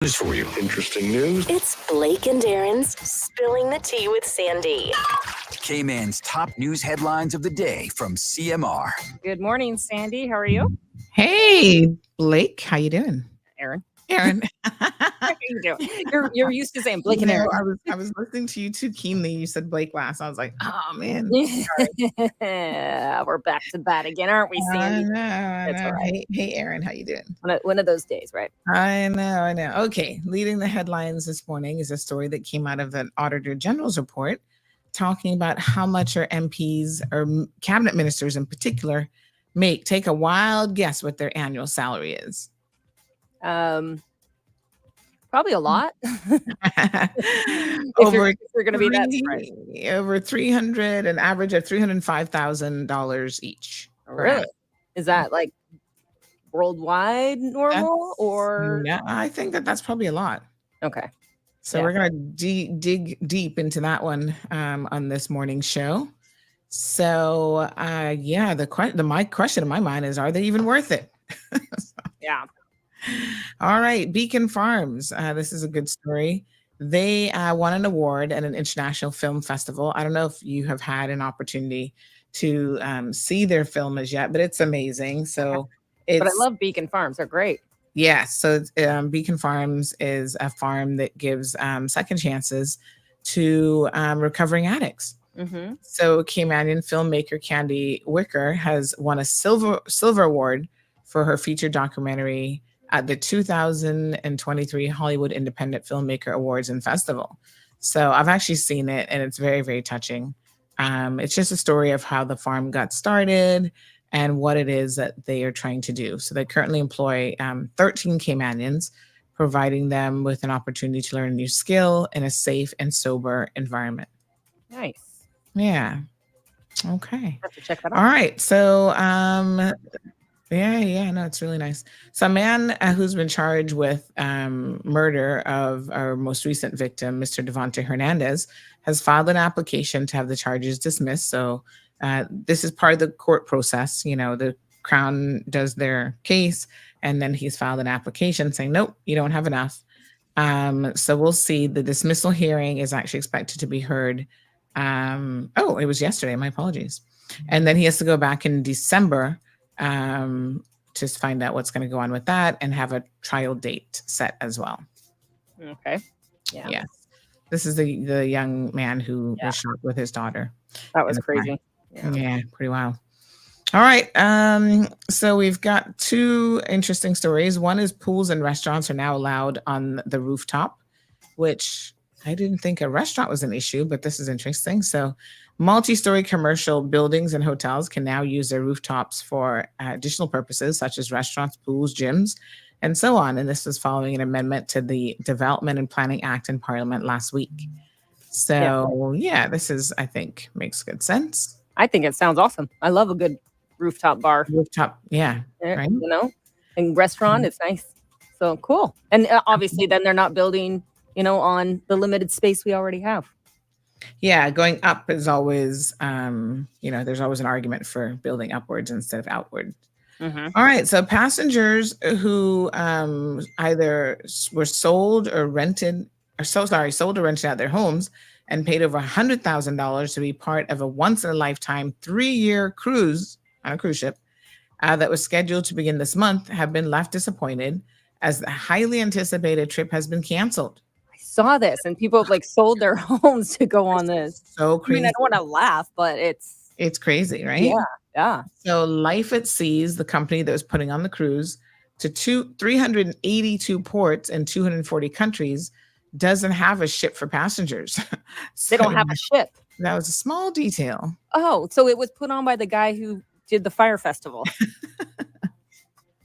News for you. Interesting news. It's Blake and Aaron's Spilling the Tea with Sandy. K-Man's top news headlines of the day from CMR. Good morning, Sandy. How are you? Hey, Blake. How you doing? Aaron. Aaron. How you doing? You're used to saying Blake and Aaron. I was listening to you too keenly. You said Blake last. I was like, oh man. We're back to that again, aren't we, Sandy? That's all right. Hey, Aaron, how you doing? One of those days, right? I know. Okay. Leading the headlines this morning is a story that came out of an Auditor General's report talking about how much our MPs or cabinet ministers in particular make. Take a wild guess what their annual salary is. Probably a lot. Over we're going to be that smart. Over 300, an average of $305,000 each. Really? Is that like worldwide normal or? Yeah, I think that's probably a lot. Okay. So we're going to dig deep into that one on this morning's show. So my question in my mind is, are they even worth it? Yeah. All right, Beacon Farms. This is a good story. They won an award at an international film festival. I don't know if you have had an opportunity to see their film as yet, but it's amazing. So, but I love Beacon Farms. They're great. Yes. So Beacon Farms is a farm that gives second chances to recovering addicts. Mm-hmm. So Caymanian filmmaker Candy Wicker has won a silver award for her feature documentary at the 2023 Hollywood Independent Filmmaker Awards and Festival. So I've actually seen it, and it's very, very touching. It's just a story of how the farm got started and what it is that they are trying to do. So they currently employ 13 Caymanians, providing them with an opportunity to learn a new skill in a safe and sober environment. Nice. Yeah. Okay. Have to check that out. All right. So, no, it's really nice. So a man who's been charged with murder of our most recent victim, Mr. Devontae Hernandez, has filed an application to have the charges dismissed. So this is part of the court process. You know, the Crown does their case, and then he's filed an application saying, nope, you don't have enough. So we'll see. The dismissal hearing is actually expected to be heard. It was yesterday. My apologies. And then he has to go back in December to find out what's going to go on with that and have a trial date set as well. Okay. Yeah. Yes. This is the young man who was shot with his daughter. That was crazy. Yeah, pretty wild. All right. So we've got two interesting stories. One is pools and restaurants are now allowed on the rooftop, which I didn't think a restaurant was an issue, but this is interesting. So multi-story commercial buildings and hotels can now use their rooftops for additional purposes, such as restaurants, pools, gyms, and so on. And this was following an amendment to the Development and Planning Act in Parliament last week. So, this is, I think, makes good sense. I think it sounds awesome. I love a good rooftop bar. Rooftop, right? You know, and restaurant, it's nice. So cool. And obviously then they're not building, on the limited space we already have. Yeah, going up is always, there's always an argument for building upwards instead of outward. Mm-hmm. All right, so passengers who either were sold or rented out their homes and paid over $100,000 to be part of a once-in-a-lifetime 3-year cruise on a cruise ship that was scheduled to begin this month have been left disappointed as the highly anticipated trip has been canceled. Saw this and people have sold their homes to go on this. So crazy. I mean, I don't want to laugh, but it's crazy, right? Yeah. So Life at Seas, the company that was putting on the cruise to 382 ports in 240 countries, doesn't have a ship for passengers. They don't have a ship. That was a small detail. Oh, so it was put on by the guy who did the fire festival.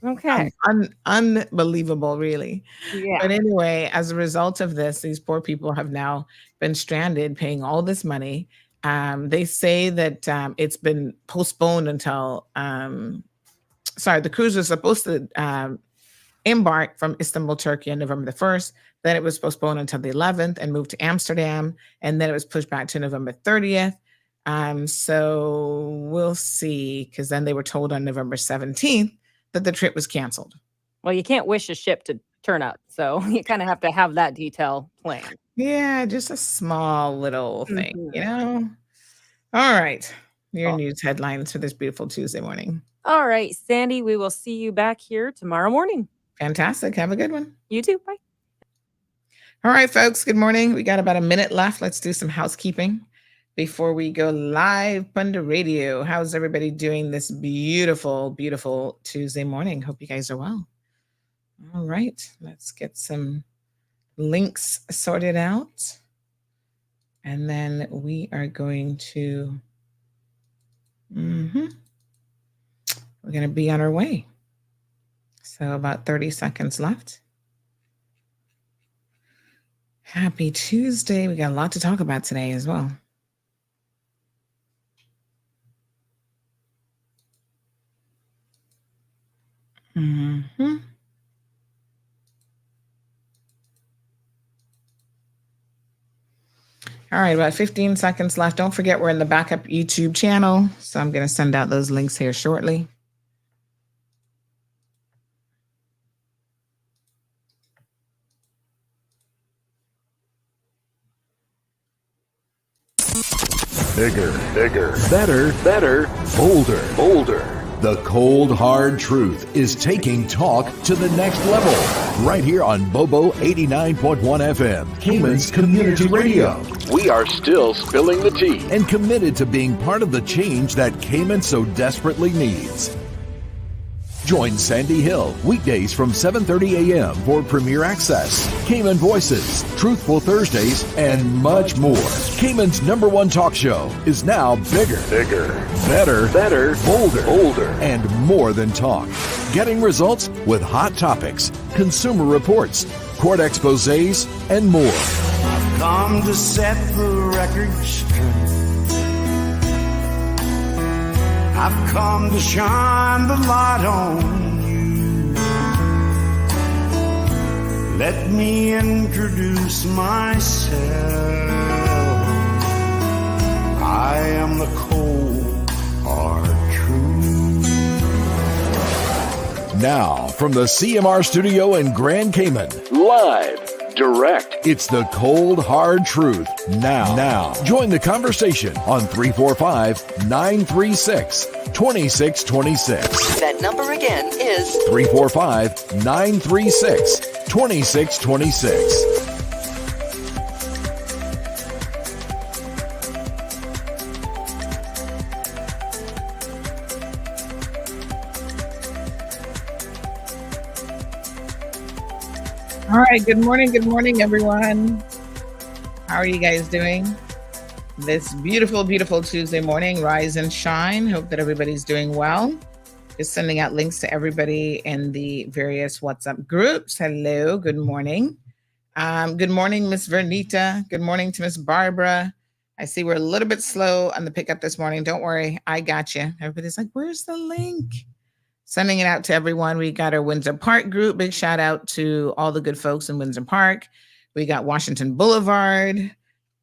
Okay. Unbelievable, really. Yeah. But anyway, as a result of this, these poor people have now been stranded paying all this money. They say that it's been postponed until, the cruise was supposed to embark from Istanbul, Turkey on November the 1st. Then it was postponed until the 11th and moved to Amsterdam. And then it was pushed back to November 30th. So we'll see, because then they were told on November 17th that the trip was canceled. Well, you can't wish a ship to turn-up. So you kind of have to have that detail planned. Yeah, just a small little thing, Mhm. you know? All right. Your Cool. news headlines for this beautiful Tuesday morning. All right, Sandy, we will see you back here tomorrow morning. Fantastic. Have a good one. You too. Bye. All right, folks. Good morning. We got about a minute left. Let's do some housekeeping before we go live on the radio. How's everybody doing this beautiful, beautiful Tuesday morning? Hope you guys are well. All right. Let's get some links sorted out. And then we are going to, we're going to be on our way. So about 30 seconds left. Happy Tuesday. We got a lot to talk about today as well. All right, about 15 seconds left. Don't forget, we're in the backup YouTube channel. So I'm going to send out those links here shortly. Bigger, better, bolder. The cold, hard truth is taking talk to the next level. Right here on Bobo 89.1 FM, Cayman's Community Radio. We are still spilling the tea. And committed to being part of the change that Cayman so desperately needs. Join Sandy Hill weekdays from 7:30 a.m. for Premier Access, Cayman Voices, Truthful Thursdays, and much more. Cayman's #1 talk show is now bigger, better, bolder, and more than talk. Getting results with hot topics, consumer reports, court exposés, and more. I've come to set the record straight. I've come to shine the light on you. Let me introduce myself. I am the cold, hard truth. Now, from the CMR studio in Grand Cayman, Live, direct. it's the cold, hard truth. Now, join the conversation on 345-936-2626. That number again is 345-936-2626. All right. Good morning, everyone. How are you guys doing? This beautiful, beautiful Tuesday morning, rise and shine. Hope that everybody's doing well. Just sending out links to everybody in the various WhatsApp groups. Hello, good morning. Good morning, Miss Vernita. Good morning to Miss Barbara. I see we're a little bit slow on the pickup this morning. Don't worry, I got you. Everybody's like, where's the link? Sending it out to everyone. We got our Windsor Park group. Big shout out to all the good folks in Windsor Park. We got Washington Boulevard,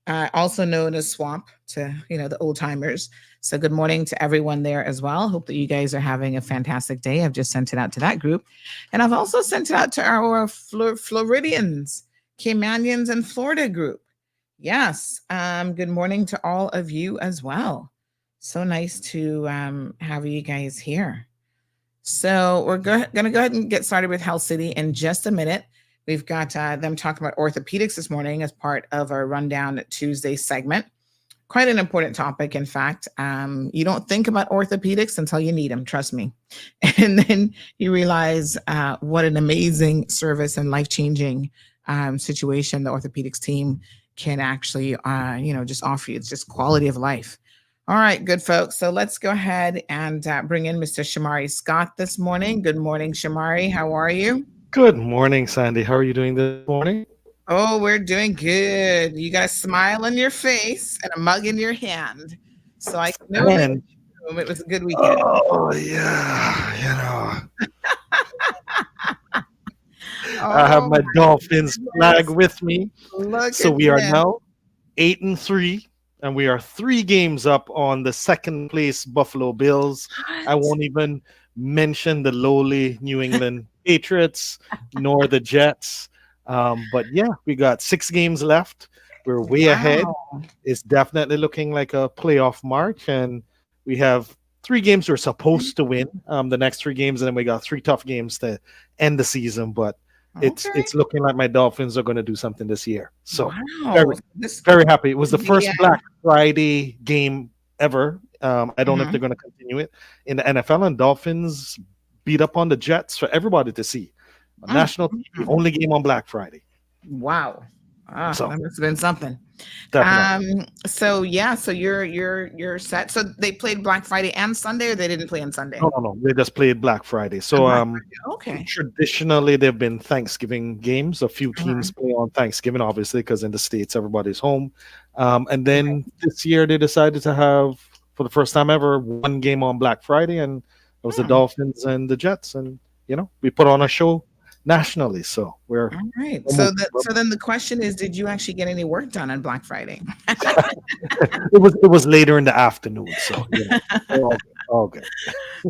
also known as Swamp to, the old timers. So good morning to everyone there as well. Hope that you guys are having a fantastic day. I've just sent it out to that group. And I've also sent it out to our Floridians, Caymanians, and Florida group. Yes. Good morning to all of you as well. So nice to have you guys here. So we're going to go ahead and get started with Health City in just a minute. We've got them talking about orthopedics this morning as part of our Rundown Tuesday segment. Quite an important topic, in fact. You don't think about orthopedics until you need them, trust me. And then you realize what an amazing service and life-changing situation the orthopedics team can actually, just offer you. It's just quality of life. All right, good folks. So let's go ahead and bring in Mr. Shamari Scott this morning. Good morning, Shamari. How are you? Good morning, Sandy. How are you doing this morning? Oh, we're doing good. You got a smile on your face and a mug in your hand. So I know that it was a good weekend. Oh, yeah. I have my Dolphins flag with me. So we are now 8-3. And we are 3 games up on the second place Buffalo Bills. I won't even mention the lowly New England Patriots nor the Jets. But yeah, we got 6 games left. We're way ahead. Wow. It's definitely looking like a playoff march, and we have 3 games we're supposed to win. The next 3 games, and then we got 3 tough games to end the season. But it's Okay. it's looking like my Dolphins are going to do something this year. So Wow. very This, very happy. It was the first yeah. Black Friday game ever. I don't know if Mhm. they're going to continue it in the NFL, and Dolphins beat up on the Jets for everybody to see. On national TV, only game on Black Friday. Wow. So That must have been something. definitely. So yeah, so you're set. So they played Black Friday and Sunday, or they didn't play on Sunday? No. They just played Black Friday. So Black Friday. Okay. traditionally they've been Thanksgiving games. A few teams play on Thanksgiving, obviously, because in the States everybody's home. And then this year they decided to have, for the first time ever, 1 game on Black Friday, and it was the Dolphins and the Jets. And we put on a show nationally. So we're All right. we're So moving. so then the question is, did you actually get any work done on Black Friday? It was later in the afternoon. So all good.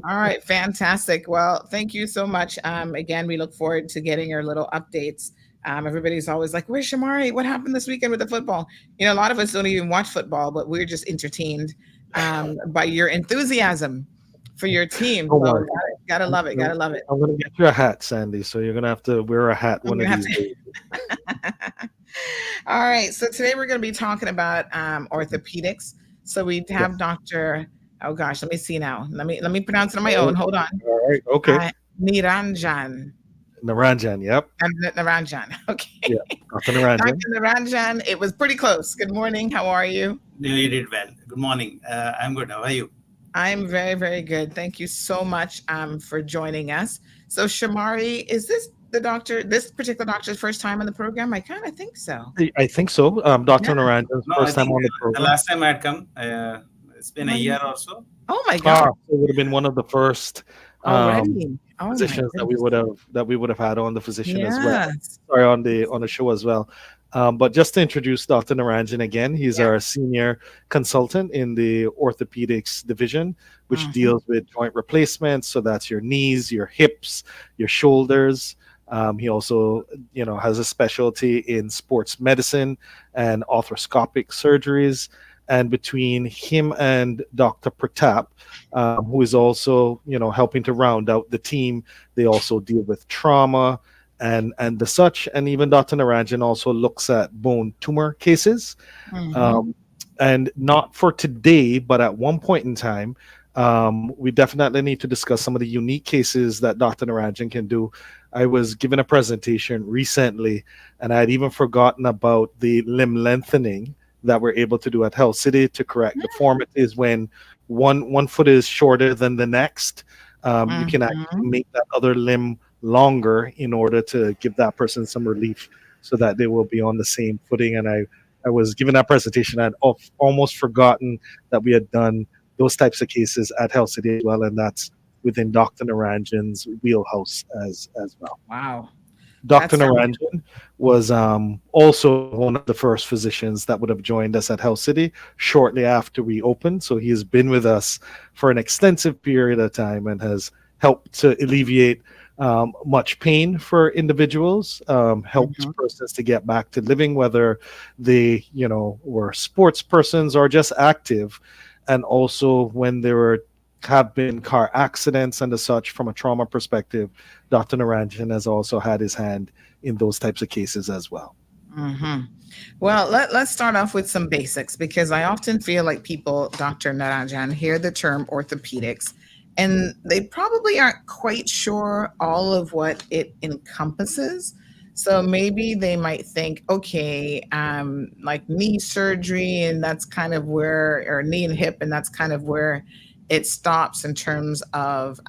All right, fantastic. Well, thank you so much. Again, we look forward to getting your little updates. Everybody's always like, "Where's Shamari? What happened this weekend with the football?" A lot of us don't even watch football, but we're just entertained by your enthusiasm for your team. Don't So worry. gotta love it. Gotta love it. I'm gonna get you a hat, Sandy. So you're gonna have to wear a hat one of gonna have these days. All right. So today we're going to be talking about orthopedics. So we have Dr. Oh gosh, let me see now. Let me pronounce it on my own. Hold on. All right. Okay. Niranjan. Naranjan. Yep. Naranjan. Okay. Yeah. Dr. Naranjan. Dr. Naranjan, it was pretty close. Good morning. How are you? You did well. Good morning. I'm good. How are you? I'm very, very good. Thank you so much for joining us. So Shamari, is this particular doctor's first time on the program? I kind of think so. I think so. Dr. Naranjan's No, first I time think on the the program. last time I had come, it's been a year or so. Oh my God. It would have been one of the first Already. Oh my physicians that we would have had on the physician as well. Yes. Sorry, on the show as well. But just to introduce Dr. Naranjan again, he's our senior consultant in the orthopedics division, which deals with joint replacements. So that's your knees, your hips, your shoulders. He also, has a specialty in sports medicine and arthroscopic surgeries. And between him and Dr. Pratap, who is also, helping to round out the team, they also deal with trauma and the such. And even Dr. Naranjan also looks at bone tumor cases. And not for today, but at one point in time, we definitely need to discuss some of the unique cases that Dr. Naranjan can do. I was given a presentation recently, and I had even forgotten about the limb lengthening that we're able to do at Health City to correct deformities when one foot is shorter than the next. You can actually make that other limb longer in order to give that person some relief so that they will be on the same footing. And I was given that presentation. I'd almost forgotten that we had done those types of cases at Health City as well, and that's within Dr. Naranjan's wheelhouse as well. Wow. Dr. Naranjan was also one of the first physicians that would have joined us at Health City shortly after we opened. So he has been with us for an extensive period of time and has helped to alleviate much pain for individuals, helped persons to get back to living, whether they, were sports persons or just active. And also when there have been car accidents and the such from a trauma perspective, Dr. Naranjan has also had his hand in those types of cases as well. Well, let's start off with some basics, because I often feel like people, Dr. Naranjan, hear the term orthopedics and they probably aren't quite sure all of what it encompasses. So maybe they might think, okay, like knee surgery, and that's kind of where, or knee and hip, and that's kind of where it stops in terms of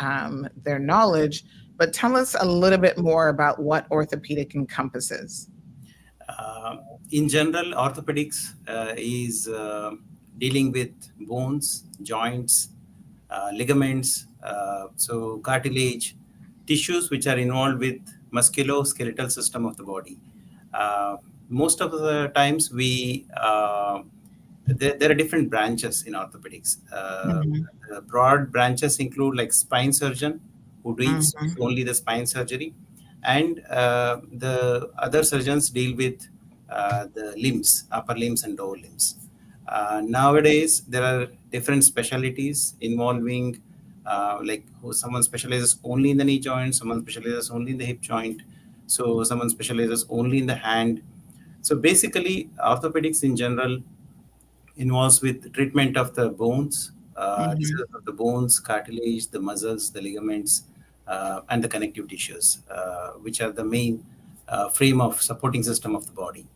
their knowledge. But tell us a little bit more about what orthopedic encompasses. In general, orthopedics is dealing with bones, joints, ligaments, so cartilage, tissues which are involved with musculoskeletal system of the body. Most of the times there are different branches in orthopedics. The broad branches include like spine surgeon, who deals with only the spine surgery, and the other surgeons deal with the limbs, upper limbs and lower limbs. Nowadays, there are different specialties involving someone specializes only in the knee joint, someone specializes only in the hip joint, so someone specializes only in the hand. So basically, orthopedics in general involves with treatment of the bones, of the bones, cartilage, the muscles, the ligaments, and the connective tissues, which are the main frame of supporting system of the body.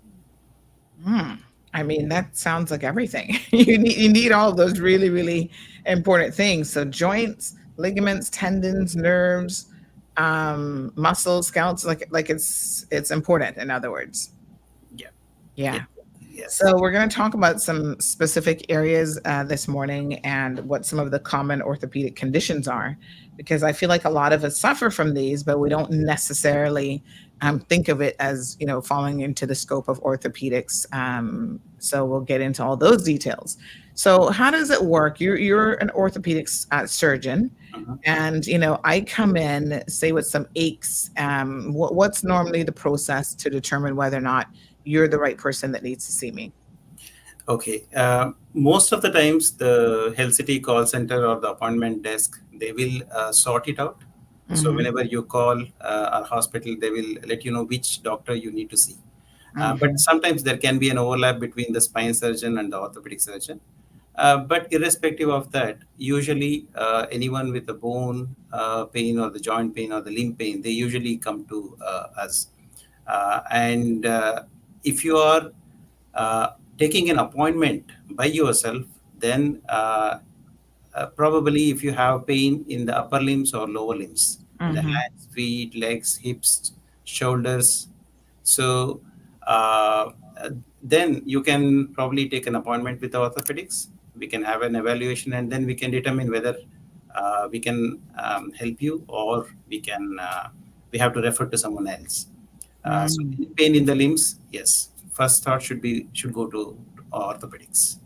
I mean, that sounds like everything. You need all those really, really important things. So joints, ligaments, tendons, nerves, muscles, scouts, like it's important, in other words. Yeah. Yeah. Yes. So we're going to talk about some specific areas this morning and what some of the common orthopedic conditions are, because I feel like a lot of us suffer from these, but we don't necessarily think of it as, falling into the scope of orthopedics. So we'll get into all those details. So how does it work? You're an orthopedics surgeon, and I come in, say, with some aches. What's normally the process to determine whether or not you're the right person that needs to see me? Okay. Most of the times, the Health City call center or the appointment desk, they will sort it out. So whenever you call our hospital, they will let you know which doctor you need to see. But sometimes there can be an overlap between the spine surgeon and the orthopedic surgeon. But irrespective of that, usually anyone with the bone pain or the joint pain or the limb pain, they usually come to us. And if you are taking an appointment by yourself, then probably if you have pain in the upper limbs or lower limbs, the hands, feet, legs, hips, shoulders, so then you can probably take an appointment with orthopedics. We can have an evaluation, and then we can determine whether we can help you, or we have to refer to someone else. So pain in the limbs, yes, first thought should go to orthopedics.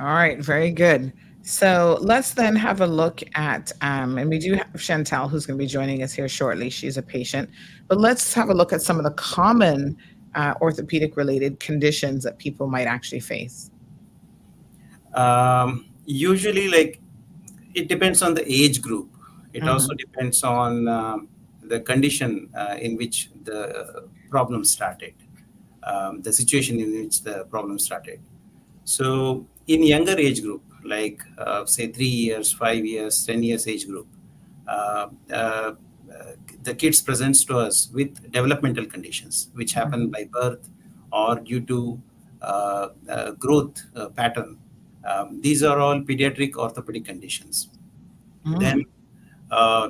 All right, very good. So let's then have a look at, and we do have Chantal who's going to be joining us here shortly. She's a patient, but let's have a look at some of the common orthopedic related conditions that people might actually face. Usually, it depends on the age group. It also depends on the condition in which the problem started, the situation in which the problem started. So in younger age group, say 3 years, 5 years, 10 years age group, the kids presents to us with developmental conditions which happen by birth or due to growth pattern. These are all pediatric orthopedic conditions. Then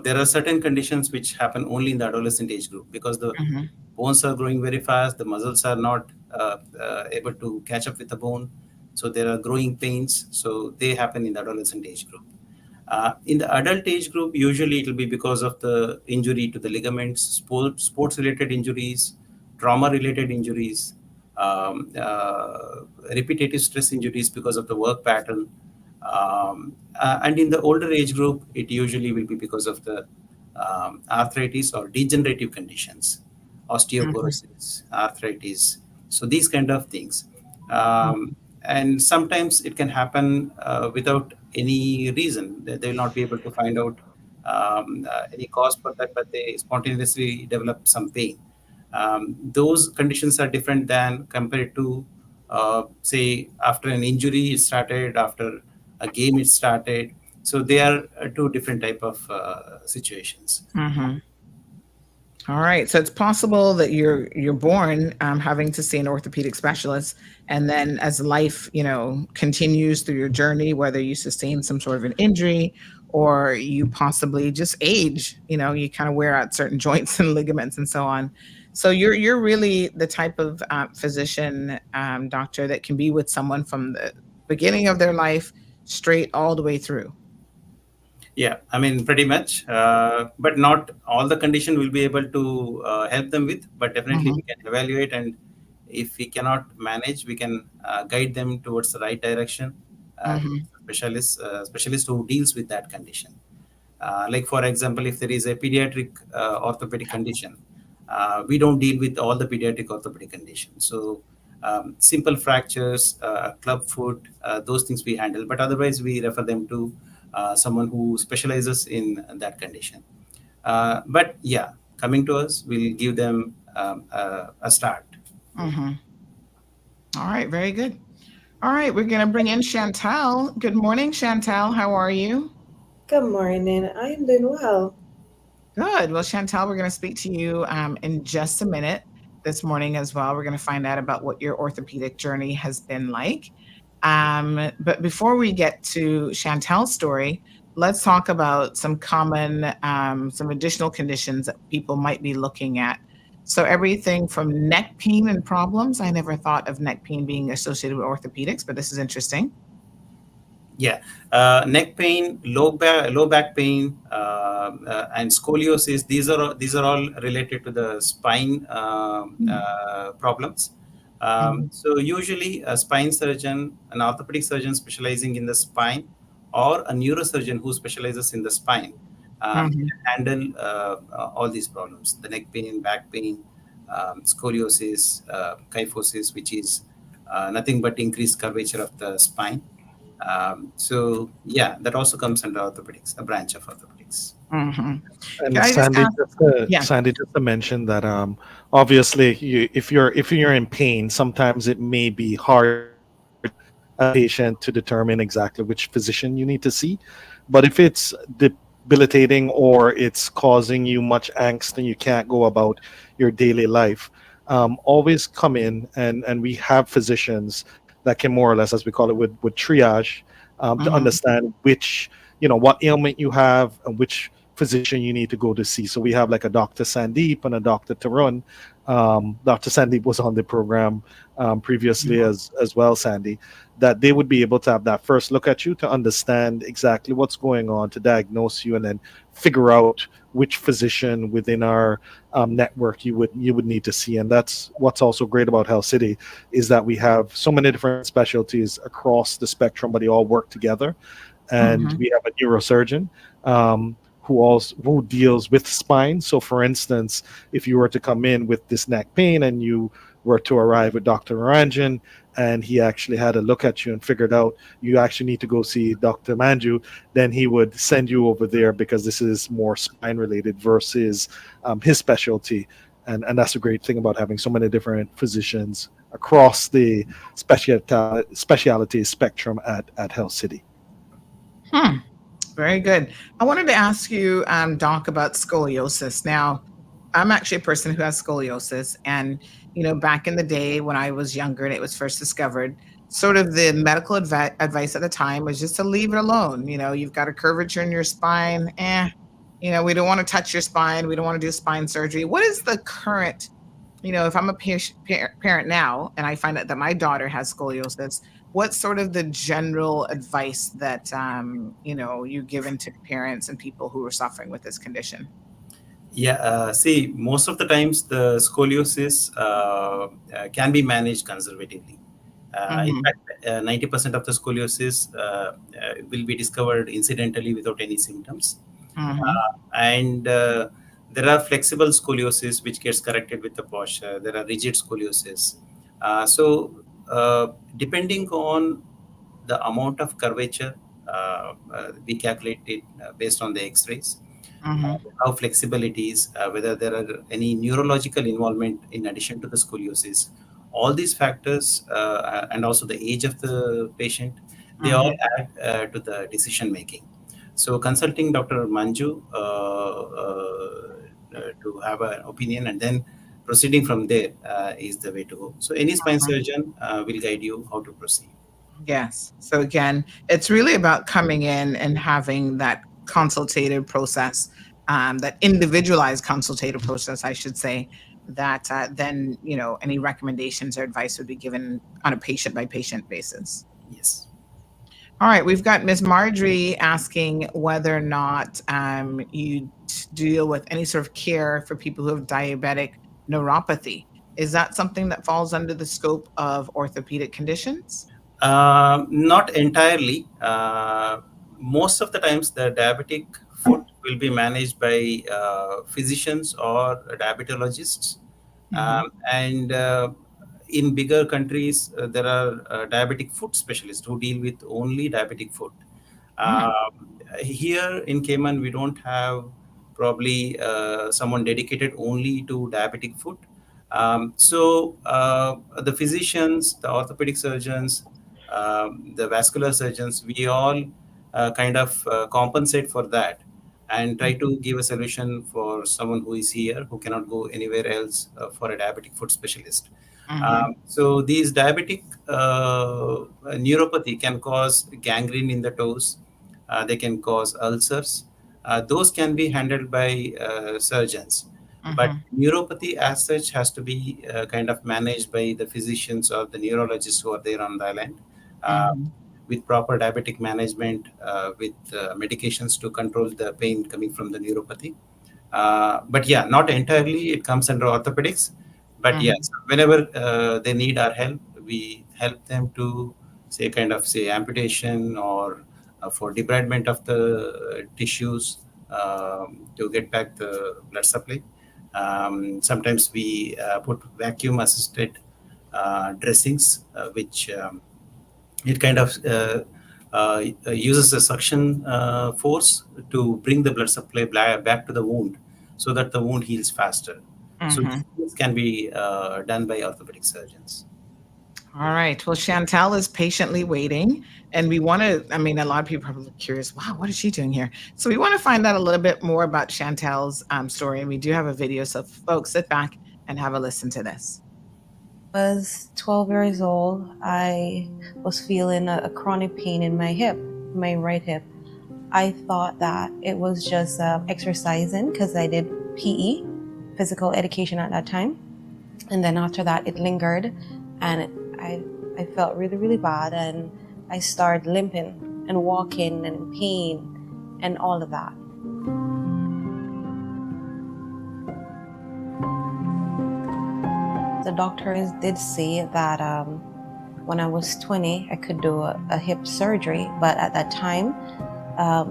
there are certain conditions which happen only in the adolescent age group because the bones are growing very fast, the muscles are not able to catch up with the bone. So there are growing pains. So they happen in the adolescent age group. In the adult age group, usually it will be because of the injury to the ligaments, sports-related injuries, trauma-related injuries, repetitive stress injuries because of the work pattern. And in the older age group, it usually will be because of the arthritis or degenerative conditions, osteoporosis, arthritis. So these kind of things. And sometimes it can happen without any reason. They will not be able to find out any cause for that, but they spontaneously develop some pain. Those conditions are different than compared to, say, after an injury it started, after a game it started. So they are two different type of situations. All right. So it's possible that you're born having to see an orthopedic specialist, and then as life, continues through your journey, whether you sustain some sort of an injury or you possibly just age, you kind of wear out certain joints and ligaments and so on. So you're really the type of physician, doctor, that can be with someone from the beginning of their life straight all the way through. Yeah, I mean, pretty much, but not all the condition will be able to help them with, but definitely we can evaluate, and if we cannot manage, we can guide them towards the right direction, specialist who deals with that condition. Like for example, if there is a pediatric orthopedic condition, we don't deal with all the pediatric orthopedic conditions. So simple fractures, club foot, those things we handle. But otherwise, we refer them to someone who specializes in that condition. But yeah, coming to us, we'll give them a start. Mm-hmm. All right, very good. All right, we're going to bring in Chantal. Good morning, Chantal. How are you? Good morning. I am doing well. Good. Well, Chantal, we're going to speak to you in just a minute this morning as well. We're going to find out about what your orthopedic journey has been like. But before we get to Chantal's story, let's talk about some common, some additional conditions that people might be looking at. So everything from neck pain and problems. I never thought of neck pain being associated with orthopedics, but this is interesting. Yeah, neck pain, low back pain, and scoliosis. These are all related to the spine problems. So usually a spine surgeon, an orthopedic surgeon specializing in the spine, or a neurosurgeon who specializes in the spine can handle all these problems: the neck pain, back pain, scoliosis, kyphosis, which is nothing but increased curvature of the spine. So yeah, that also comes under orthopedics, a branch of orthopedics. And Sandy, just to mention that obviously if you're in pain, sometimes it may be hard a patient to determine exactly which physician you need to see. But if it's debilitating or it's causing you much angst and you can't go about your daily life, always come in and we have physicians that can more or less, as we call it, with triage to understand which, what ailment you have and which physician you need to go to see. So we have like a Dr. Sandeep and a Dr. Tarun. Dr. Sandeep was on the program previously as well, Sandy, that they would be able to have that first look at you to understand exactly what's going on, to diagnose you, and then figure out which physician within our network you would need to see. And that's what's also great about Health City, is that we have so many different specialties across the spectrum, but they all work together. And we have a neurosurgeon who deals with spine. So for instance, if you were to come in with this neck pain and you were to arrive with Dr. Naranjan and he actually had a look at you and figured out you actually need to go see Dr. Manju, then he would send you over there because this is more spine related versus his specialty. And that's a great thing about having so many different physicians across the specialty spectrum at Health City. Very good. I wanted to ask you, Doc, about scoliosis. Now, I'm actually a person who has scoliosis, and back in the day when I was younger and it was first discovered, sort of the medical advice at the time was just to leave it alone. You've got a curvature in your spine. We don't want to touch your spine. We don't want to do spine surgery. What is the current? If I'm a parent now and I find out that my daughter has scoliosis, what's sort of the general advice that you given to parents and people who are suffering with this condition? Yeah, see, most of the times the scoliosis can be managed conservatively. In fact, 90% of the scoliosis will be discovered incidentally without any symptoms. And there are flexible scoliosis which gets corrected with the posture. There are rigid scoliosis. So depending on the amount of curvature, we calculate it based on the X-rays. How flexible it is, whether there are any neurological involvement in addition to the scoliosis. All these factors and also the age of the patient, they all add to the decision making. So consulting Dr. Manju to have an opinion and then proceeding from there is the way to go. So any spine surgeon will guide you how to proceed. Yes. So again, it's really about coming in and having that consultative process, that individualized consultative process, I should say, that then, any recommendations or advice would be given on a patient by patient basis. Yes. All right. We've got Ms. Marjorie asking whether or not you deal with any sort of care for people who have diabetic neuropathy. Is that something that falls under the scope of orthopedic conditions? Not entirely. Most of the times the diabetic foot will be managed by physicians or diabetologists. And in bigger countries, there are diabetic foot specialists who deal with only diabetic foot. Here in Cayman, we don't have probably someone dedicated only to diabetic foot. So the physicians, the orthopedic surgeons, the vascular surgeons, we all kind of compensate for that and try to give a solution for someone who is here who cannot go anywhere else for a diabetic foot specialist. So these diabetic neuropathy can cause gangrene in the toes. They can cause ulcers. Those can be handled by surgeons. But neuropathy as such has to be kind of managed by the physicians or the neurologists who are there on the island. With proper diabetic management, with medications to control the pain coming from the neuropathy. But yeah, not entirely. It comes under orthopedics. But yes, whenever they need our help, we help them to say amputation or for debridement of the tissues to get back the blood supply. Sometimes we put vacuum assisted dressings, which it kind of uses a suction force to bring the blood supply back to the wound so that the wound heals faster. So this can be done by orthopedic surgeons. All right. Well, Chantal is patiently waiting, and we want to, I mean, a lot of people are probably curious, wow, what is she doing here? So we want to find out a little bit more about Chantal's story, and we do have a video, so folks, sit back and have a listen to this. I was 12 years old. I was feeling a chronic pain in my hip, my right hip. I thought that it was just exercising because I did PE, physical education at that time. And then after that, it lingered and I felt really, really bad. And I started limping and walking and in pain and all of that. The doctors did say that when I was 20, I could do a hip surgery. But at that time,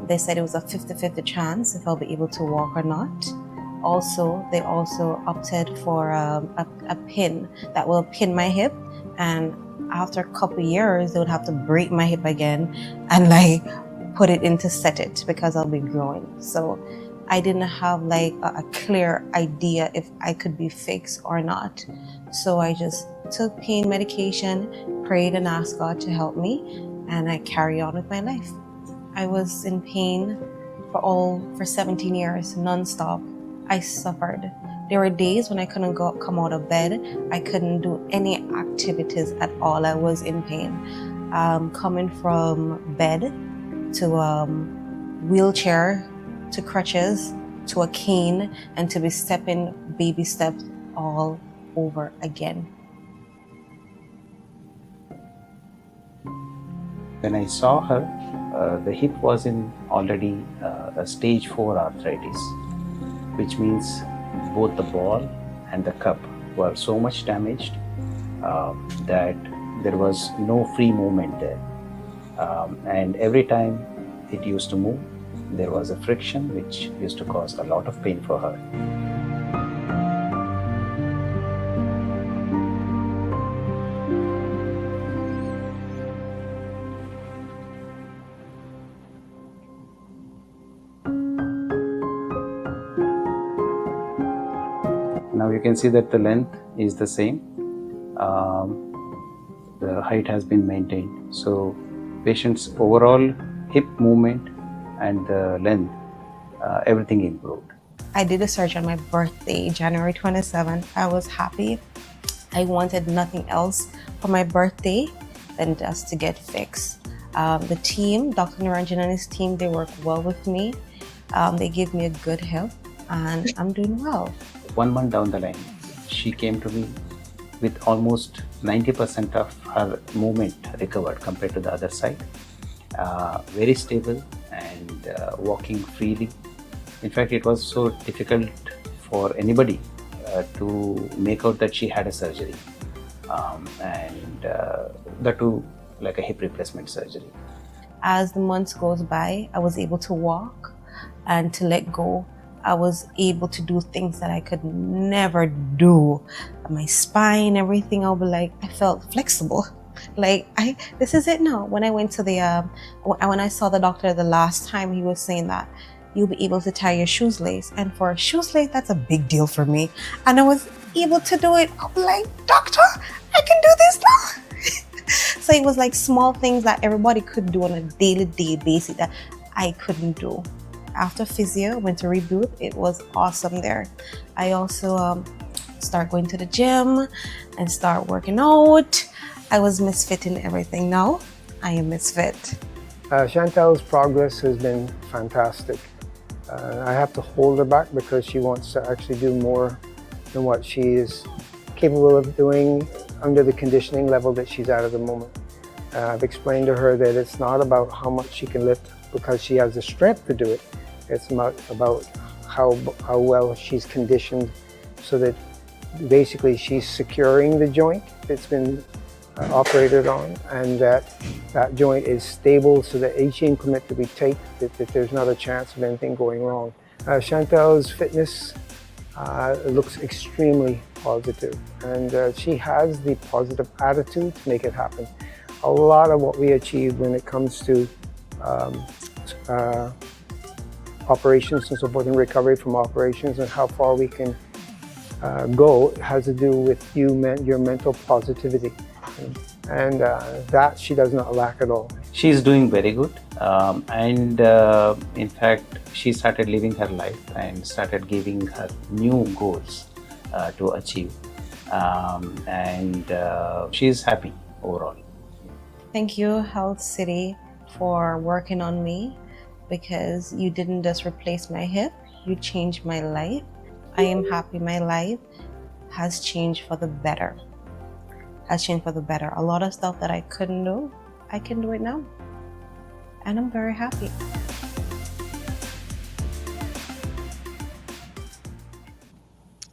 they said it was a 50-50 chance if I'll be able to walk or not. Also, they also opted for a pin that will pin my hip. And after a couple of years, they would have to break my hip again and like put it in to set it because I'll be growing. So I didn't have like a clear idea if I could be fixed or not. So I just took pain medication, prayed and asked God to help me, and I carry on with my life. I was in pain for 17 years, nonstop. I suffered. There were days when I couldn't come out of bed. I couldn't do any activities at all. I was in pain. Coming from bed to wheelchair, to crutches, to a cane, and to be stepping baby steps all over again. When I saw her, the hip was in already a stage 4 arthritis, which means both the ball and the cup were so much damaged that there was no free movement there. And every time it used to move, there was a friction which used to cause a lot of pain for her. Now you can see that the length is the same. The height has been maintained. So patient's overall hip movement and the length, everything improved. I did a surgery on my birthday, January 27th. I was happy. I wanted nothing else for my birthday than just to get fixed. The team, Dr. Naranjan and his team, they work well with me. They give me a good help and I'm doing well. 1 month down the line, she came to me with almost 90% of her movement recovered compared to the other side. Very stable and walking freely. In fact, it was so difficult for anybody to make out that she had a surgery, and that too like a hip replacement surgery. As the months goes by, I was able to walk. and to let go. I was able to do things that I could never do. My spine, everything, I'll be like, I felt flexible. Like, this is it now. When I went to when I saw the doctor the last time, he was saying that you'll be able to tie your shoes lace. And for a shoes lace, that's a big deal for me. And I was able to do it. I'm like, doctor, I can do this now. So it was like small things that everybody could do on a daily basis that I couldn't do. After physio, went to Reboot. It was awesome there. I also start going to the gym and start working out. I was misfit in everything. Now I am misfit. Chantel's progress has been fantastic. I have to hold her back because she wants to actually do more than what she is capable of doing under the conditioning level that she's at the moment. I've explained to her that it's not about how much she can lift because she has the strength to do it. It's not about how well she's conditioned so that basically she's securing the joint that's been operated on, and that joint is stable so that each increment that we take, that there's not a chance of anything going wrong. Chantel's fitness looks extremely positive, and she has the positive attitude to make it happen. A lot of what we achieve when it comes to operations and so forth, and recovery from operations, and how far we can go has to do with your mental positivity, and that she does not lack at all. She's doing very good, and in fact she started living her life and started giving her new goals to achieve, and she's happy overall. Thank you, Health City, for working on me, because you didn't just replace my hip, you changed my life. I am happy my life has changed for the better. A lot of stuff that I couldn't do, I can do it now. And I'm very happy.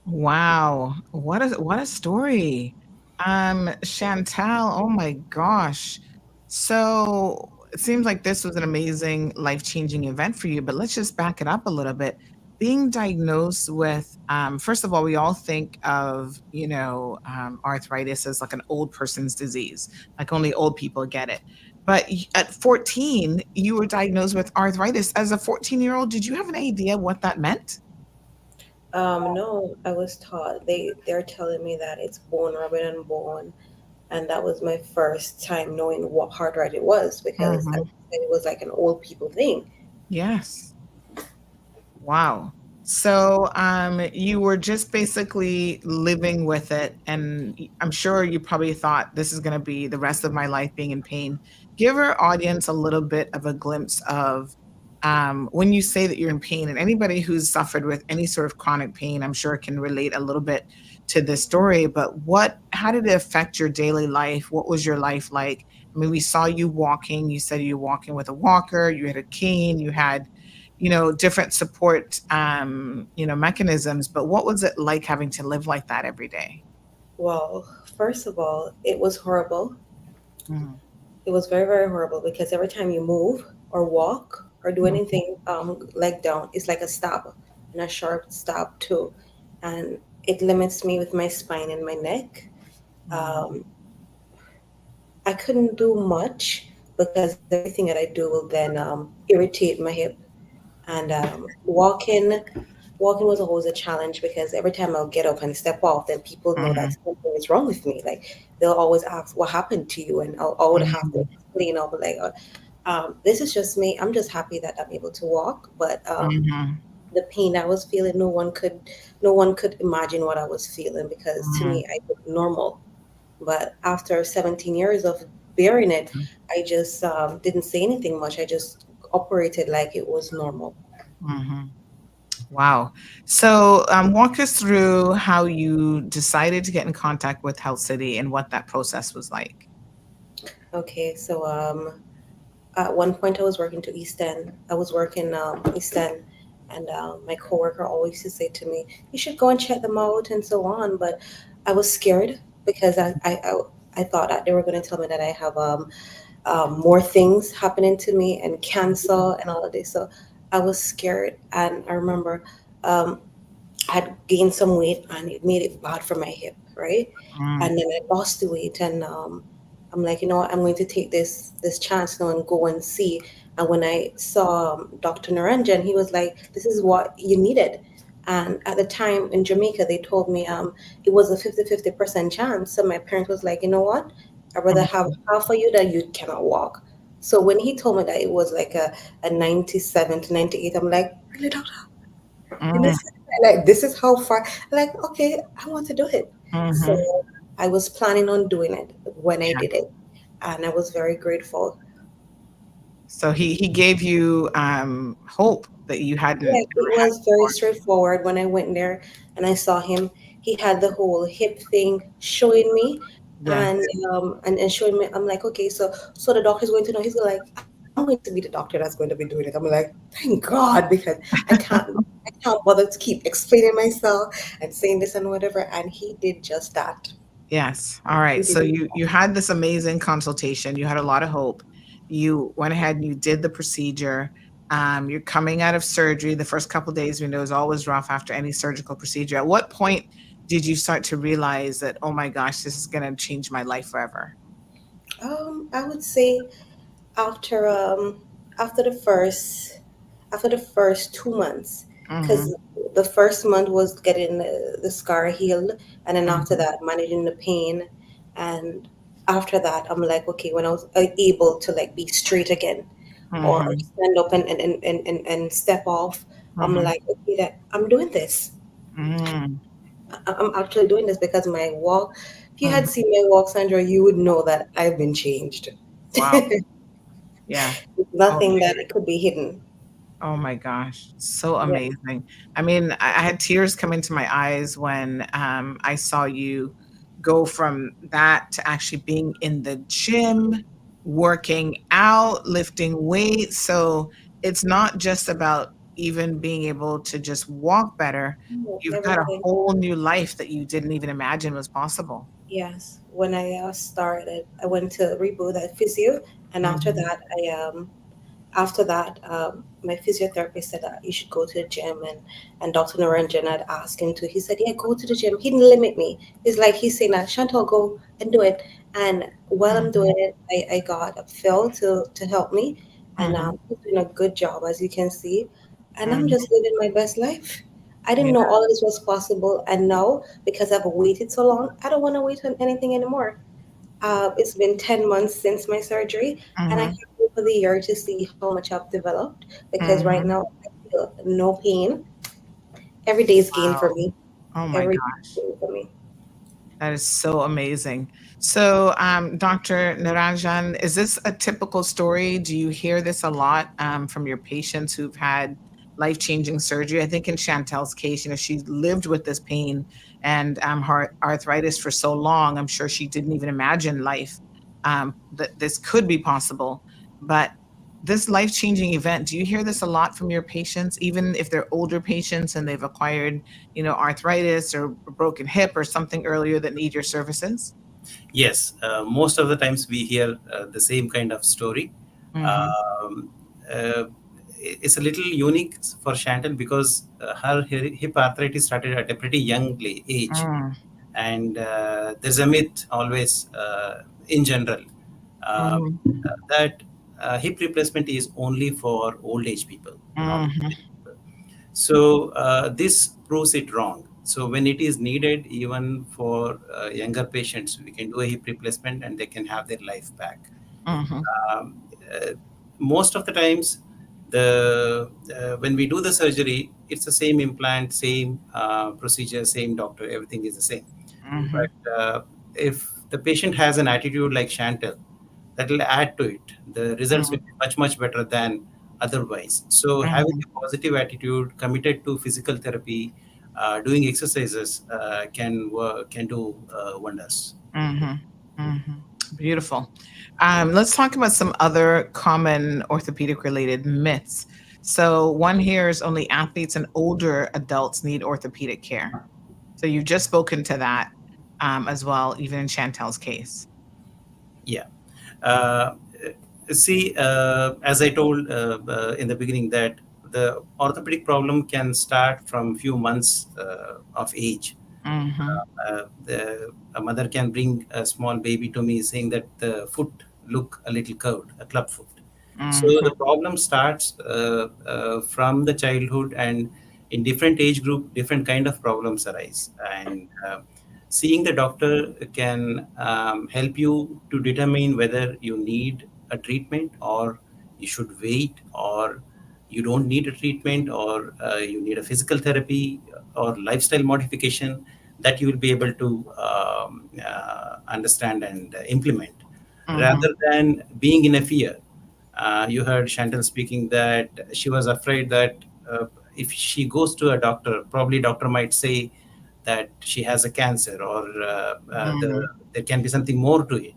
Wow, what a story. Chantel, oh my gosh. So it seems like this was an amazing life-changing event for you, but let's just back it up a little bit. Being diagnosed with, first of all, we all think of, arthritis as like an old person's disease, like only old people get it. But at 14, you were diagnosed with arthritis. As a 14-year-old, did you have an idea what that meant? No, I was taught, they're telling me that it's bone rubbing and bone. And that was my first time knowing what arthritis was, because it was like an old people thing. Yes. Wow. So you were just basically living with it, and I'm sure you probably thought, this is going to be the rest of my life being in pain. Give our audience a little bit of a glimpse of when you say that you're in pain, and anybody who's suffered with any sort of chronic pain, I'm sure can relate a little bit to this story, but how did it affect your daily life? What was your life like? I mean, we saw you walking, you said you were walking with a walker, you had a cane, you had, different support, mechanisms, but what was it like having to live like that every day? Well, first of all, it was horrible. It was very, very horrible, because every time you move or walk or do anything leg down, it's like a stab, and a sharp stab too. And it limits me with my spine and my neck. I couldn't do much because everything that I do will then irritate my hip. And walking was always a challenge, because every time I'll get up and step off, then people know that something is wrong with me. Like, they'll always ask, what happened to you? And I would have to explain. I'll be like, this is just me. I'm just happy that I'm able to walk. But the pain I was feeling, no one could imagine what I was feeling, because to me, I looked normal. But after 17 years of bearing it, I just didn't say anything much. I just operated like it was normal. Wow. So walk us through how you decided to get in contact with Health City and what that process was like. Okay, so at one point I was working to East End. I was working East End, and my coworker always used to say to me, you should go and check them out and so on. But I was scared, because I thought that they were going to tell me that I have more things happening to me and cancer and all of this. So I was scared, and I remember I had gained some weight, and it made it bad for my hip, right? Mm. And then I lost the weight, and I'm like, you know what, I'm going to take this chance now and go and see. And when I saw Dr. Naranjan, he was like, "This is what you needed." And at the time in Jamaica, they told me it was a 50-50% chance. So my parents was like, you know what, I'd rather have half of you than you cannot walk. So when he told me that it was like a 97 to 98, I'm like, really, doctor? And Mm. this, like, this is how far, like, okay, I want to do it. So Mhm. I was planning on doing it when I Yeah. did it. And I was very grateful. So he gave you hope that you Yeah, hadn't it ever had was very before. straightforward. When I went there and I saw him, he had the whole hip thing showing me, Yes. and showing me. I'm like, okay, so the doctor's going to know. He's like, I'm going to be the doctor that's going to be doing it. I'm like, thank God, because I can't bother to keep explaining myself and saying this and whatever. And he did just that. Yes. All He right. did. So you had this amazing consultation. You had a lot of hope. You went ahead and you did the procedure. You're coming out of surgery. The first couple of days we know is always rough after any surgical procedure. At what point did you start to realize that, oh my gosh, this is going to change my life forever? I would say after after the first after the first 2 months, Mm-hmm. because the first month was getting the scar healed, and then after Mm-hmm. that managing the pain, and after that I'm like, okay, when I was able to like be straight again, or Mm-hmm. stand up and step off, I'm Mm-hmm. like, okay, that I'm doing this. Mm-hmm. I'm actually doing this because my walk, if you Mm-hmm. had seen my walk, Sandra, you would know that I've been changed. Wow. Yeah. Oh, Nothing that it could be hidden. oh my gosh, so Yeah. amazing. I mean, I had tears come into my eyes when I saw you go from that to actually being in the gym, working out, lifting weights. So it's not just about even being able to just walk better. You've got a Everything. whole new life that you didn't even imagine was possible. Yes. When I started, I went to reboot at physio, and Mhm. after that, my physiotherapist said that you should go to the gym, and Dr. Naranjan had asked him to. He said, "Yeah, go to the gym." He didn't limit me. It's like he's saying that, Chantal, go and do it. And while I'm doing Mhm. it, I got a Phil to help me, and Mhm. he's doing a good job, as you can see. And I'm Mhm. just living my best life. I didn't Yeah. know all of this was possible, and now because I've waited so long, I don't want to wait on anything anymore. It's been 10 months since my surgery, and I Mhm. can't wait for the year to see how much I've developed, because right Mhm. now I feel no pain. Every day is gain for Wow. me. Oh my Every day is gosh. gain for me. That is so amazing. So, Dr. Narajan, is this a typical story? Do you hear this a lot from your patients who've had life-changing surgery? I think in Chantel's case, she lived with this pain and her arthritis for so long. I'm sure she didn't even imagine life that this could be possible. But this life-changing event, do you hear this a lot from your patients, even if they're older patients and they've acquired arthritis or a broken hip or something earlier that need your services? Yes, most of the times we hear the same kind of story. Mm-hmm. Um, uh, it's a little unique for Chantal because her hip arthritis started at a pretty young age, Mm. and there's a myth always in general uh, Mhm. that hip replacement is only for old age people, not Mhm. people. So this proves it wrong. So when it is needed, even for younger patients, we can do a hip replacement and they can have their life back. Mhm. Um, uh, Most of the times, the when we do the surgery, it's the same implant, same procedure, same doctor, everything is the same. Mhm. But if the patient has an attitude like Chantal, that will add to it. The results will Mhm. be much better than otherwise. So having Mhm. a positive attitude, committed to physical therapy, doing exercises can do wonders. Mhm. Mhm. Beautiful. Let's talk about some other common orthopedic related myths. So one here is only athletes and older adults need orthopedic care. So you've just spoken to that as well, even in Chantel's case. Yeah. See, as I told in the beginning, that the orthopedic problem can start from few months of age. A mother can bring a small baby to me saying that the foot look a little curved, a club foot. So the problem starts from the childhood, and in different age group, different kind of problems arise. And seeing the doctor can help you to determine whether you need a treatment, or you should wait, or you don't need a treatment, or you need a physical therapy or lifestyle modification that you will be able to understand and implement, rather than being in a fear. You heard Chantal speaking that she was afraid that if she goes to a doctor, probably doctor might say that she has a cancer, or there can be something more to it.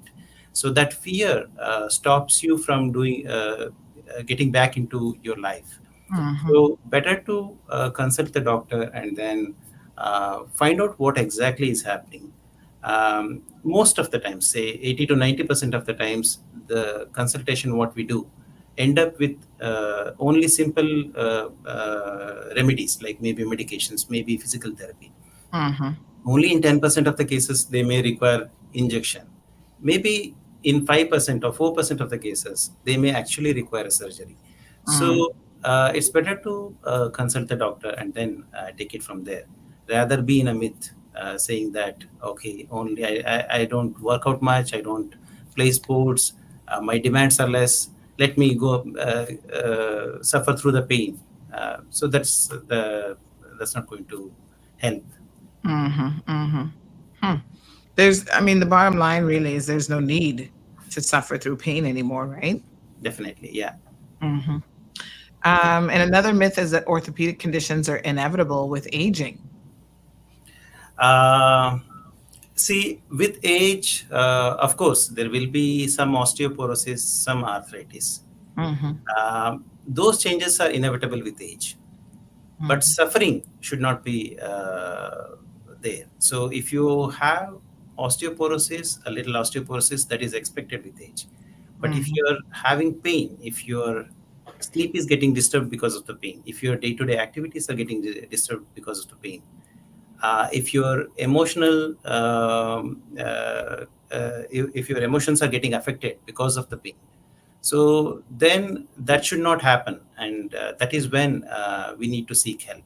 So that fear stops you from doing getting back into your life. So better to consult the doctor and then find out what exactly is happening. Most of the times, say 80 to 90% of the times, the consultation what we do end up with only simple remedies, like maybe medications, maybe physical therapy. Only in 10% of the cases they may require injection. Maybe in 5% or 4% of the cases they may actually require a surgery. So it's better to consult the doctor and then take it from there, rather be in a myth saying that, okay, only I don't work out much, I don't play sports, my demands are less, let me go suffer through the pain. So that's not going to help. There's, I mean, the bottom line really is there's no need to suffer through pain anymore, right? Definitely, yeah. And another myth is that orthopedic conditions are inevitable with aging. See, with age, of course, there will be some osteoporosis, some arthritis. Those changes are inevitable with age, but suffering should not be there. So if you have osteoporosis, a little osteoporosis, that is expected with age. But if you're having pain, if your sleep is getting disturbed because of the pain, if your day-to-day activities are getting disturbed because of the pain, if your emotional if your emotions are getting affected because of the pain, so then that should not happen, and that is when we need to seek help.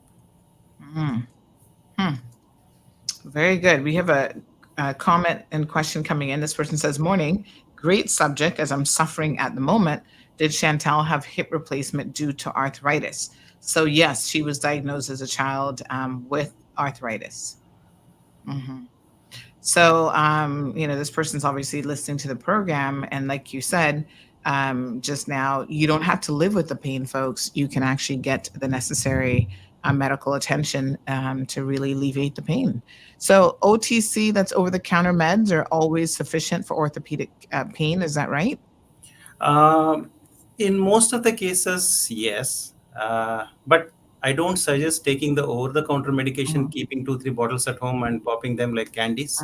Very good. We have a comment and question coming in. This person says, morning, great subject as I'm suffering at the moment. Did Chantal have hip replacement due to arthritis? So yes, she was diagnosed as a child with arthritis. So, this person's obviously listening to the program. And like you said, just now, you don't have to live with the pain, folks. You can actually get the necessary medical attention to really alleviate the pain. So OTC, that's over-the-counter meds, are always sufficient for orthopedic pain. Is that right? In most of the cases, yes. But I don't suggest taking the over-the-counter medication, keeping 2-3 bottles at home and popping them like candies.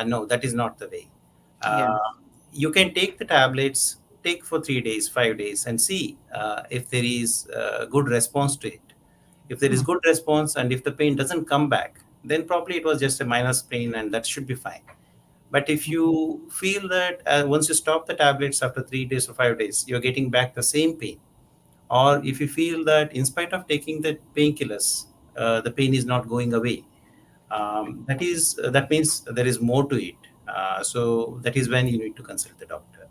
No, that is not the way. You can take the tablets, take for 3 days, 5 days, and see if there is a good response to it. If there is good response and if the pain doesn't come back, then probably it was just a minor pain and that should be fine. But if you feel that once you stop the tablets after 3 days or 5 days, you're getting back the same pain, or if you feel that in spite of taking the painkillers, the pain is not going away, that means there is more to it. So that is when you need to consult the doctor.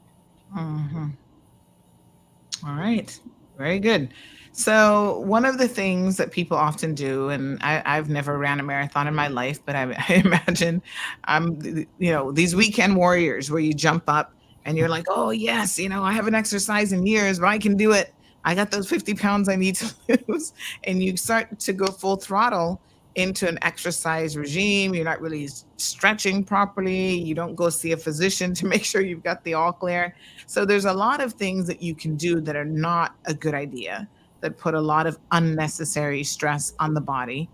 All right. Very good. So one of the things that people often do, and I've never ran a marathon in my life, but I imagine these weekend warriors where you jump up and you're like, oh yes, I haven't exercised in years, but I can do it. I got those 50 pounds I need to lose. And you start to go full throttle into an exercise regime. You're not really stretching properly. You don't go see a physician to make sure you've got the all clear. So there's a lot of things that you can do that are not a good idea, that put a lot of unnecessary stress on the body.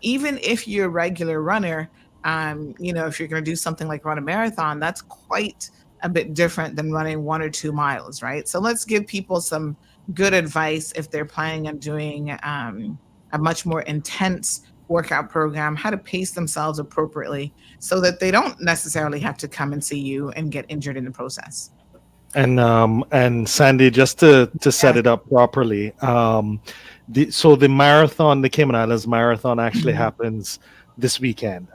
Even if you're a regular runner, if you're going to do something like run a marathon, that's quite a bit different than running 1 or 2 miles, right? So let's give people some good advice if they're planning on doing a much more intense workout program, how to pace themselves appropriately so that they don't necessarily have to come and see you and get injured in the process. And Sandy, just to set it up properly, so the marathon, the Cayman Islands Marathon, actually happens this weekend.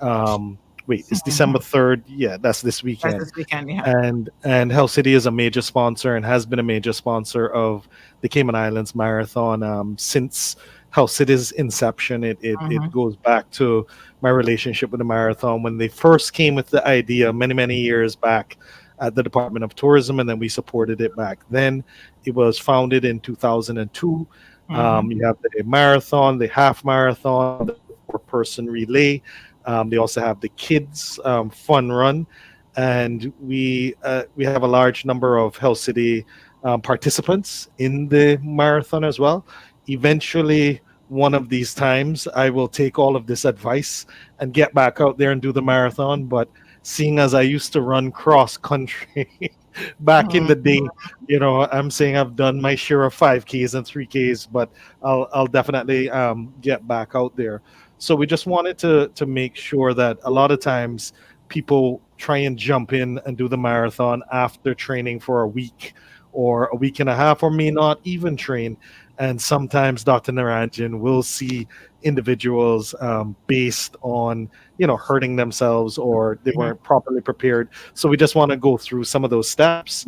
Wait, it's December 3rd. Yeah, that's this weekend. That's this weekend, yeah. And Health City is a major sponsor and has been a major sponsor of the Cayman Islands Marathon since Health City's inception. It goes back to my relationship with the marathon when they first came with the idea many years back at the Department of Tourism, and then we supported it back then. It was founded in 2002. You have the marathon, the half marathon, the 4-person relay. They also have the kids fun run, and we have a large number of Health City participants in the marathon as well. Eventually, one of these times, I will take all of this advice and get back out there and do the marathon. But seeing as I used to run cross country back in the day, I'm saying I've done my share of 5Ks and 3Ks, but I'll definitely get back out there. So we just wanted to make sure that a lot of times people try and jump in and do the marathon after training for a week or a week and a half, or may not even train. And sometimes Dr. Naranjan will see individuals based on, hurting themselves or they weren't properly prepared. So we just want to go through some of those steps,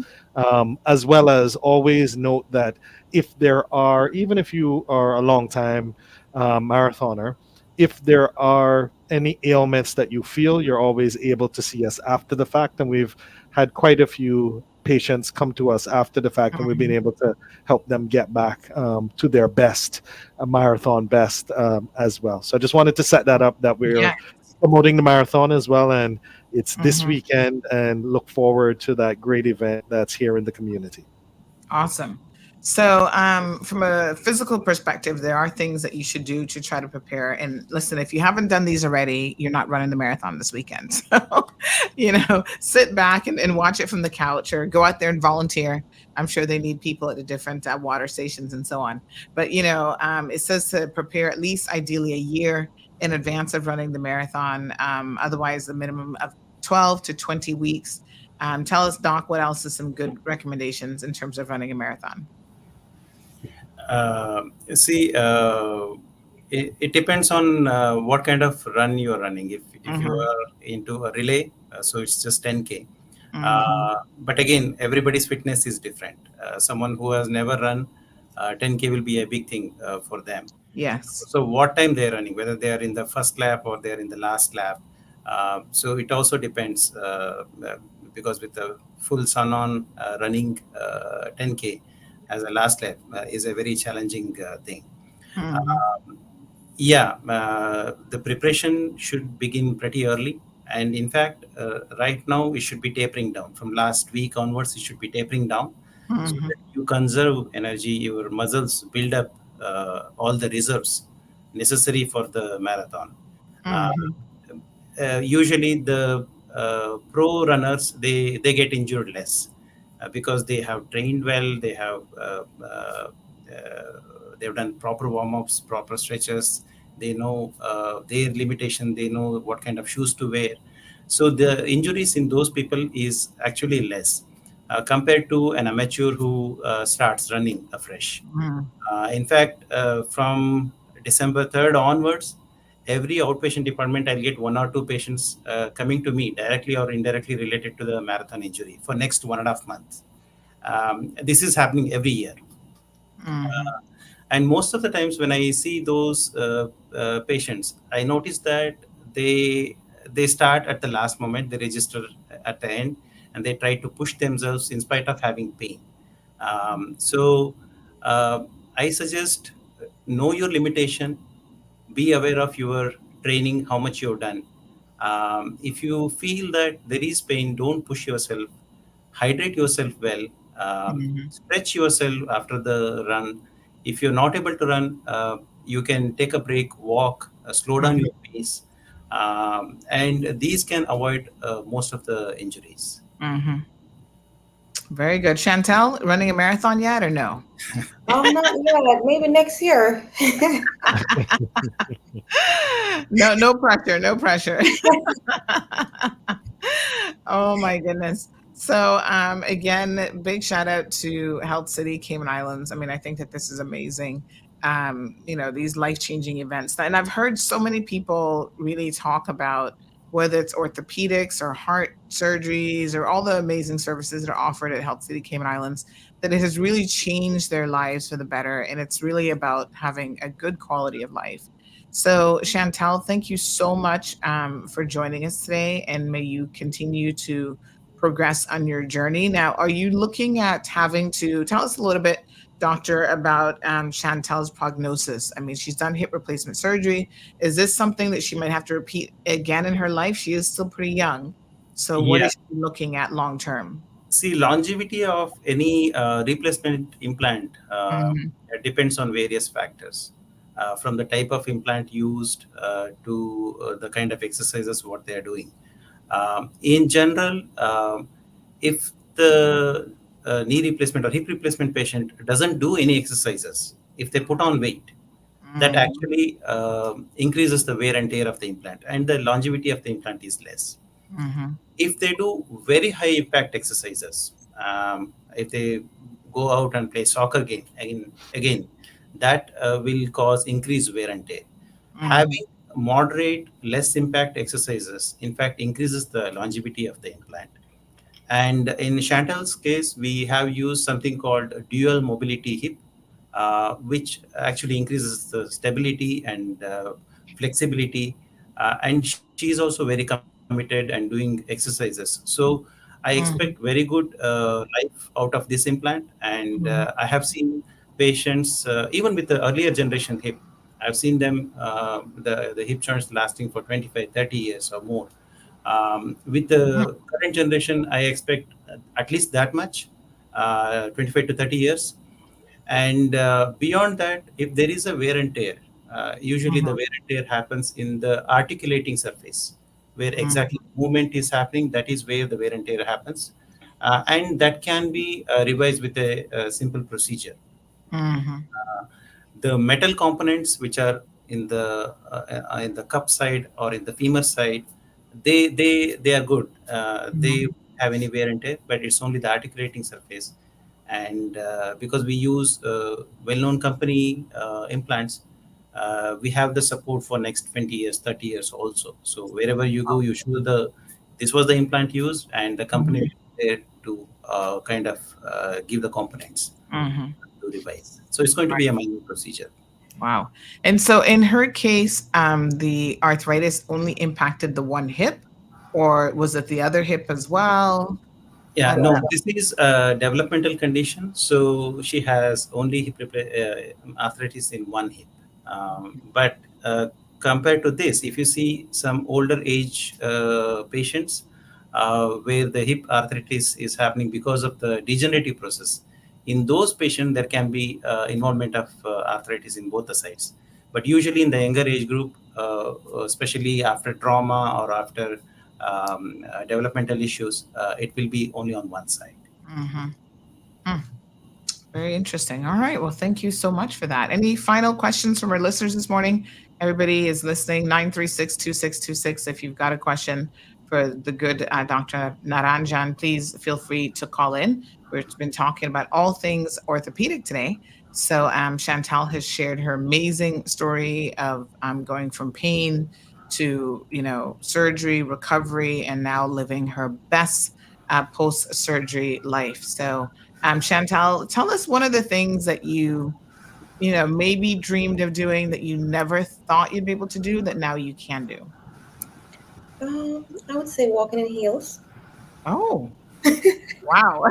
as well as always note that if there are, even if you are a long time marathoner, if there are any ailments that you feel, you're always able to see us after the fact. And we've had quite a few patients come to us after the fact, and we've been able to help them get back to their best, a marathon best as well. So I just wanted to set that up, that we're promoting the marathon as well. And it's this weekend, and look forward to that great event that's here in the community. Awesome. So from a physical perspective, there are things that you should do to try to prepare. And listen, if you haven't done these already, you're not running the marathon this weekend. So, sit back and watch it from the couch, or go out there and volunteer. I'm sure they need people at the different water stations and so on. But, it says to prepare at least ideally a year in advance of running the marathon. Otherwise, the minimum of 12 to 20 weeks. Tell us, Doc, what else is some good recommendations in terms of running a marathon? It depends on what kind of run you are running. If you are into a relay, so it's just 10K. But again, everybody's fitness is different. Someone who has never run 10K will be a big thing for them. Yes. So what time they're running, whether they are in the first lap or they're in the last lap. So it also depends, because with the full sun on, running 10K as a last lap is a very challenging thing. The preparation should begin pretty early. And in fact, right now it should be tapering down. From last week onwards, it should be tapering down. So that you conserve energy, your muscles build up all the reserves necessary for the marathon. Usually the pro runners, they get injured less. Because they have trained well, they've done proper warm-ups, proper stretches, they know their limitation, they know what kind of shoes to wear. So the injuries in those people is actually less compared to an amateur who starts running afresh. In fact, from December 3rd onwards, every outpatient department, I'll get 1 or 2 patients coming to me directly or indirectly related to the marathon injury for next 1.5 months. This is happening every year. And most of the times when I see those patients, I notice that they start at the last moment, they register at the end, and they try to push themselves in spite of having pain. I suggest know your limitation, be aware of your training, how much you've done. If you feel that there is pain, don't push yourself. Hydrate yourself well. Stretch yourself after the run. If you're not able to run, you can take a break, walk, slow down your pace. And these can avoid most of the injuries. Very good. Chantel, running a marathon yet or no? Not yet. Maybe next year. No pressure. No pressure. Oh my goodness. So again, big shout out to Health City, Cayman Islands. I mean, I think that this is amazing. These life-changing events. And I've heard so many people really talk about whether it's orthopedics or heart surgeries or all the amazing services that are offered at Health City, Cayman Islands, that it has really changed their lives for the better. And it's really about having a good quality of life. So, Chantel, thank you so much for joining us today, and may you continue to progress on your journey. Now, are you looking at having to tell us a little bit, doctor, about Chantel's prognosis? I mean, she's done hip replacement surgery. Is this something that she might have to repeat again in her life? She is still pretty young. So, what is she looking at long term? See, longevity of any replacement implant depends on various factors. From the type of implant used to the kind of exercises what they are doing. In general, if the knee replacement or hip replacement patient doesn't do any exercises, if they put on weight, that actually increases the wear and tear of the implant, and the longevity of the implant is less. If they do very high impact exercises, if they go out and play soccer game again, that will cause increased wear and tear. Having moderate, less impact exercises, in fact, increases the longevity of the implant. And in Chantel's case, we have used something called dual mobility hip, which actually increases the stability and flexibility. And she is also very committed and doing exercises. So I expect very good life out of this implant. And I have seen patients, even with the earlier generation hip, I've seen them, the hip joints lasting for 25, 30 years or more. With the current generation, I expect at least that much, 25 to 30 years. And beyond that, if there is a wear and tear, usually the wear and tear happens in the articulating surface, where exactly movement is happening. That is where the wear and tear happens. And that can be revised with a simple procedure. The metal components which are in the cup side or in the femur side, they are good. They have any wear and tear, but it's only the articulating surface. And because we use well-known company implants, we have the support for next 20 years, 30 years also. So wherever you go, you show this was the implant used, and the company will be there to kind of give the components to revise. So it's going to be a minor procedure. Wow. And so in her case, the arthritis only impacted the one hip, or was it the other hip as well? Yeah, no, this is a developmental condition. So she has only arthritis in one hip. But compared to this, if you see some older age patients where the hip arthritis is happening because of the degenerative process, in those patients, there can be involvement of arthritis in both the sides. But usually in the younger age group, especially after trauma or after developmental issues, it will be only on one side. Very interesting. All right. Well, thank you so much for that. Any final questions from our listeners this morning? Everybody is listening. 936-2626. If you've got a question for the good Dr. Naranjan, please feel free to call in. We've been talking about all things orthopedic today. So Chantel has shared her amazing story of going from pain to, surgery, recovery, and now living her best post-surgery life. So Chantel, tell us one of the things that you maybe dreamed of doing that you never thought you'd be able to do that now you can do. I would say walking in heels. Oh, wow.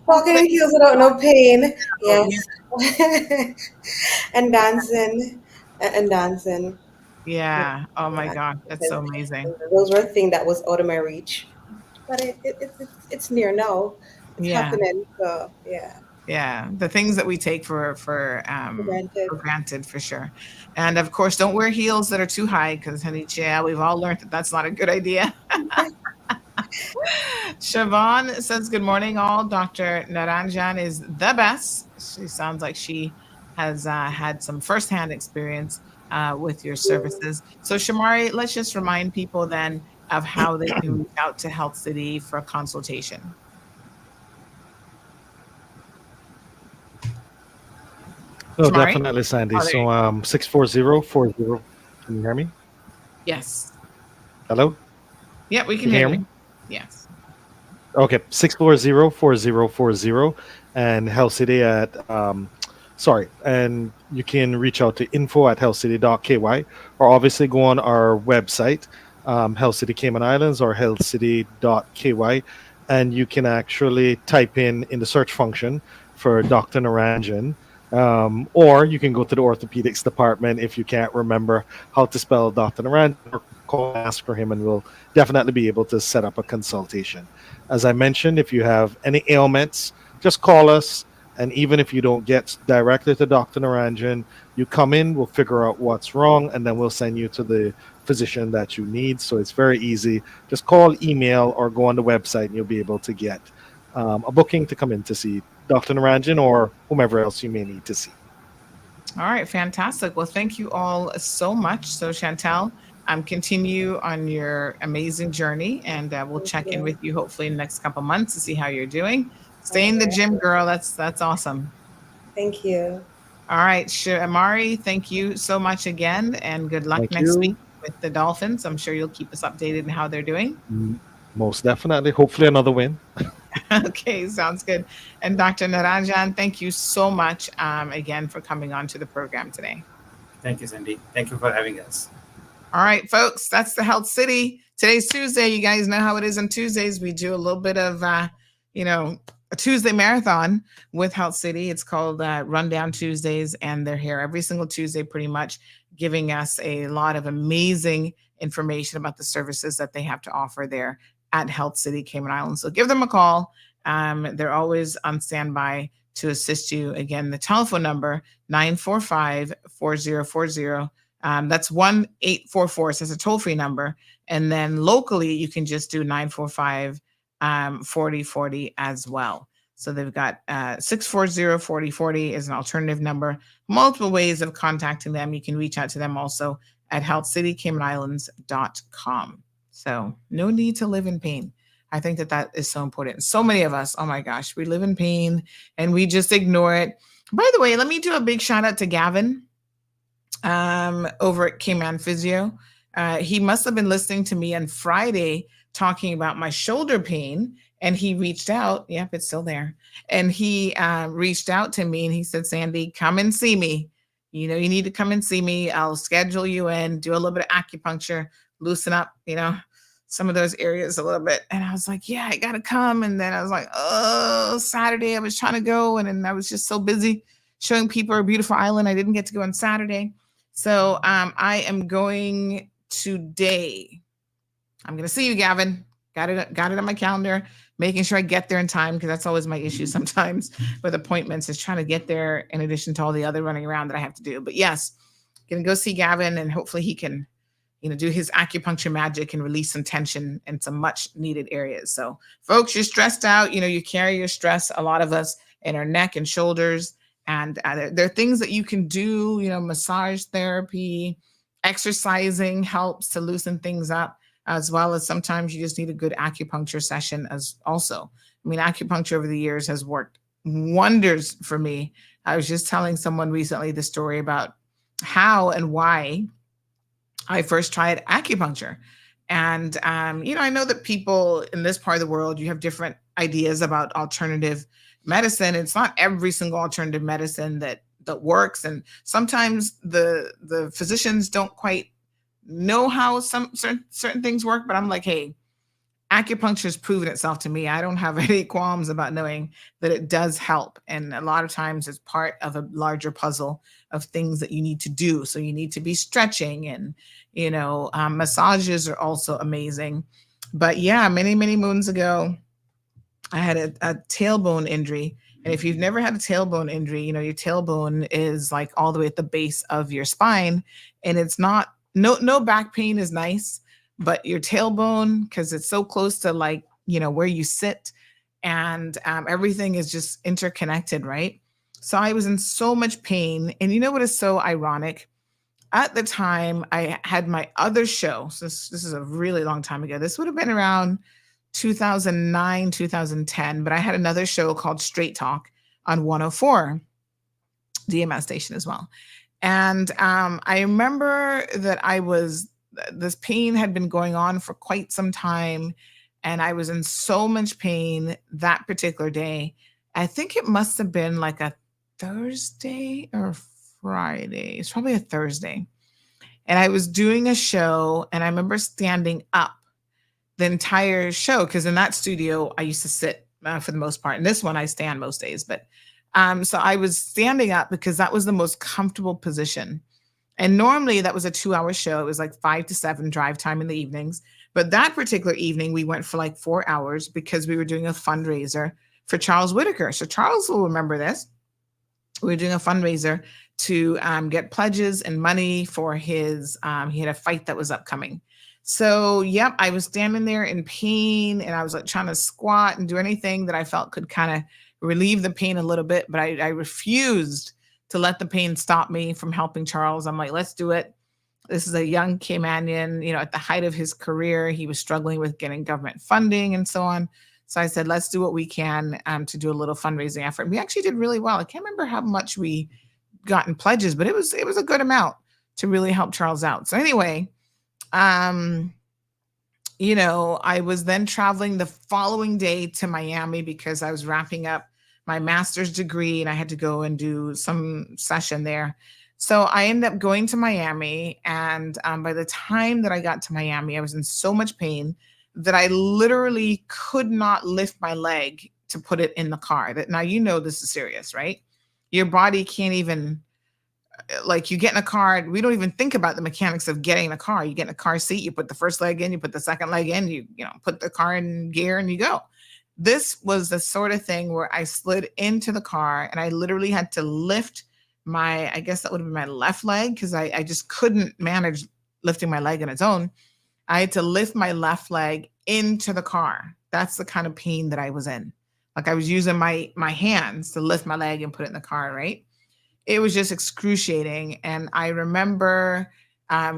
Walking in heels without no pain. Yes. And dancing. And dancing. Yeah. Oh my God. That's so amazing. Those were a thing that was out of my reach. But it's near now. It's happening. So yeah. Yeah, the things that we take for granted, for sure. And of course, don't wear heels that are too high, because honey, we've all learned that that's not a good idea. Siobhan says, good morning, all. Dr. Naranjan is the best. She sounds like she has had some firsthand experience with your services. So, Shamari, let's just remind people then of how they can reach out to Health City for a consultation. Oh, Shamari? definitely, Sandy. Oh, there you So 64040. Can you hear me? Yes. Hello? Yeah, we can You hear hear you. me? Yes. Okay, 6404040 and Health City at and you can reach out to info@healthcity.ky, or obviously go on our website, Health City Cayman Islands or healthcity.ky, and you can actually type in the search function for Dr. Naranjan. Or you can go to the orthopedics department if you can't remember how to spell Dr. Naranjan, or call and ask for him, and we'll definitely be able to set up a consultation. As I mentioned, if you have any ailments, just call us. And even if you don't get directly to Dr. Naranjan, you come in, we'll figure out what's wrong, and then we'll send you to the physician that you need. So it's very easy. Just call, email, or go on the website, and you'll be able to get a booking to come in to see Dr. Naranjan or whomever else you may need to see. All right, fantastic. Well, thank you all so much. So, Chantel, continue on your amazing journey, and we'll check in with you hopefully in the next couple months to see how you're doing. Stay in the gym, girl. That's awesome. Thank you. All right, Amari, thank you so much again, and good luck Thank next you. week with the Dolphins. I'm sure you'll keep us updated on how they're doing. Most definitely. Hopefully another win. Okay, sounds good. And Dr. Naranjan, thank you so much again for coming on to the program today. Thank you, Sandy. Thank you for having us. All right, folks, that's the Health City. Today's Tuesday. You guys know how it is on Tuesdays. We do a little bit of, a Tuesday marathon with Health City. It's called Rundown Tuesdays, and they're here every single Tuesday pretty much, giving us a lot of amazing information about the services that they have to offer there at Health City Cayman Islands. So give them a call. They're always on standby to assist you. Again, the telephone number, 945-4040. That's 1-844. So it's a toll-free number. And then locally, you can just do 945-4040 as well. So they've got 640-4040 is an alternative number. Multiple ways of contacting them. You can reach out to them also at healthcitycaymanislands.com. So no need to live in pain. I think that is so important. So many of us, oh my gosh, we live in pain and we just ignore it. By the way, let me do a big shout out to Gavin over at Cayman Physio. He must have been listening to me on Friday talking about my shoulder pain, and he reached out. Yep, it's still there. And he reached out to me and he said, Sandy, come and see me. You need to come and see me. I'll schedule you in, do a little bit of acupuncture, loosen up, some of those areas a little bit. And I was like, yeah, I got to come. And then I was like, oh, Saturday I was trying to go. And then I was just so busy showing people our beautiful island. I didn't get to go on Saturday. So I am going today. I'm going to see you, Gavin. Got it on my calendar, making sure I get there in time, because that's always my issue sometimes with appointments, is trying to get there in addition to all the other running around that I have to do. But yes, going to go see Gavin, and hopefully he can do his acupuncture magic and release some tension in some much needed areas. So folks, you're stressed out, you carry your stress, a lot of us, in our neck and shoulders. And there are things that you can do, massage therapy, exercising helps to loosen things up, as well as sometimes you just need a good acupuncture session as also. I mean, acupuncture over the years has worked wonders for me. I was just telling someone recently the story about how and why I first tried acupuncture. And, I know that people in this part of the world, you have different ideas about alternative medicine. It's not every single alternative medicine that works. And sometimes the physicians don't quite know how some certain things work, but I'm like, hey, acupuncture has proven itself to me. I don't have any qualms about knowing that it does help. And a lot of times it's part of a larger puzzle of things that you need to do. So you need to be stretching, and, massages are also amazing. But yeah, many, many moons ago, I had a tailbone injury. And if you've never had a tailbone injury, your tailbone is like all the way at the base of your spine, and it's not, no back pain is nice, but your tailbone, because it's so close to like, where you sit, and everything is just interconnected, right? So I was in so much pain. And you know what is so ironic? At the time, I had my other show. So this is a really long time ago. This would have been around 2009, 2010, but I had another show called Straight Talk on 104 DMS station as well. And I remember that this pain had been going on for quite some time, and I was in so much pain that particular day. I think it must have been like a Thursday or Friday. It's probably a Thursday. And I was doing a show, and I remember standing up the entire show, because in that studio, I used to sit for the most part. And this one, I stand most days. But so I was standing up because that was the most comfortable position. And normally that was a 2-hour show. It was like 5 to 7 drive time in the evenings. But that particular evening, we went for like 4 hours because we were doing a fundraiser for Charles Whitaker. So Charles will remember this. We were doing a fundraiser to get pledges and money for his, he had a fight that was upcoming. So, yep, I was standing there in pain, and I was like trying to squat and do anything that I felt could kind of relieve the pain a little bit, but I refused to let the pain stop me from helping Charles. I'm like, let's do it. This is a young Caymanian, at the height of his career. He was struggling with getting government funding and so on. So I said, let's do what we can to do a little fundraising effort. And we actually did really well. I can't remember how much we got in pledges, but it was a good amount to really help Charles out. So anyway, I was then traveling the following day to Miami because I was wrapping up my master's degree and I had to go and do some session there. So I ended up going to Miami, and by the time that I got to Miami, I was in so much pain that I literally could not lift my leg to put it in the car. Now, this is serious, right? Your body can't even, like, you get in a car, we don't even think about the mechanics of getting in a car. You get in a car seat, you put the first leg in, you put the second leg in, you put the car in gear and you go. This was the sort of thing where I slid into the car and I literally had to lift I guess that would have been my left leg, because I just couldn't manage lifting my leg on its own. I had to lift my left leg into the car. That's the kind of pain that I was in. Like, I was using my hands to lift my leg and put it in the car, right? It was just excruciating. And I remember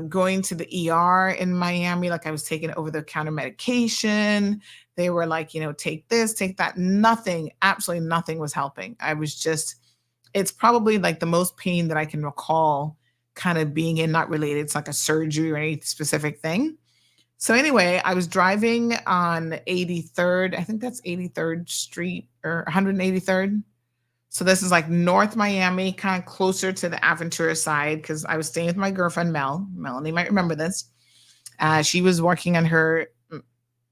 going to the ER in Miami, like I was taking over-the-counter medication. They were like, take this, take that. Nothing, absolutely nothing was helping. It's probably like the most pain that I can recall kind of being in, not related. It's like a surgery or any specific thing. So anyway, I was driving on 83rd. I think that's 83rd Street or 183rd. So this is like North Miami, kind of closer to the Aventura side, because I was staying with my girlfriend, Melanie might remember this. She was working on her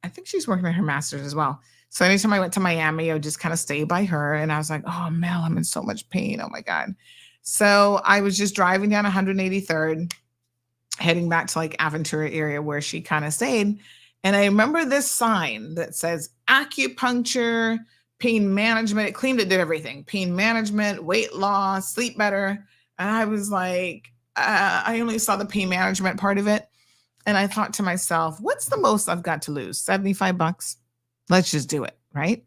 master's as well. So anytime I went to Miami, I would just kind of stay by her. And I was like, oh, Mel, I'm in so much pain. Oh, my God. So I was just driving down 183rd, heading back to like Aventura area where she kind of stayed. And I remember this sign that says acupuncture, pain management. It claimed it did everything. Pain management, weight loss, sleep better. And I was like, I only saw the pain management part of it. And I thought to myself, what's the most I've got to lose? $75? Let's just do it, right?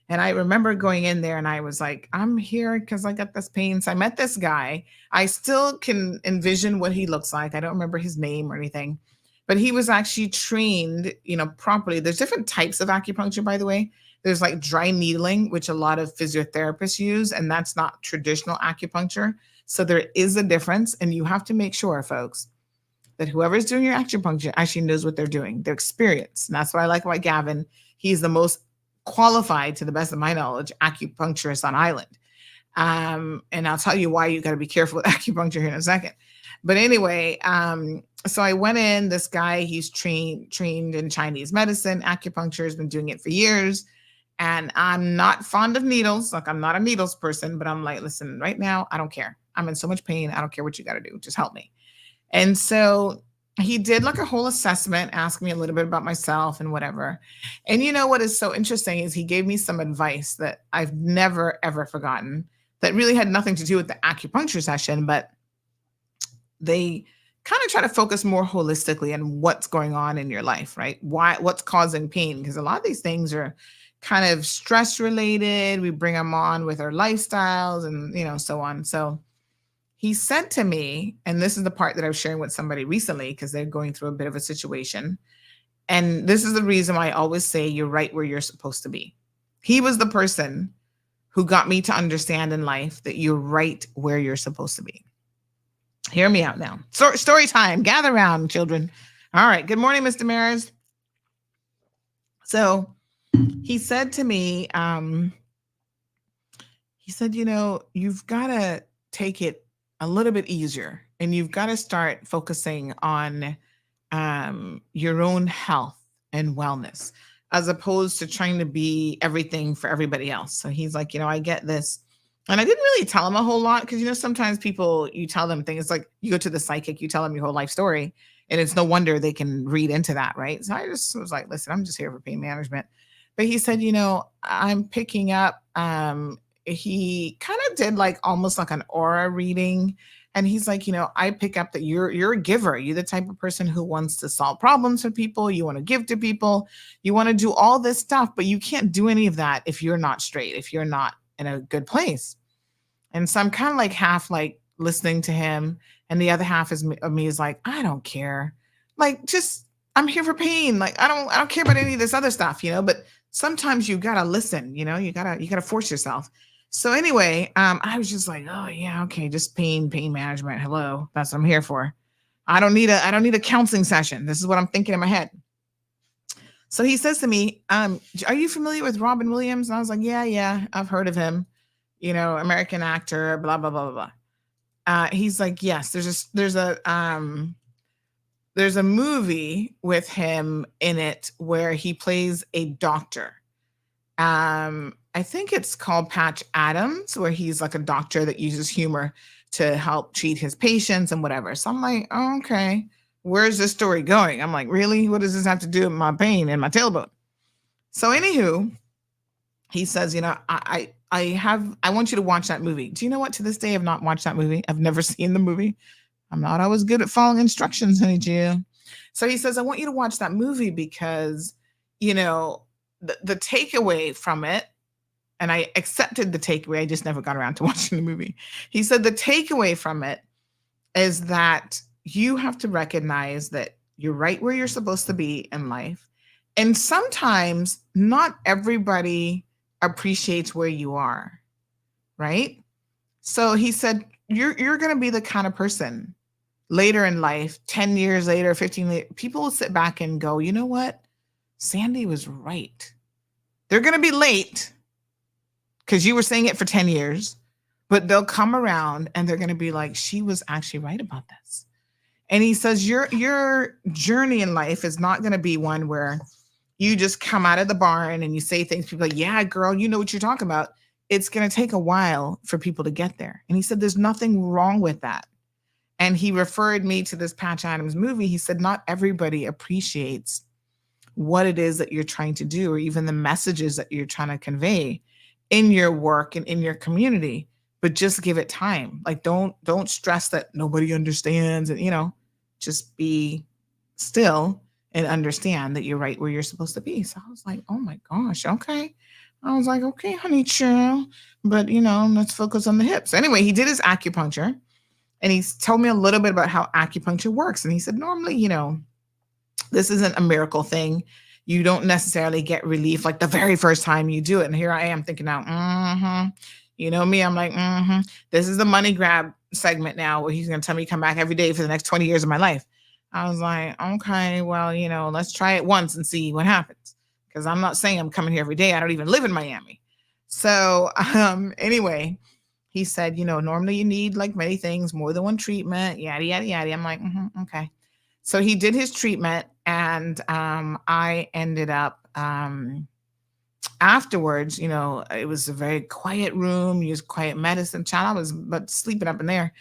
And I remember going in there and I was like, I'm here because I got this pain. So I met this guy. I still can envision what he looks like. I don't remember his name or anything, but he was actually trained, properly. There's different types of acupuncture, by the way. There's like dry needling, which a lot of physiotherapists use, and that's not traditional acupuncture. So there is a difference, and you have to make sure, folks, that whoever's doing your acupuncture actually knows what they're doing. They're experienced. And that's what I like about Gavin. He's the most qualified, to the best of my knowledge, acupuncturist on island. And I'll tell you why you got to be careful with acupuncture here in a second. But anyway, so I went in, this guy, he's trained in Chinese medicine, acupuncture, has been doing it for years. And I'm not fond of needles. Like, I'm not a needles person, but I'm like, listen, right now, I don't care. I'm in so much pain. I don't care what you got to do. Just help me. And so he did like a whole assessment, asked me a little bit about myself and whatever. And what is so interesting is he gave me some advice that I've never, ever forgotten, that really had nothing to do with the acupuncture session, but they kind of try to focus more holistically on what's going on in your life, right? What's causing pain? Because a lot of these things are kind of stress related. We bring them on with our lifestyles and, so on. So he said to me, and this is the part that I was sharing with somebody recently because they're going through a bit of a situation. And this is the reason why I always say you're right where you're supposed to be. He was the person who got me to understand in life that you're right where you're supposed to be. Hear me out now. Story time. Gather around, children. All right. Good morning, Mr. Maris. So he said to me, you've got to take it a little bit easier and you've got to start focusing on your own health and wellness as opposed to trying to be everything for everybody else. So he's like, I get this. And I didn't really tell him a whole lot because, sometimes people, you tell them things like you go to the psychic, you tell them your whole life story, and it's no wonder they can read into that, right? So I just was like, listen, I'm just here for pain management. But he said, I'm picking up, he kind of did like almost like an aura reading. And he's like, I pick up that you're a giver. You're the type of person who wants to solve problems for people. You want to give to people. You want to do all this stuff, but you can't do any of that if you're not straight, if you're not in a good place. And so I'm kind of like half like listening to him. And the other half of me is like, I don't care. Like, just, I'm here for pain. Like, I don't care about any of this other stuff, but sometimes you got to listen, you got to force yourself. So anyway, I was just like, oh yeah, okay. Just pain management. Hello. That's what I'm here for. I don't need a counseling session. This is what I'm thinking in my head. So he says to me, are you familiar with Robin Williams? And I was like, yeah, I've heard of him, American actor, blah, blah, blah, blah, blah. He's like, yes, there's a movie with him in it where he plays a doctor. I think it's called Patch Adams, where he's like a doctor that uses humor to help treat his patients and whatever. So I'm like, oh, okay. Where's this story going? I'm like, really? What does this have to do with my pain and my tailbone? So anywho, he says, I want you to watch that movie. Do you know what? To this day, I've not watched that movie. I've never seen the movie. I'm not always good at following instructions, honey Jill. So he says, I want you to watch that movie because, the takeaway from it, and I accepted the takeaway. I just never got around to watching the movie. He said the takeaway from it is that you have to recognize that you're right where you're supposed to be in life. And sometimes not everybody appreciates where you are, right? So he said, you're going to be the kind of person later in life, 10 years later, 15 years, people will sit back and go, you know what? Sandy was right. They're going to be late because you were saying it for 10 years, but they'll come around and they're going to be like, she was actually right about this. And he says, your journey in life is not going to be one where you just come out of the barn and you say things, people are like, yeah, girl, you know what you're talking about. It's going to take a while for people to get there. And he said, there's nothing wrong with that. And he referred me to this Patch Adams movie. He said, not everybody appreciates what it is that you're trying to do, or even the messages that you're trying to convey in your work and in your community, but just give it time. Like, don't stress that nobody understands, and, just be still and understand that you're right where you're supposed to be. So I was like, oh my gosh. Okay. I was like, okay, honey, chill, but let's focus on the hips. Anyway, he did his acupuncture and he's told me a little bit about how acupuncture works. And he said, normally, this isn't a miracle thing. You don't necessarily get relief like the very first time you do it. And here I am thinking now, you know me, I'm like, this is the money grab segment now where he's going to tell me to come back every day for the next 20 years of my life. I was like, okay, well, let's try it once and see what happens. Because I'm not saying I'm coming here every day. I don't even live in Miami. So anyway, he said, normally you need like many things, more than one treatment, yada, yada, yada. I'm like, okay. So he did his treatment and I ended up afterwards, it was a very quiet room, used quiet medicine. Child, I was but sleeping up in there.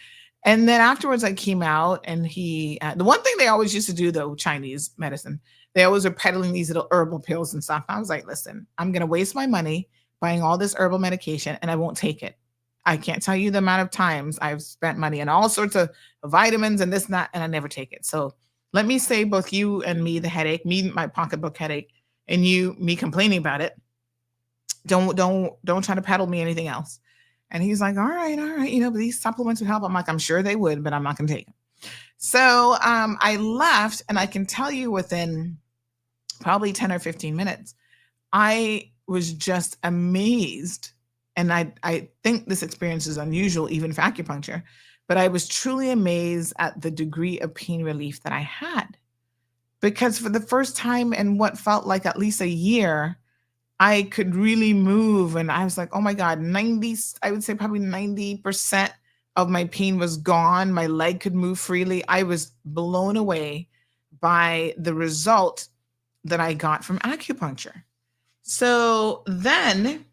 And then afterwards I came out and he, the one thing they always used to do though, Chinese medicine, they always are peddling these little herbal pills and stuff. I was like, listen, I'm going to waste my money buying all this herbal medication and I won't take it. I can't tell you the amount of times I've spent money on all sorts of vitamins and this and that, and I never take it. So let me save both you and me the headache, me, my pocketbook headache, and you, me complaining about it. Don't try to peddle me anything else. And he's like, all right, but these supplements would help. I'm like, I'm sure they would, but I'm not going to take them. So I left, and I can tell you within probably 10 or 15 minutes, I was just amazed. And I think this experience is unusual even for acupuncture, but I was truly amazed at the degree of pain relief that I had. Because for the first time in what felt like at least a year, I could really move. And I was like, oh my God, I would say probably 90% of my pain was gone. My leg could move freely. I was blown away by the result that I got from acupuncture. So then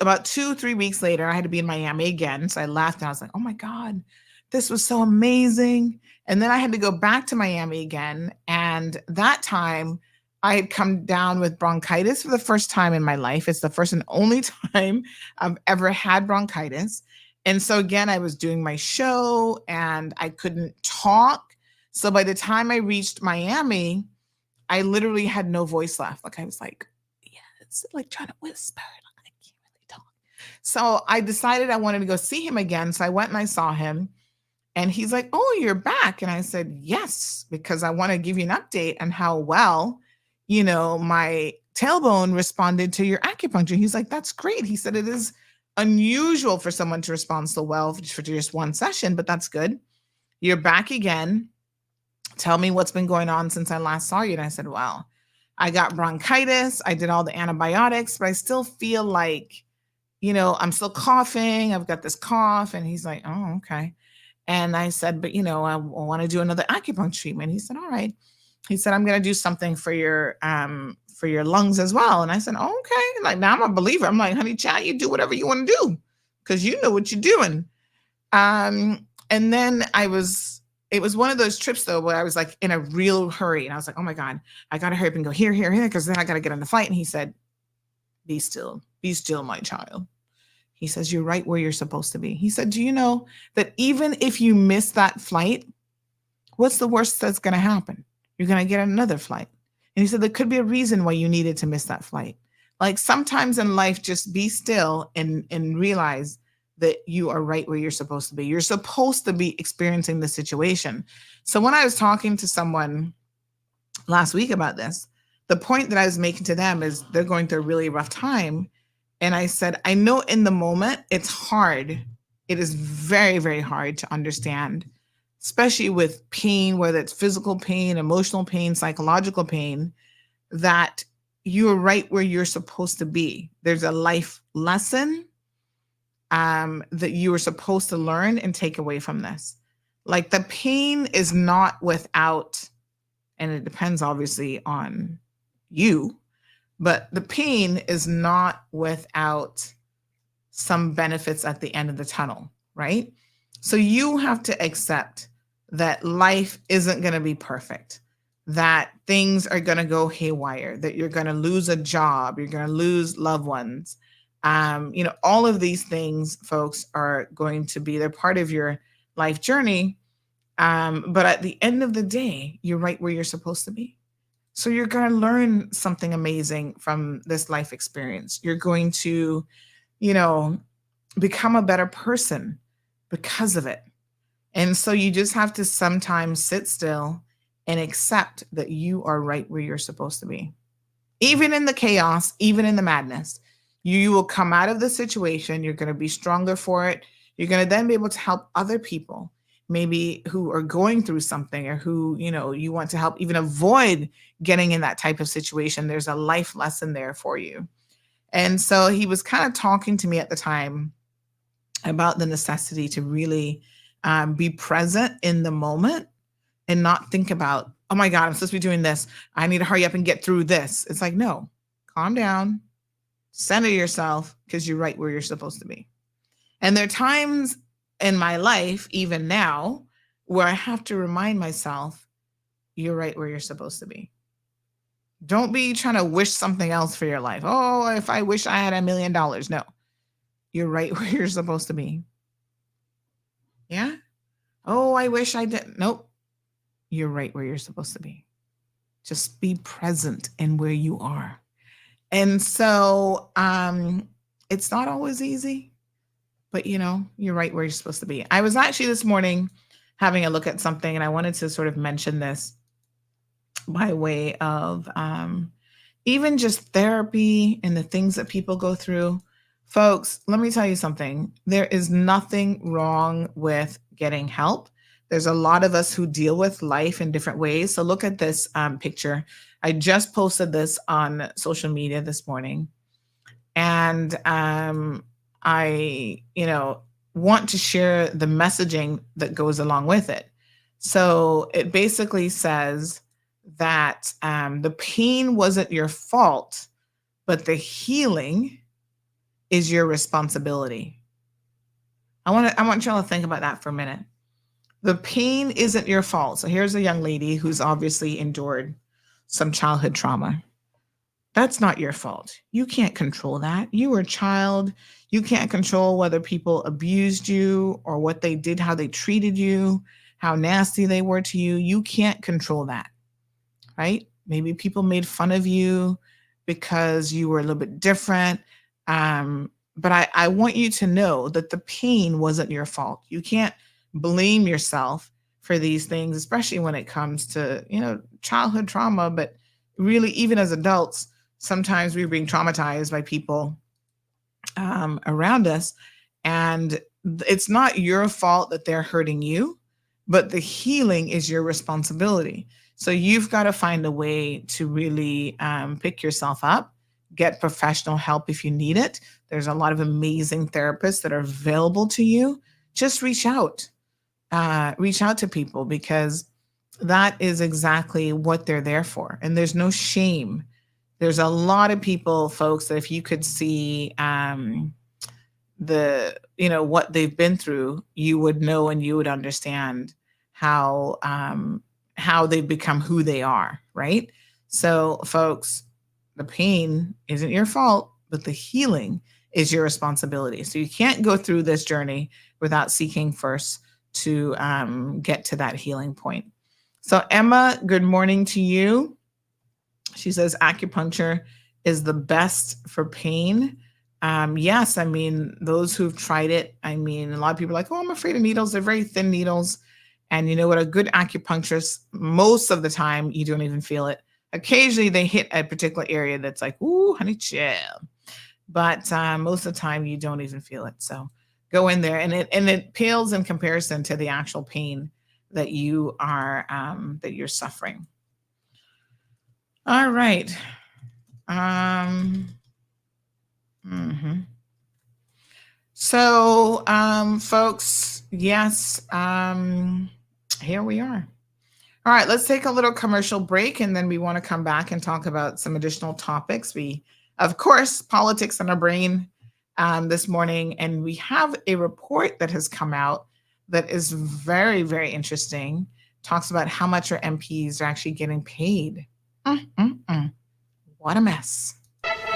about 2-3 weeks later, I had to be in Miami again. So I left and I was like, oh my God, this was so amazing. And then I had to go back to Miami again. And that time I had come down with bronchitis for the first time in my life. It's the first and only time I've ever had bronchitis. And so again, I was doing my show and I couldn't talk. So by the time I reached Miami, I literally had no voice left. Like I was like, yeah, it's like trying to whisper. I can't really talk. So I decided I wanted to go see him again. So I went and I saw him. And he's like, oh, you're back. And I said, yes, because I want to give you an update on how well, my tailbone responded to your acupuncture. He's like, that's great. He said, it is unusual for someone to respond so well for just one session, but that's good. You're back again. Tell me what's been going on since I last saw you. And I said, well, I got bronchitis. I did all the antibiotics, but I still feel like, I'm still coughing. I've got this cough. And he's like, oh, okay. And I said, but, I want to do another acupuncture treatment. He said, all right. He said, I'm going to do something for your lungs as well. And I said, oh, okay. Like, now I'm a believer. I'm like, honey, chat, you do whatever you want to do because you know what you're doing. And then it was one of those trips, though, where I was like in a real hurry. And I was like, oh, my God, I got to hurry up and go here, because then I got to get on the flight. And he said, be still, my child. He says, you're right where you're supposed to be. He said, do you know that even if you miss that flight, what's the worst that's going to happen? You're going to get another flight. And he said, there could be a reason why you needed to miss that flight. Like sometimes in life, just be still and realize that you are right where you're supposed to be. You're supposed to be experiencing the situation. So when I was talking to someone last week about this, the point that I was making to them is they're going through a really rough time. And I said, I know in the moment it's hard. It is very, very hard to understand, especially with pain, whether it's physical pain, emotional pain, psychological pain, that you're right where you're supposed to be. There's a life lesson that you are supposed to learn and take away from this. Like the pain is not without, and it depends obviously on you, but the pain is not without some benefits at the end of the tunnel, right? So you have to accept that life isn't going to be perfect, that things are going to go haywire, that you're going to lose a job, you're going to lose loved ones. All of these things, folks, are going to be, they're part of your life journey. But at the end of the day, you're right where you're supposed to be. So you're going to learn something amazing from this life experience. You're going to, become a better person because of it. And so you just have to sometimes sit still and accept that you are right where you're supposed to be. Even in the chaos, even in the madness, you will come out of the situation. You're going to be stronger for it. You're going to then be able to help other people, maybe who are going through something or who, you want to help even avoid getting in that type of situation. There's a life lesson there for you. And so he was kind of talking to me at the time about the necessity to really be present in the moment and not think about, oh my God, I'm supposed to be doing this. I need to hurry up and get through this. It's like, no, calm down, center yourself, because you're right where you're supposed to be. And there are times in my life, even now, where I have to remind myself, you're right where you're supposed to be. Don't be trying to wish something else for your life. Oh, if I wish I had $1 million. No, you're right where you're supposed to be. Yeah? Oh, I wish I did. Nope. You're right where you're supposed to be. Just be present in where you are. And so it's not always easy, but you're right where you're supposed to be. I was actually this morning having a look at something, and I wanted to sort of mention this by way of even just therapy and the things that people go through. Folks, let me tell you something. There is nothing wrong with getting help. There's a lot of us who deal with life in different ways. So look at this picture. I just posted this on social media this morning. And I, want to share the messaging that goes along with it. So it basically says that the pain wasn't your fault, but the healing is your responsibility. I want y'all to think about that for a minute. The pain isn't your fault. So here's a young lady who's obviously endured some childhood trauma. That's not your fault. You can't control that. You were a child. You can't control whether people abused you or what they did, how they treated you, how nasty they were to you. You can't control that, right? Maybe people made fun of you because you were a little bit different. But I want you to know that the pain wasn't your fault. You can't blame yourself for these things, especially when it comes to, childhood trauma. But really, even as adults, sometimes we're being traumatized by people around us. And it's not your fault that they're hurting you, but the healing is your responsibility. So you've got to find a way to really pick yourself up, get professional help if you need it. There's a lot of amazing therapists that are available to you. Just reach out to people, because that is exactly what they're there for. And there's no shame. There's a lot of people, folks, that if you could see what they've been through, you would know and you would understand how they've become who they are, right? So, folks, the pain isn't your fault, but the healing is your responsibility. So you can't go through this journey without seeking first to get to that healing point. So Emma, good morning to you. She says acupuncture is the best for pain. Yes, those who've tried it, a lot of people are like, oh, I'm afraid of needles. They're very thin needles. And you know what? A good acupuncturist, most of the time, you don't even feel it. Occasionally, they hit a particular area that's like, ooh, honey, chill. But most of the time, you don't even feel it. So go in there, and it pales in comparison to the actual pain that you are that you're suffering. All right. So, folks, yes, here we are. All right, let's take a little commercial break, and then we want to come back and talk about some additional topics. We, of course, politics in our brain this morning, and we have a report that has come out that is very, very interesting. Talks about how much our MPs are actually getting paid. What a mess.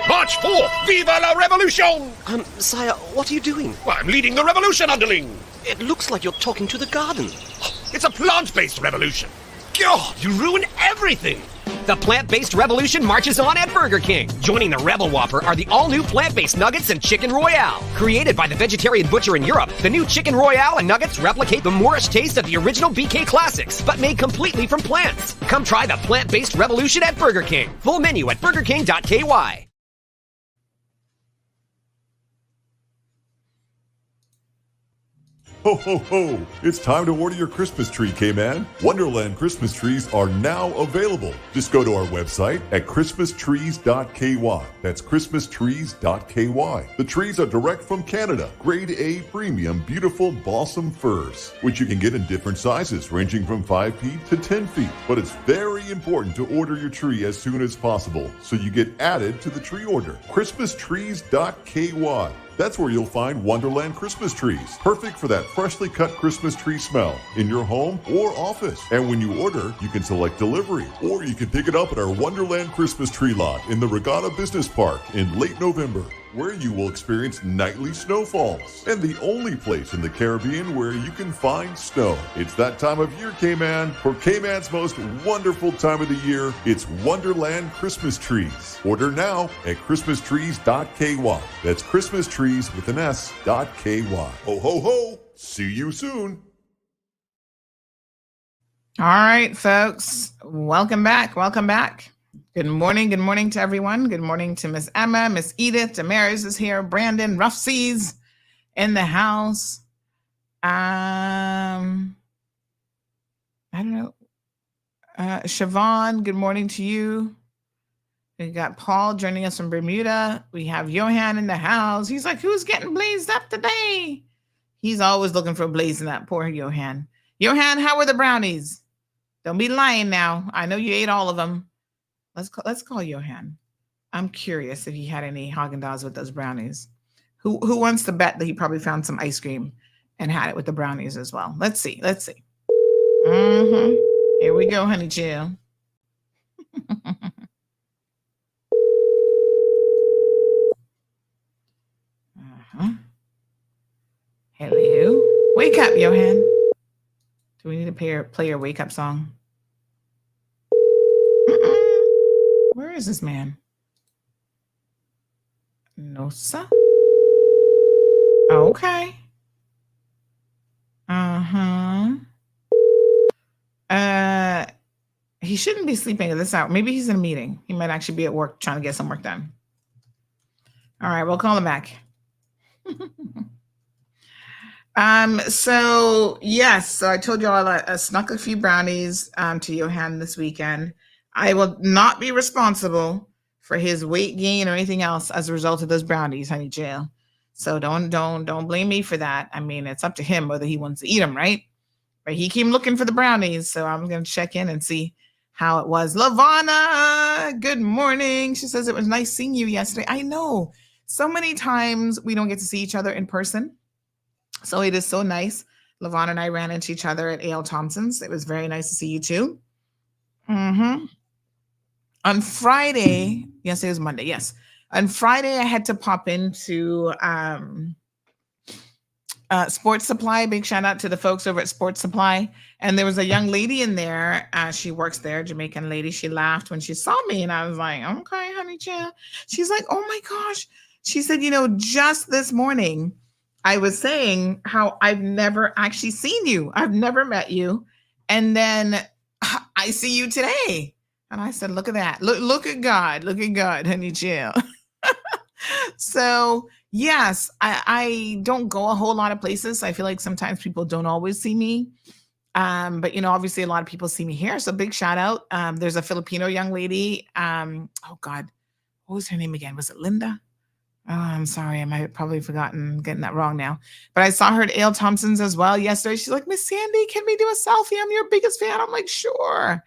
March forth! Viva la revolution! Sire, what are you doing? Well, I'm leading the revolution, underling. It looks like you're talking to the garden. It's a plant-based revolution. God, you ruin everything! The plant-based revolution marches on at Burger King. Joining the Rebel Whopper are the all-new plant-based nuggets and Chicken Royale. Created by the vegetarian butcher in Europe, the new Chicken Royale and nuggets replicate the Moorish taste of the original BK classics, but made completely from plants. Come try the plant-based revolution at Burger King. Full menu at burgerking.ky. Ho, ho, ho! It's time to order your Christmas tree, K-Man. Wonderland Christmas trees are now available. Just go to our website at christmastrees.ky. That's christmastrees.ky. The trees are direct from Canada. Grade A premium, beautiful balsam firs, which you can get in different sizes, ranging from 5 feet to 10 feet. But it's very important to order your tree as soon as possible, so you get added to the tree order. christmastrees.ky. That's where you'll find Wonderland Christmas trees, perfect for that freshly cut Christmas tree smell in your home or office. And when you order, you can select delivery, or you can pick it up at our Wonderland Christmas tree lot in the Regatta Business Park in late November. where you will experience nightly snowfalls, and the only place in the Caribbean where you can find snow. It's that time of year, Cayman. For Cayman's most wonderful time of the year, it's Wonderland Christmas Trees. Order now at christmastrees.ky. That's Christmas trees with an S.ky. Ho, ho, ho. See you soon. All right, folks. Welcome back. Welcome back. Good morning. Good morning to everyone. Good morning to Miss Emma, Miss Edith. Damaris is here. Brandon, Rough Seas in the house. I don't know. Siobhan, good morning to you. We got Paul joining us from Bermuda. We have Johan in the house. He's like, who's getting blazed up today? He's always looking for blazing up. Poor Johan. Johan, how were the brownies? Don't be lying now. I know you ate all of them. Let's call Johan. I'm curious if he had any Haagen-Dazs with those brownies. Who wants to bet that he probably found some ice cream and had it with the brownies as well? Let's see. Here we go, honey chill. Hello. Wake up, Johan. Do we need to play your wake up song? Where is this man? Nosa? Okay. He shouldn't be sleeping at this hour. Maybe he's in a meeting. He might actually be at work trying to get some work done. All right, we'll call him back. So I told you all I snuck a few brownies to Johan this weekend. I will not be responsible for his weight gain or anything else as a result of those brownies, honey jail. So don't blame me for that. I mean, it's up to him whether he wants to eat them, right? But he came looking for the brownies, so I'm going to check in and see how it was. Lavana, good morning. She says it was nice seeing you yesterday. I know. So many times we don't get to see each other in person. So it is so nice. Lavana and I ran into each other at A.L. Thompson's. It was very nice to see you too. On Friday, yes, it was Monday. Yes. On Friday, I had to pop into Sports Supply. Big shout out to the folks over at Sports Supply. And there was a young lady in there. She works there, Jamaican lady. She laughed when she saw me. And I was like, okay, honey, chill. She's like, oh my gosh. She said, just this morning, I was saying how I've never actually seen you. I've never met you. And then I see you today. And I said, look at that. Look at God. Look at God, honey, chill. So, yes, I don't go a whole lot of places. I feel like sometimes people don't always see me. But, obviously a lot of people see me here. So big shout out. There's a Filipino young lady. Oh, God. What was her name again? Was it Linda? Oh, I'm sorry. I might have probably getting that wrong now. But I saw her at A.L. Thompson's as well yesterday. She's like, Miss Sandy, can we do a selfie? I'm your biggest fan. I'm like, sure.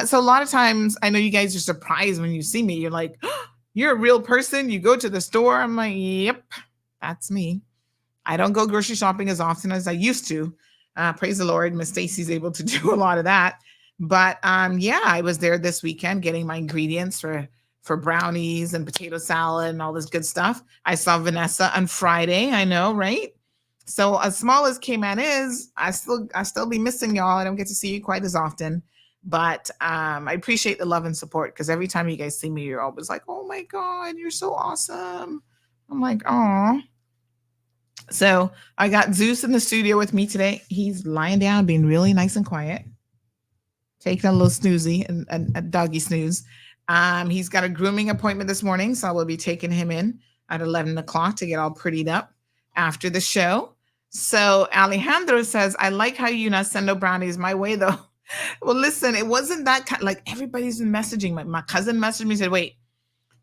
So a lot of times, I know you guys are surprised when you see me. You're like, oh, you're a real person. You go to the store. I'm like, yep, that's me. I don't go grocery shopping as often as I used to. Praise the Lord. Miss Stacy's able to do a lot of that. But I was there this weekend getting my ingredients for brownies and potato salad and all this good stuff. I saw Vanessa on Friday. I know, right? So as small as Cayman is, I still be missing y'all. I don't get to see you quite as often. But I appreciate the love and support because every time you guys see me, you're always like, oh my God, you're so awesome. I'm like, oh. So I got Zeus in the studio with me today. He's lying down, being really nice and quiet, taking a little snoozy and a doggy snooze. He's got a grooming appointment this morning, so I will be taking him in at 11 o'clock to get all prettied up after the show. So Alejandro says, I like how you not send no brownies my way, though. Well, listen, it wasn't that kind. Like everybody's been messaging. My cousin messaged me and said, wait,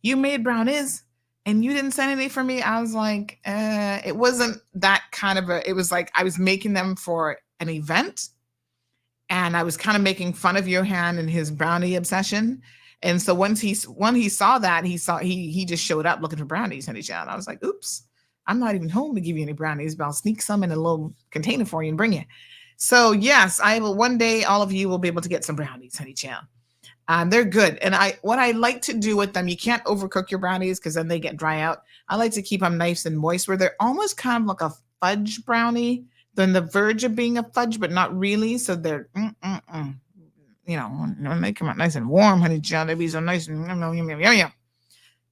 you made brownies and you didn't send any for me? I was like, it wasn't that kind of it was like I was making them for an event and I was kind of making fun of Johan and his brownie obsession. And so when he saw that, he just showed up looking for brownies, honey child. I was like, oops, I'm not even home to give you any brownies, but I'll sneak some in a little container for you and bring you. So yes, I will. One day, all of you will be able to get some brownies, honey child. They're good. And what I like to do with them, you can't overcook your brownies because then they get dry out. I like to keep them nice and moist where they're almost kind of like a fudge brownie. They're on the verge of being a fudge, but not really. So they're, you know, when they come out nice and warm, honey child, they be so nice and yum.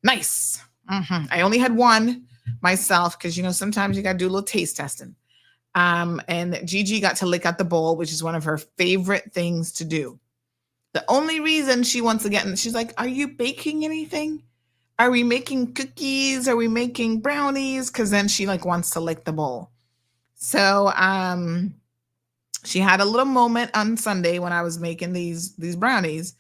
Nice. I only had one myself because, you know, sometimes you got to do a little taste testing. And Gigi got to lick out the bowl, which is one of her favorite things to do. The only reason she wants to get in, she's like, are you baking anything? Are we making cookies? Are we making brownies? Because then she like wants to lick the bowl. So she had a little moment on Sunday when I was making these brownies.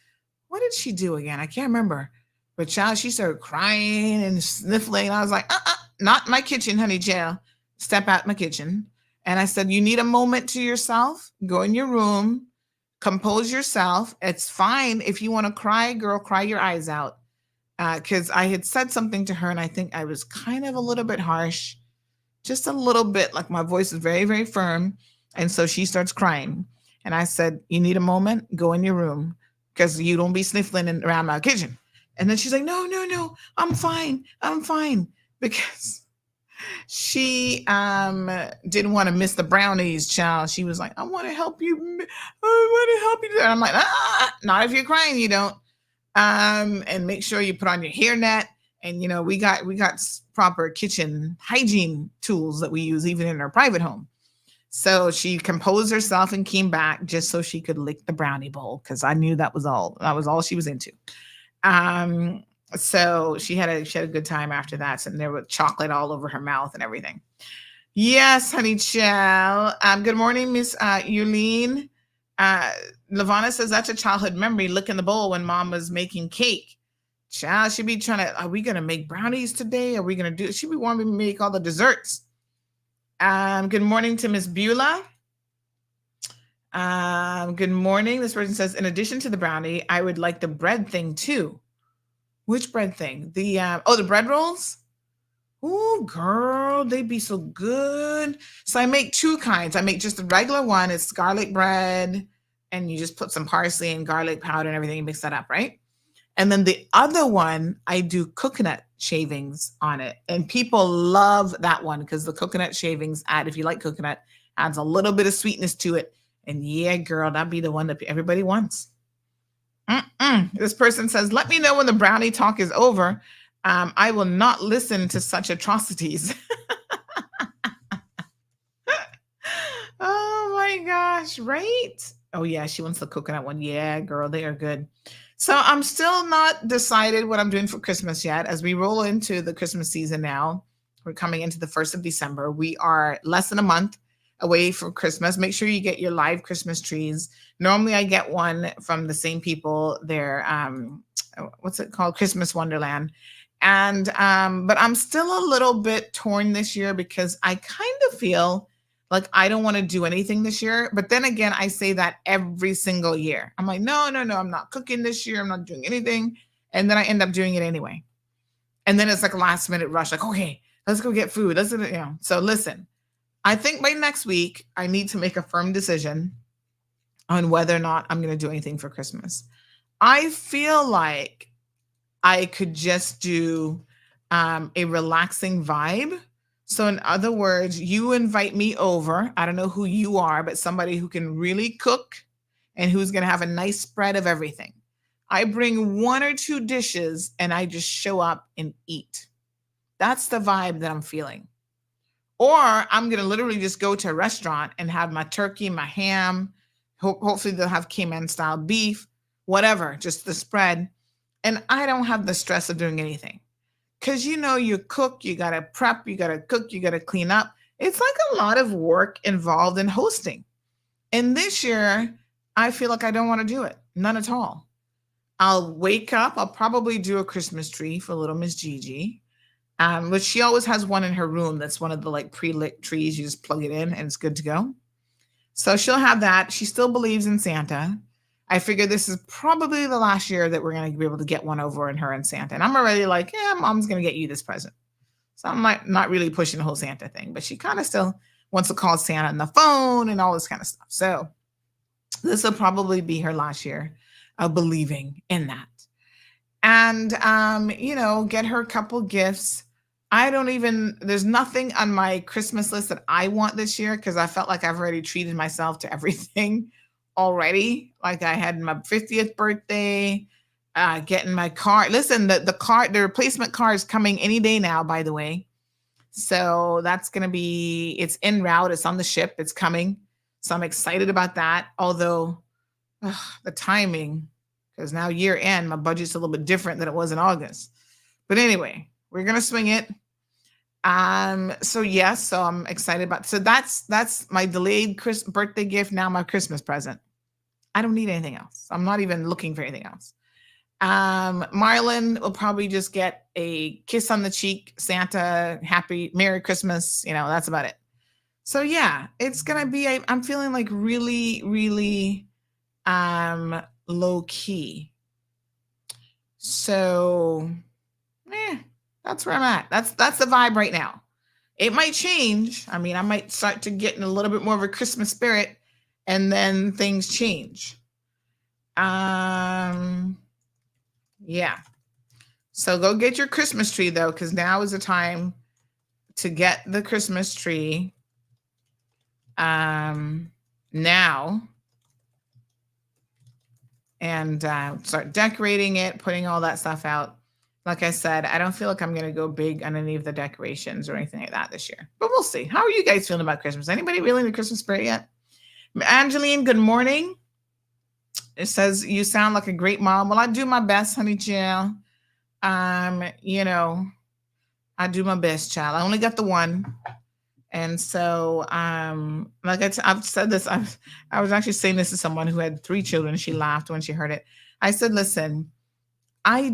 What did she do again? I can't remember. But child, she started crying and sniffling. I was like, not my kitchen, honey child. Step out my kitchen. And I said, you need a moment to yourself. Go in your room. Compose yourself. It's fine. If you want to cry, girl, cry your eyes out. Because I had said something to her and I think I was kind of a little bit harsh. Just a little bit, like my voice is very, very firm. And so she starts crying. And I said, you need a moment? Go in your room. Because you don't be sniffling around my kitchen. And then she's like, no, I'm fine. Because she didn't want to miss the brownies, child. She was like, I want to help you. And I'm like, not if you're crying, you don't. And make sure you put on your hairnet. And, you know, we got proper kitchen hygiene tools that we use even in our private home. So she composed herself and came back just so she could lick the brownie bowl because I knew that was all she was into. So she had a good time after that. And there was chocolate all over her mouth and everything. Yes, honey child. Good morning, Miss Yulene. Lavana says that's a childhood memory, licking the bowl when mom was making cake. Child, she'd be trying to, are we going to make brownies today? Are we going to do, she'd be wanting to make all the desserts. Good morning to Miss Beulah. Good morning. This person says, in addition to the brownie, I would like the bread thing too. Which bread thing? The bread rolls? Oh, girl, they'd be so good. So I make two kinds. I make just the regular one. It's garlic bread, and you just put some parsley and garlic powder and everything and mix that up, right? And then the other one, I do coconut shavings on it. And people love that one because the coconut shavings if you like coconut, adds a little bit of sweetness to it. And yeah, girl, that'd be the one that everybody wants. This person says, let me know when the brownie talk is over. I will not listen to such atrocities. Oh my gosh, right? Oh yeah, she wants the coconut one. Yeah, girl, they are good. So I'm still not decided what I'm doing for Christmas yet. As we roll into the Christmas season now, we're coming into the 1st of December. We are less than a month away from Christmas. Make sure you get your live Christmas trees. Normally I get one from the same people. They're, what's it called? Christmas Wonderland. And, but I'm still a little bit torn this year because I kind of feel like I don't want to do anything this year. But then again, I say that every single year. I'm like, no, I'm not cooking this year. I'm not doing anything. And then I end up doing it anyway. And then it's like a last minute rush. Like, okay, let's go get food. So listen, I think by next week, I need to make a firm decision on whether or not I'm going to do anything for Christmas. I feel like I could just do a relaxing vibe. So in other words, you invite me over. I don't know who you are, but somebody who can really cook and who's going to have a nice spread of everything. I bring 1 or 2 dishes and I just show up and eat. That's the vibe that I'm feeling. Or I'm going to literally just go to a restaurant and have my turkey, my ham. Hopefully they'll have Cayman style beef, whatever, just the spread. And I don't have the stress of doing anything. Because, you cook, you got to prep, you got to cook, you got to clean up. It's like a lot of work involved in hosting. And this year, I feel like I don't want to do it. None at all. I'll wake up. I'll probably do a Christmas tree for little Miss Gigi. But she always has one in her room. That's one of the pre-lit trees. You just plug it in and it's good to go. So she'll have that. She still believes in Santa. I figure this is probably the last year that we're going to be able to get one over in her and Santa. And I'm already like, yeah, mom's going to get you this present. So I'm not really pushing the whole Santa thing, but she kind of still wants to call Santa on the phone and all this kind of stuff. So this will probably be her last year of believing in that. And, get her a couple gifts. There's nothing on my Christmas list that I want this year because I felt like I've already treated myself to everything already. Like I had my 50th birthday, getting my car. Listen, the replacement car is coming any day now, by the way. So that's going to it's en route. It's on the ship. It's coming. So I'm excited about that. Although the timing, because now year end, my budget's a little bit different than it was in August. But anyway, we're going to swing it. So I'm excited about, so that's my delayed birthday gift. Now my Christmas present. I don't need anything else. I'm not even looking for anything else. Marlon will probably just get a kiss on the cheek, Santa, happy, Merry Christmas. That's about it. So yeah, it's going to be, I'm feeling like really, really, low key. So, that's where I'm at. That's the vibe right now. It might change. I might start to get in a little bit more of a Christmas spirit and then things change. Yeah. So go get your Christmas tree though, because now is the time to get the Christmas tree. Now. And start decorating it, putting all that stuff out. Like I said, I don't feel like I'm going to go big on any of the decorations or anything like that this year. But we'll see. How are you guys feeling about Christmas? Anybody really in the Christmas spirit yet? Angeline, good morning. It says, you sound like a great mom. Well, I do my best, honey, child. I do my best, child. I only got the one. And so, I've said this, I was actually saying this to someone who had 3 children. She laughed when she heard it. I said, listen, I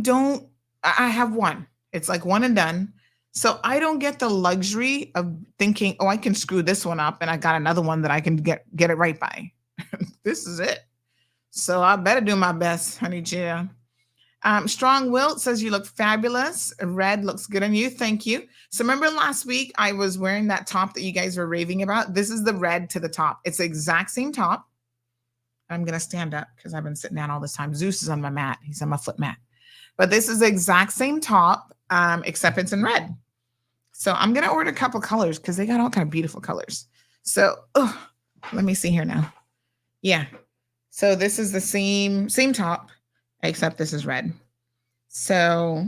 have one. It's like one and done. So I don't get the luxury of thinking, oh, I can screw this one up and I got another one that I can get it right by. This is it. So I better do my best, honey, Gia. Strong Wilt says you look fabulous. Red looks good on you. Thank you. So remember last week I was wearing that top that you guys were raving about? This is the red to the top. It's the exact same top. I'm going to stand up because I've been sitting down all this time. Zeus is on my mat. He's on my foot mat. But this is the exact same top, except it's in red. So I'm going to order a couple colors because they got all kind of beautiful colors. So let me see here now. Yeah. So this is the same top, except this is red. So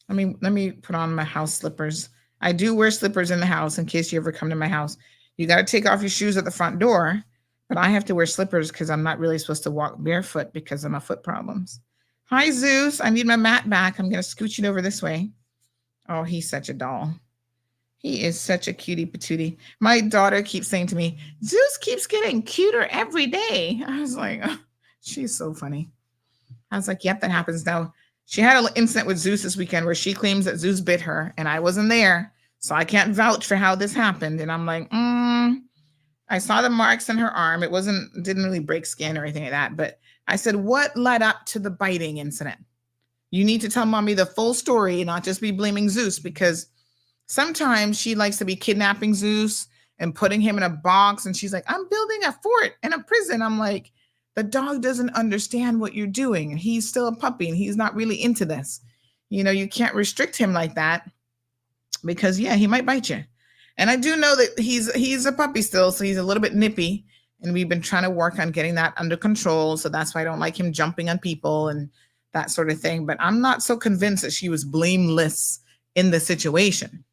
let me put on my house slippers. I do wear slippers in the house in case you ever come to my house. You got to take off your shoes at the front door, but I have to wear slippers because I'm not really supposed to walk barefoot because of my foot problems. Hi, Zeus. I need my mat back. I'm going to scooch it over this way. Oh, he's such a doll. He is such a cutie patootie. My daughter keeps saying to me, Zeus keeps getting cuter every day. I was like, oh, she's so funny. I was like, yep, that happens now. She had an incident with Zeus this weekend where she claims that Zeus bit her and I wasn't there. So I can't vouch for how this happened. And I'm like, I saw the marks on her arm. It didn't really break skin or anything like that. But I said, what led up to the biting incident? You need to tell mommy the full story and not just be blaming Zeus, because sometimes she likes to be kidnapping Zeus and putting him in a box. And she's like, I'm building a fort and a prison. I'm like, the dog doesn't understand what you're doing. And he's still a puppy and he's not really into this. You can't restrict him like that because he might bite you. And I do know that he's a puppy still. So he's a little bit nippy and we've been trying to work on getting that under control. So that's why I don't like him jumping on people and that sort of thing. But I'm not so convinced that she was blameless in the situation.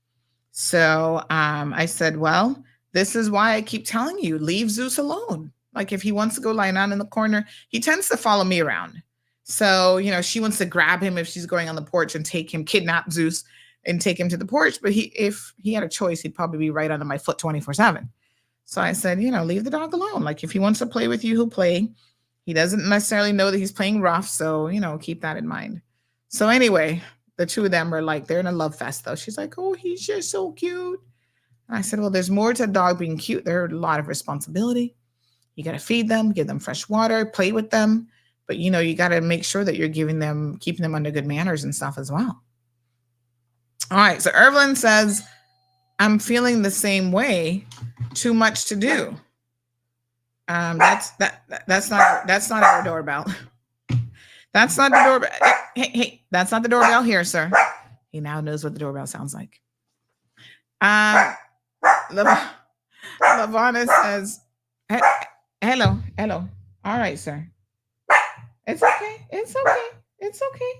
So I said, well, this is why I keep telling you, leave Zeus alone. Like if he wants to go lie down in the corner, he tends to follow me around. So, she wants to grab him if she's going on the porch and take him, kidnap Zeus and take him to the porch. But if he had a choice, he'd probably be right under my foot 24/7. So I said, leave the dog alone. Like if he wants to play with you, he'll play. He doesn't necessarily know that he's playing rough. So, keep that in mind. So anyway, the two of them are like, they're in a love fest though. She's like, oh, he's just so cute. And I said, well, there's more to a dog being cute. There's a lot of responsibility. You got to feed them, give them fresh water, play with them. But, you got to make sure that you're keeping them under good manners and stuff as well. All right. So Evelyn says, I'm feeling the same way. Too much to do. That's not our doorbell. That's not the doorbell. Hey, that's not the doorbell here, sir. He now knows what the doorbell sounds like. Lavana says, hello. All right, sir. It's okay. It's okay.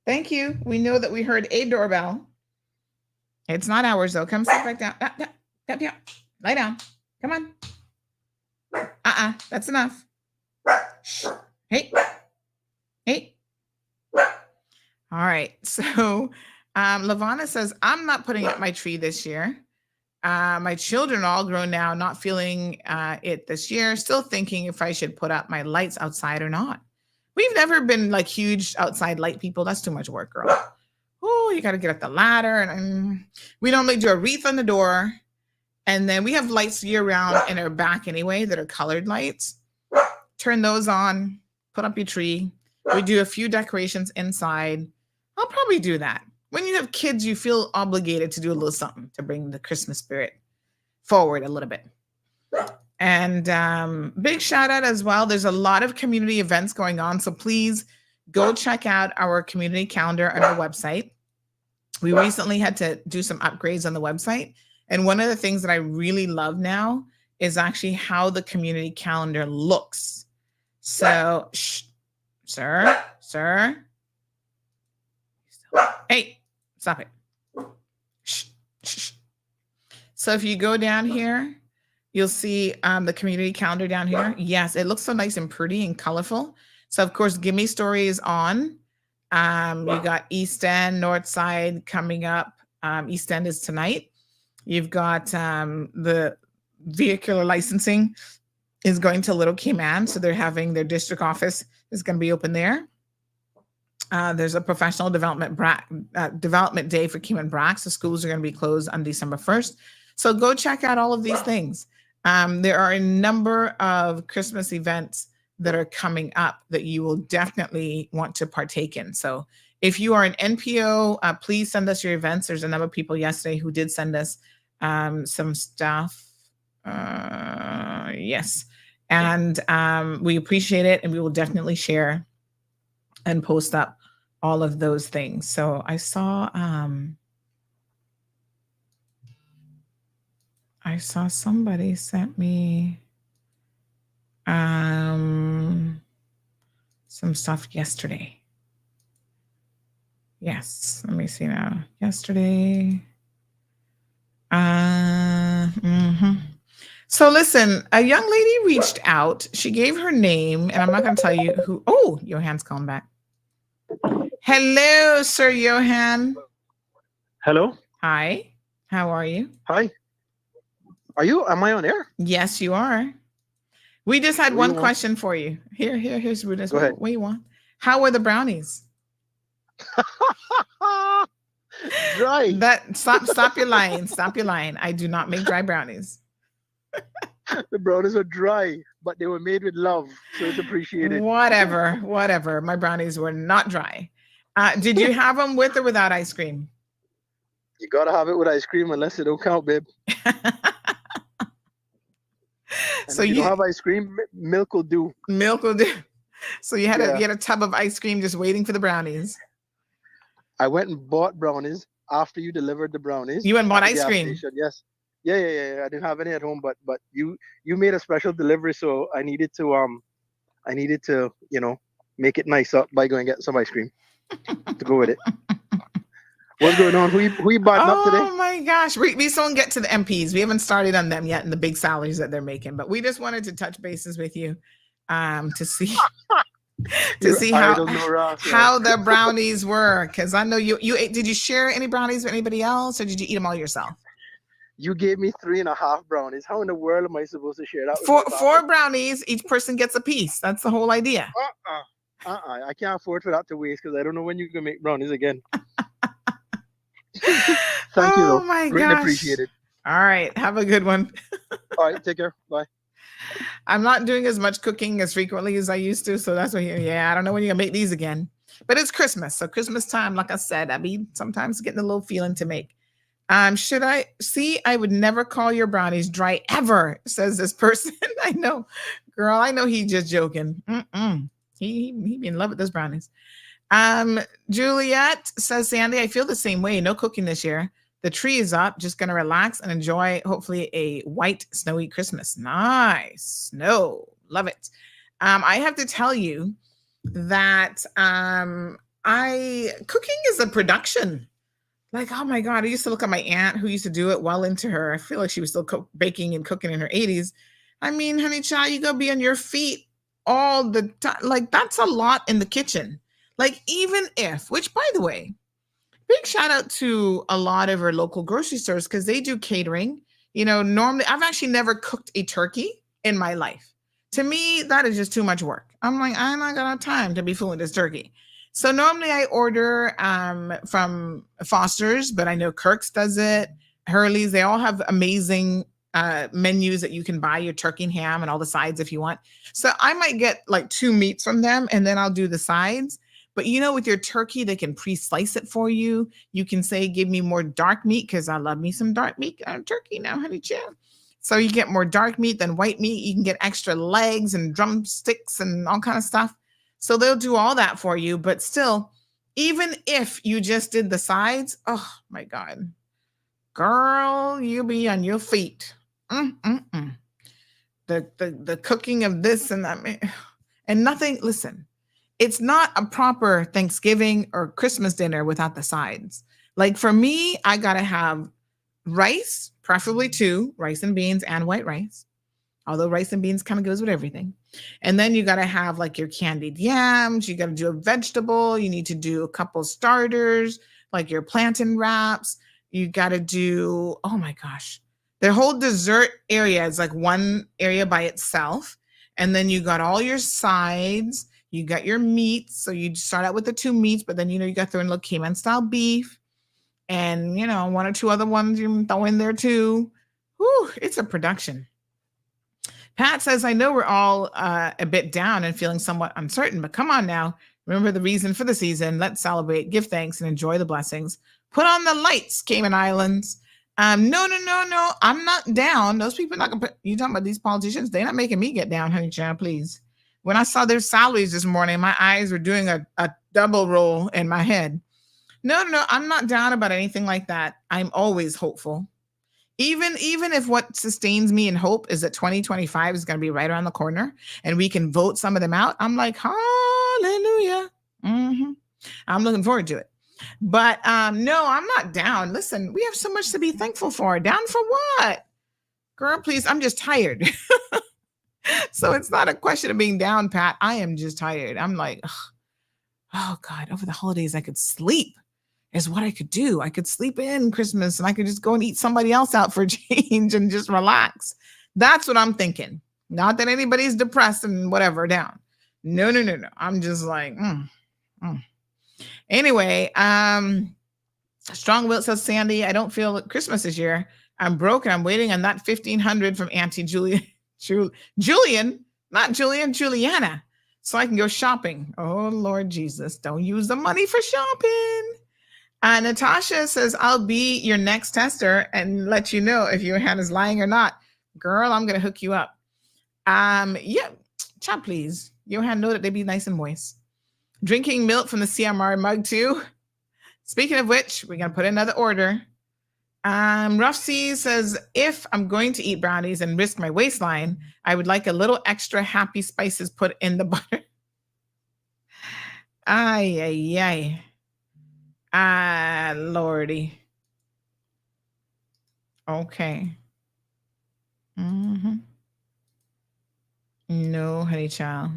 Thank you. We know that we heard a doorbell. It's not ours, though. Come sit back down. Down. Lie down. Come on. That's enough. Shh. Hey. All right. So Lavana says, I'm not putting up my tree this year. My children are all grown now, not feeling it this year. Still thinking if I should put up my lights outside or not. We've never been like huge outside light people. That's too much work, girl. Oh, you got to get up the ladder. And we normally do a wreath on the door. And then we have lights year round in our back anyway that are colored lights. Turn those on, put up your tree. We do a few decorations inside. I'll probably do that. When you have kids, you feel obligated to do a little something to bring the Christmas spirit forward a little bit. And big shout out as well. There's a lot of community events going on. So please go check out our community calendar on our website. We recently had to do some upgrades on the website. And one of the things that I really love now is actually how the community calendar looks. So, sir. Hey, stop it. Shh. So if you go down here, you'll see the community calendar down here. Yes, it looks so nice and pretty and colorful. So of course, Gimme Story is on. You got East End, North Side coming up. East End is tonight. You've got the vehicular licensing is going to Little Cayman. So they're having their district office is going to be open there. There's a professional development day for Cayman Brac. So schools are going to be closed on December 1st. So go check out all of these things. There are a number of Christmas events that are coming up that you will definitely want to partake in. So if you are an NPO, please send us your events. There's a number of people yesterday who did send us some stuff. Yes. And we appreciate it. And we will definitely share and post up all of those things. So I saw somebody sent me some stuff yesterday. Yes, let me see now. Yesterday. So listen, a young lady reached out. She gave her name, and I'm not going to tell you who. Oh, Johan's calling back. Hello, Sir Johan. Hello. Hi. How are you? Hi. Am I on air? Yes, you are. We just had one question for you. Here's Rudis. Go ahead. What do you want? How were the brownies? Dry. Stop your lying. Stop your lying. I do not make dry brownies. The brownies are dry, but they were made with love, so it's appreciated. Whatever. My brownies were not dry. Did you have them with or without ice cream? You gotta have it with ice cream, unless it don't count, babe. So if you don't have ice cream, milk will do. Milk will do. So you had a tub of ice cream just waiting for the brownies. I went and bought brownies after you delivered the brownies. You went and bought ice cream? Station. Yes. Yeah. I didn't have any at home, but you made a special delivery, so I needed to make it nice up by going and get some ice cream to go with it. What's going on? Who you buying up today? Oh my gosh. We still don't get to the MPs. We haven't started on them yet and the big salaries that they're making, but we just wanted to touch bases with you to see how the brownies were. Because I know you ate. Did you share any brownies with anybody else, or did you eat them all yourself? You gave me 3.5 brownies. How in the world am I supposed to share that? Four brownies. Each person gets a piece. That's the whole idea. I can't afford for that to waste because I don't know when you can make brownies again. Thank you. Oh my Greatly gosh. appreciated. All right. Have a good one. All right. Take care. Bye. I'm not doing as much cooking as frequently as I used to. So that's what, I don't know when you're going to make these again. But it's Christmas. So Christmas time, like I said, I be sometimes getting a little feeling to make Should I see? I would never call your brownies dry ever, says this person. I know, girl. I know he's just joking. He be in love with those brownies. Juliet says, Sandy, I feel the same way. No cooking this year. The tree is up. Just gonna relax and enjoy, hopefully, a white snowy Christmas. Nice snow, love it. I have to tell you that cooking is a production. Like, oh my God, I used to look at my aunt who used to do it well into her. I feel like she was still baking and cooking in her 80s. I mean, honey child, you go be on your feet all the time. Like, that's a lot in the kitchen. Like, even if, which by the way, big shout out to a lot of our local grocery stores because they do catering. You know, normally I've actually never cooked a turkey in my life. To me, that is just too much work. I'm like, I'm not gonna have time to be fooling this turkey. So normally I order from Foster's, but I know Kirk's does it. Hurley's, they all have amazing menus that you can buy your turkey and ham and all the sides if you want. So I might get like 2 meats from them and then I'll do the sides. But you know, with your turkey, they can pre-slice it for you. You can say, give me more dark meat because I love me some dark meat turkey now, honey child. So you get more dark meat than white meat. You can get extra legs and drumsticks and all kind of stuff. So they'll do all that for you. But still, even if you just did the sides, oh my God, girl, you'll be on your feet. The cooking of this and that, and nothing. Listen, it's not a proper Thanksgiving or Christmas dinner without the sides. Like for me, I gotta have rice, preferably 2, rice and beans and white rice. Although rice and beans kind of goes with everything. And then you got to have like your candied yams. You got to do a vegetable. You need to do a couple starters, like your plantain wraps. You got to do, oh my gosh, the whole dessert area is like one area by itself. And then you got all your sides. You got your meats. So you start out with the 2 meats, but then, you know, you got to throw in a little Cayman style beef and, you know, 1 or 2 other ones you throw in there too. Whew, it's a production. Pat says, I know we're all a bit down and feeling somewhat uncertain, but come on now. Remember the reason for the season. Let's celebrate, give thanks, and enjoy the blessings. Put on the lights, Cayman Islands. No. I'm not down. Those people are not going to put, you talking about these politicians? They're not making me get down, honey child, please. When I saw their salaries this morning, my eyes were doing a double roll in my head. No, I'm not down about anything like that. I'm always hopeful. Even if what sustains me in hope is that 2025 is going to be right around the corner and we can vote some of them out, I'm like, hallelujah. I'm looking forward to it. But no, I'm not down. Listen, we have so much to be thankful for. Down for what? Girl, please, I'm just tired. So it's not a question of being down, Pat. I am just tired. I'm like, oh God, over the holidays, I could sleep. Is what I could do. I could sleep in Christmas and I could just go and eat somebody else out for a change and just relax. That's what I'm thinking. Not that anybody's depressed and whatever down. No. I'm just like, Anyway, Strong Will says, Sandy, I don't feel Christmas this year. I'm broke and I'm waiting on that $1,500 from Auntie Juliana, so I can go shopping. Oh, Lord Jesus, don't use the money for shopping. Natasha says, I'll be your next tester and let you know if your hand is lying or not. Girl, I'm going to hook you up. Yeah, chat, please. Your hand know that they be nice and moist. Drinking milk from the CMR mug too. Speaking of which, we're going to put another order. Rough C says, if I'm going to eat brownies and risk my waistline, I would like a little extra happy spices put in the butter. Ay. Lordy. Okay. No, honey child.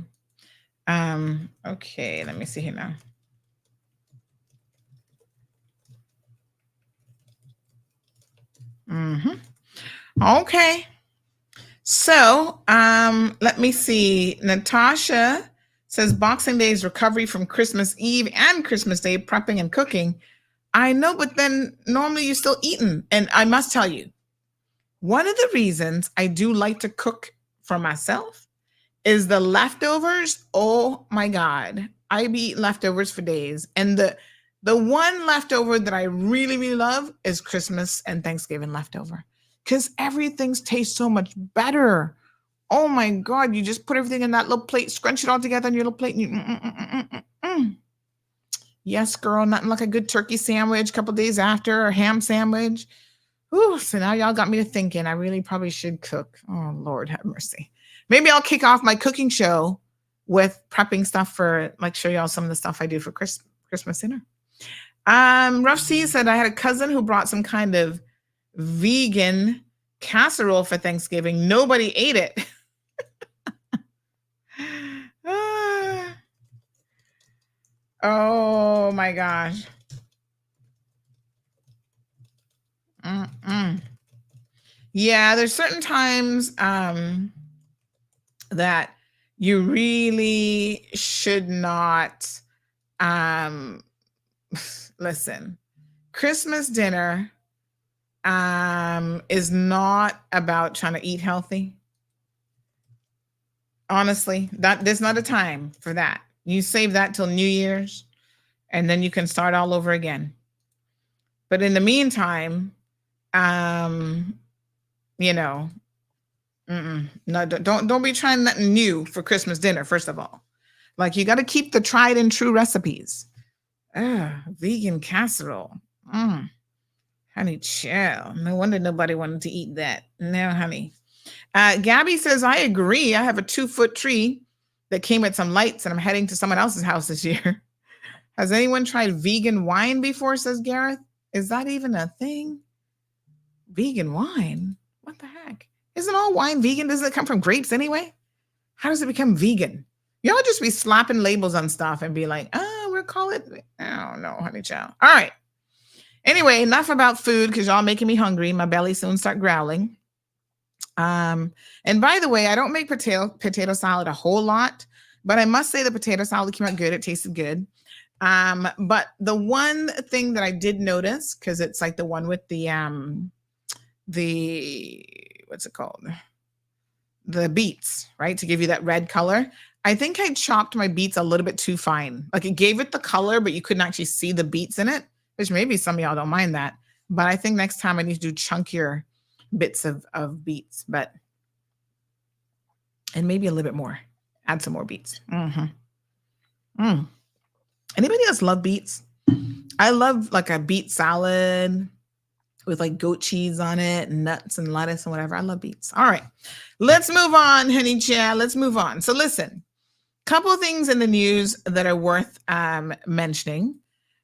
Okay, let me see here now. Okay. So, let me see. Natasha says Boxing Day is recovery from Christmas Eve and Christmas Day, prepping and cooking. I know, but then normally you're still eating. And I must tell you, one of the reasons I do like to cook for myself is the leftovers. Oh my God. I be eating leftovers for days. And The one leftover that I really, really love is Christmas and Thanksgiving leftover, because everything tastes so much better. Oh my God, you just put everything in that little plate, scrunch it all together on your little plate, and you, yes, girl, nothing like a good turkey sandwich a couple days after, or ham sandwich. Ooh, so now y'all got me to thinking I really probably should cook. Oh, Lord have mercy. Maybe I'll kick off my cooking show with prepping stuff for, like, show y'all some of the stuff I do for Christmas dinner. Rough C said, I had a cousin who brought some kind of vegan casserole for Thanksgiving. Nobody ate it. Oh my gosh. Yeah, there's certain times that you really should not listen. Christmas dinner is not about trying to eat healthy. Honestly, there's not a time for that. You save that till New Year's, and then you can start all over again. But in the meantime, you know, no, don't be trying nothing new for Christmas dinner. First of all, like, you got to keep the tried and true recipes. Vegan casserole. Honey, chill. No wonder nobody wanted to eat that. No, honey. Gabby says, I agree. I have a 2-foot tree that came with some lights, and I'm heading to someone else's house this year. Has anyone tried vegan wine before, says Gareth? Is that even a thing? Vegan wine? What the heck? Isn't all wine vegan? Doesn't it come from grapes anyway? How does it become vegan? Y'all just be slapping labels on stuff and be like, we'll call it. Oh, no, honey child. All right. Anyway, enough about food, because y'all making me hungry. My belly soon start growling. And by the way, I don't make potato salad a whole lot, but I must say the potato salad came out good. It tasted good. But the one thing that I did notice, because it's like the one with the what's it called? The beets, right? To give you that red color. I think I chopped my beets a little bit too fine. Like, it gave it the color, but you couldn't actually see the beets in it, which maybe some of y'all don't mind that. But I think next time I need to do chunkier bits of beets, and maybe a little bit more. Add some more beets. Anybody else love beets? I love like a beet salad with like goat cheese on it and nuts and lettuce and whatever. I love beets. All right, let's move on, honey child. Let's move on. So listen, couple of things in the news that are worth mentioning.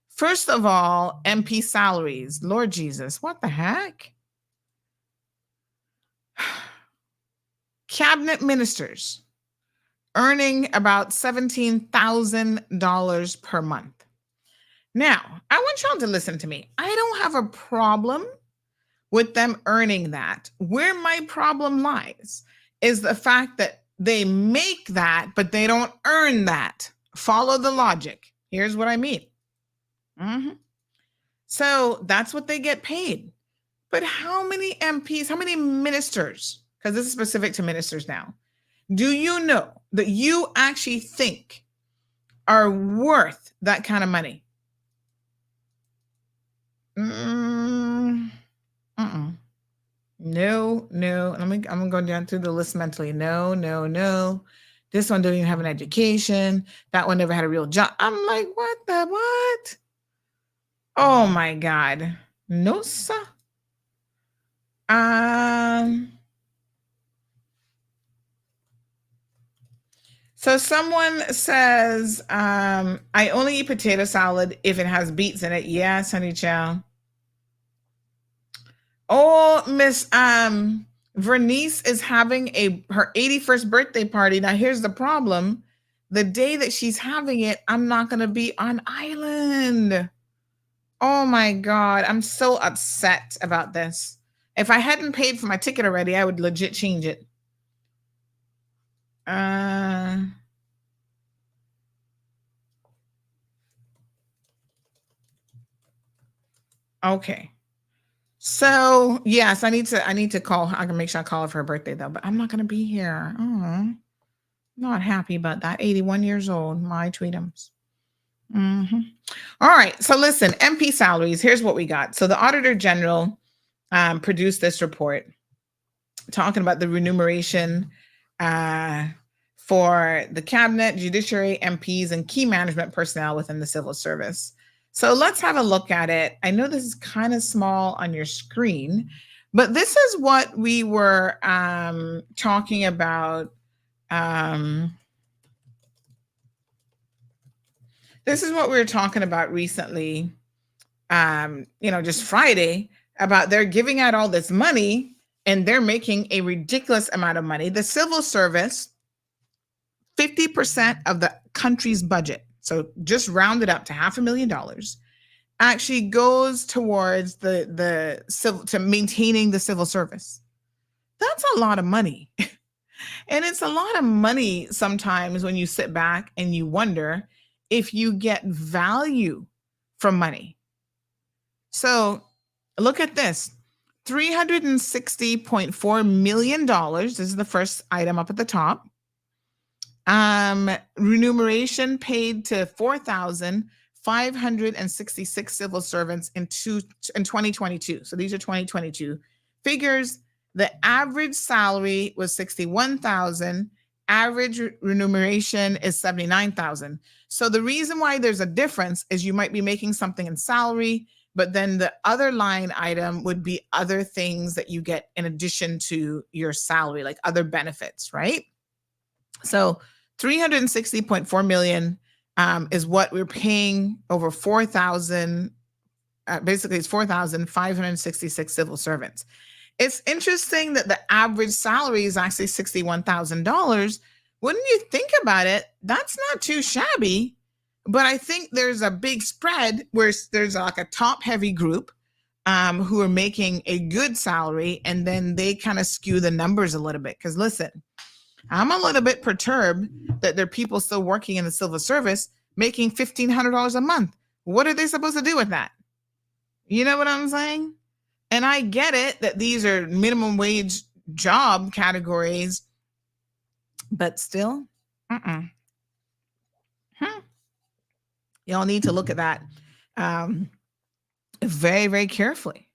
First of all, MP salaries. Lord Jesus, what the heck? Cabinet ministers earning about $17,000 per month. Now, I want y'all to listen to me. I don't have a problem with them earning that. Where my problem lies is the fact that they make that, but they don't earn that. Follow the logic. Here's what I mean. So that's what they get paid. But how many MPs, how many ministers, because this is specific to ministers now, do you know that you actually think are worth that kind of money? No. I'm gonna go down through the list mentally. No. This one don't even have an education. That one never had a real job. I'm like, what? Oh my God. No, sir. So someone says, I only eat potato salad if it has beets in it. Yes, honey child. Oh, Miss Vernice is having her 81st birthday party. Now, here's the problem. The day that she's having it, I'm not going to be on island. Oh my God. I'm so upset about this. If I hadn't paid for my ticket already, I would legit change it. Okay. So yes, I need to call. I can make sure I call her for her birthday though, but I'm not going to be here. Not happy about that. 81 years old. My tweetums. Mm-hmm. All right. So listen, MP salaries, here's what we got. So the Auditor General produced this report talking about the remuneration for the cabinet, judiciary, MPs, and key management personnel within the civil service. So let's have a look at it. I know this is kind of small on your screen, but this is what we were talking about. This is what we were talking about recently, just Friday, about they're giving out all this money and they're making a ridiculous amount of money. The civil service, 50% of the country's budget, so just round it up to $500,000, actually goes towards the civil, to maintaining the civil service. That's a lot of money. And it's a lot of money sometimes when you sit back and you wonder if you get value from money. So look at this, $360.4 million. This is the first item up at the top. Remuneration paid to 4,566 civil servants in 2022. So these are 2022 figures. The average salary was 61,000. Average remuneration is 79,000. So the reason why there's a difference is you might be making something in salary, but then the other line item would be other things that you get in addition to your salary, like other benefits, right? So 360.4 million is what we're paying over 4,000. Basically, it's 4,566 civil servants. It's interesting that the average salary is actually $61,000. Wouldn't you think about it? That's not too shabby. But I think there's a big spread where there's like a top heavy group who are making a good salary, and then they kind of skew the numbers a little bit. Because listen, I'm a little bit perturbed that there are people still working in the civil service making $1,500 a month. What are they supposed to do with that? You know what I'm saying? And I get it that these are minimum wage job categories, but still, y'all need to look at that very, very carefully.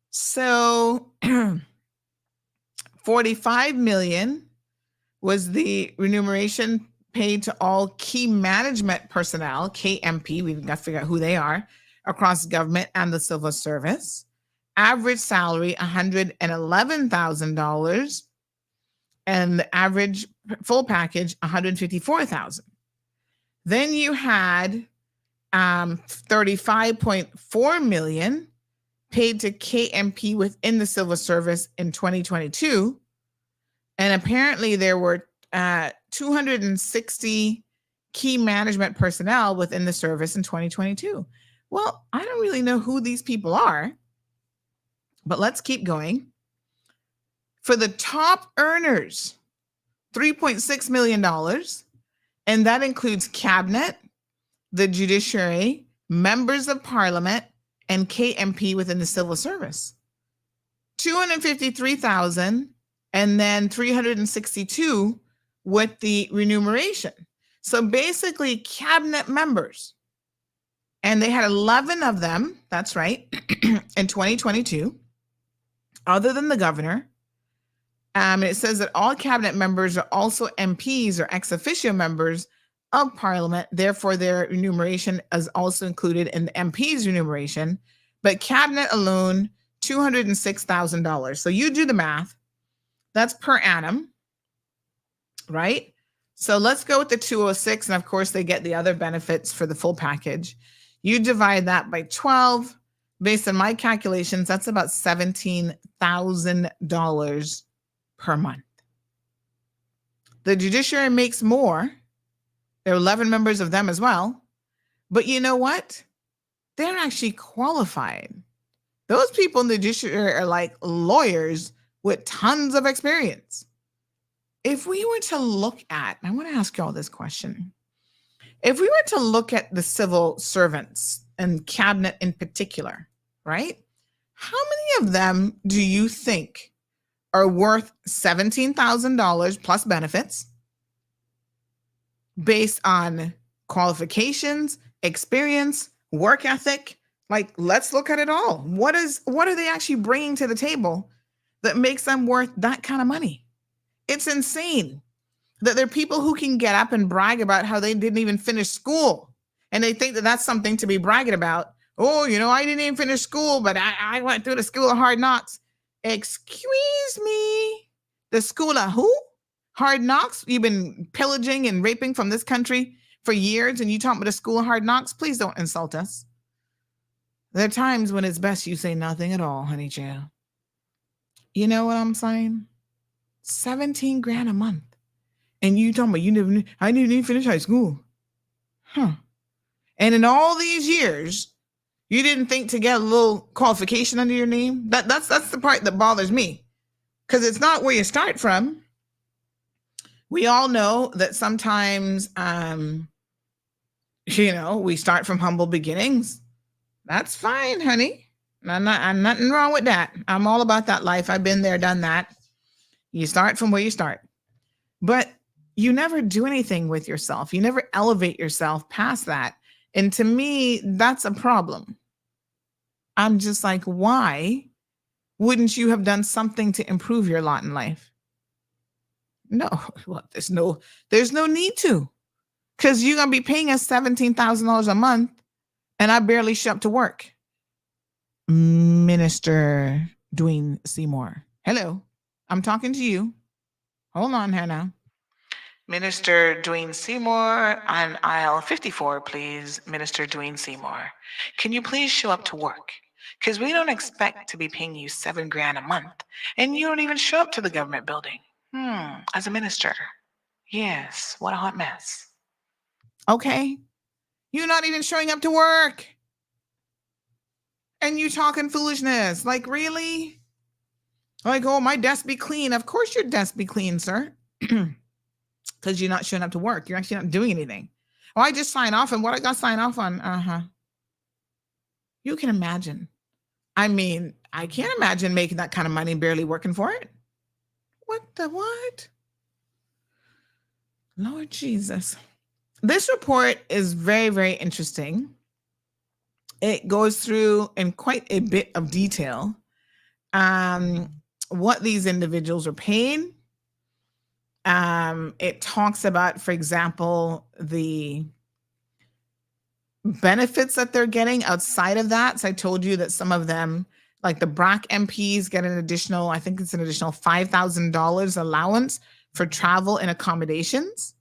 So 45 million was the remuneration paid to all key management personnel, KMP, we've got to figure out who they are, across government and the civil service. Average salary, $111,000, and the average full package, $154,000. Then you had 35.4 million paid to KMP within the civil service in 2022. And apparently there were 260 key management personnel within the service in 2022. Well, I don't really know who these people are, but let's keep going. For the top earners, $3.6 million, and that includes cabinet, the judiciary, members of parliament, and KMP within the civil service. 253,000, and then 362 with the remuneration. So basically cabinet members, and they had 11 of them, that's right, in 2022, other than the governor. It says that all cabinet members are also MPs or ex officio members of parliament. Therefore, their remuneration is also included in the MP's remuneration. But cabinet alone, $206,000. So you do the math. That's per annum, right? So let's go with the 206. And of course, they get the other benefits for the full package. You divide that by 12. Based on my calculations, that's about $17,000 per month. The judiciary makes more. There are 11 members of them as well. But you know what? They're actually qualified. Those people in the judiciary are like lawyers with tons of experience. If we were to look at, I want to ask you all this question. If we were to look at the civil servants and cabinet in particular, right? How many of them do you think are worth $17,000 plus benefits based on qualifications, experience, work ethic. Like, let's look at it all. What are they actually bringing to the table that makes them worth that kind of money? It's insane that there are people who can get up and brag about how they didn't even finish school. And they think that that's something to be bragging about. Oh, I didn't even finish school, but I went through the school of hard knocks. Excuse me. The school of who? Hard knocks? You've been pillaging and raping from this country for years, and you talk about the school of hard knocks? Please don't insult us. There are times when it's best you say nothing at all, honey child. You know what I'm saying? 17 grand a month. And you talking about I didn't even finish high school. Huh. And in all these years, you didn't think to get a little qualification under your name? That's the part that bothers me. Because it's not where you start from. We all know that sometimes, we start from humble beginnings. That's fine, honey. I'm nothing wrong with that. I'm all about that life. I've been there, done that. You start from where you start. But you never do anything with yourself. You never elevate yourself past that. And to me, that's a problem. I'm just like, why wouldn't you have done something to improve your lot in life? No, well, there's no need to. Because you're going to be paying us $17,000 a month and I barely show up to work. Minister Dwayne Seymour. Hello, I'm talking to you. Hold on, Hannah. Minister Dwayne Seymour on aisle 54, please. Minister Dwayne Seymour. Can you please show up to work? Because we don't expect to be paying you $7 grand a month and you don't even show up to the government building. As a minister. Yes, what a hot mess. Okay. You're not even showing up to work. And you talking foolishness. Like, really? Like, oh, my desk be clean. Of course your desk be clean, sir. Because you're not showing up to work. You're actually not doing anything. Oh, I just sign off. And what I got to sign off on? You can imagine. I mean, I can't imagine making that kind of money and barely working for it. What? Lord Jesus. This report is very, very interesting. It goes through in quite a bit of detail what these individuals are paying. It talks about, for example, the benefits that they're getting outside of that. So I told you that some of them, like the BRAC MPs, get an additional, I think it's an additional $5,000 allowance for travel and accommodations.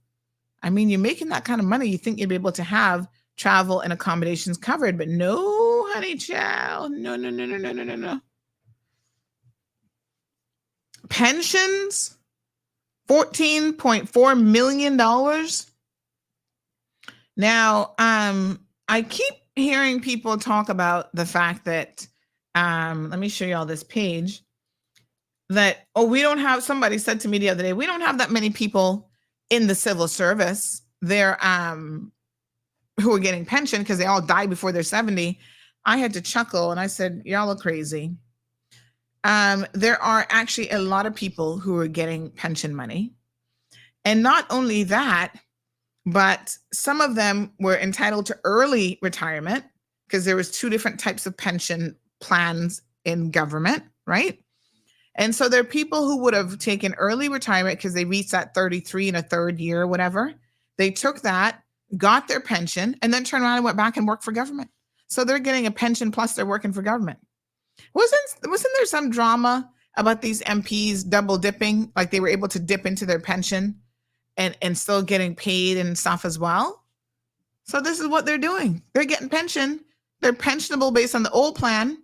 I mean, you're making that kind of money. You think you'd be able to have travel and accommodations covered, but no, honey child. No. Pensions, $14.4 million. Now, I keep hearing people talk about the fact that, let me show you all this page, that, we don't have, somebody said to me the other day, we don't have that many people in the civil service. They're, who are getting pension because they all died before they're 70. I had to chuckle and I said, y'all are crazy. There are actually a lot of people who are getting pension money. And not only that, but some of them were entitled to early retirement because there was 2 different types of pension plans in government, right? And so there are people who would have taken early retirement because they reached that 33 in a third year or whatever. They took that, got their pension, and then turned around and went back and worked for government. So they're getting a pension plus they're working for government. Wasn't there some drama about these MPs double dipping, like they were able to dip into their pension and still getting paid and stuff as well? So this is what they're doing. They're getting pension. They're pensionable based on the old plan,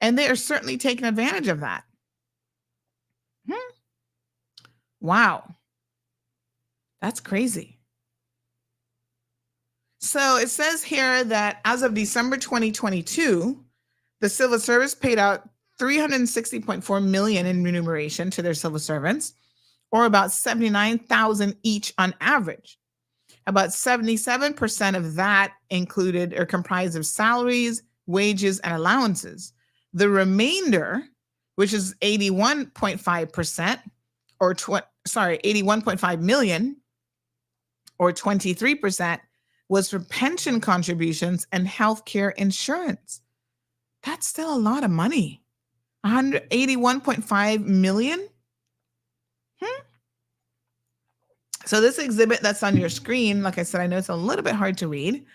and they are certainly taking advantage of that. Wow. That's crazy. So it says here that as of December 2022, the civil service paid out $360.4 million in remuneration to their civil servants, or about $79,000 each on average. About 77% of that included or comprised of salaries, wages, and allowances. The remainder, which is 81.5%, or 81.5 million, or 23%, was for pension contributions and healthcare insurance. That's still a lot of money. 181.5 million. So this exhibit that's on your screen, like I said, I know it's a little bit hard to read,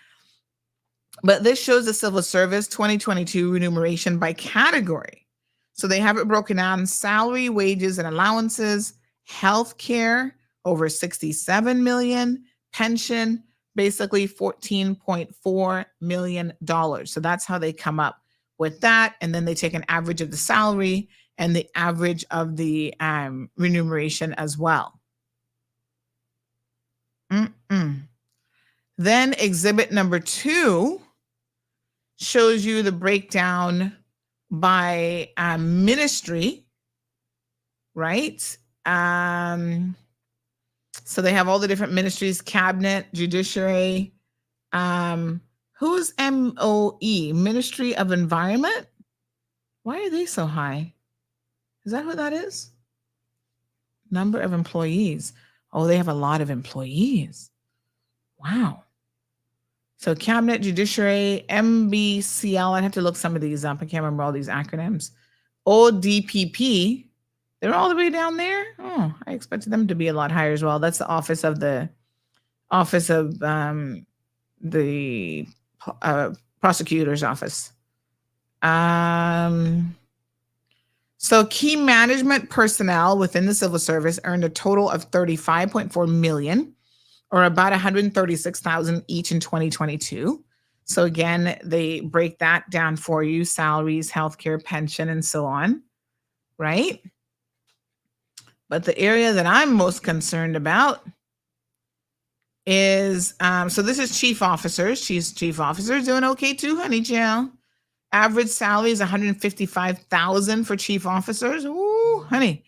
but this shows the civil service 2022 remuneration by category. So they have it broken down: salary, wages, and allowances, healthcare, over 67 million, pension, basically $14.4 million. So that's how they come up with that. And then they take an average of the salary and the average of the remuneration as well. Then exhibit number 2 shows you the breakdown by ministry, right? So they have all the different ministries: cabinet, judiciary. Who's MOE? Ministry of Environment? Why are they so high? Is that who that is? Number of employees. Oh, they have a lot of employees. Wow. So cabinet, judiciary, MBCL. I'd have to look some of these up. I can't remember all these acronyms. ODPP. They're all the way down there. Oh, I expected them to be a lot higher as well. That's the office of the prosecutor's office. So key management personnel within the civil service earned a total of 35.4 million, or about 136,000 each in 2022. So again, they break that down for you: salaries, healthcare, pension, and so on, right? But the area that I'm most concerned about is, so this is chief officers. Chief officers doing okay too, honey child. Average salary is 155,000 for chief officers. Ooh, honey,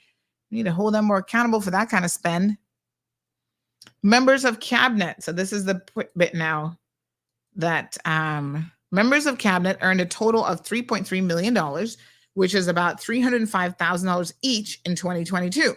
you need to hold them more accountable for that kind of spend. Members of cabinet. So this is the bit now that members of cabinet earned a total of $3.3 million, which is about $305,000 each in 2022.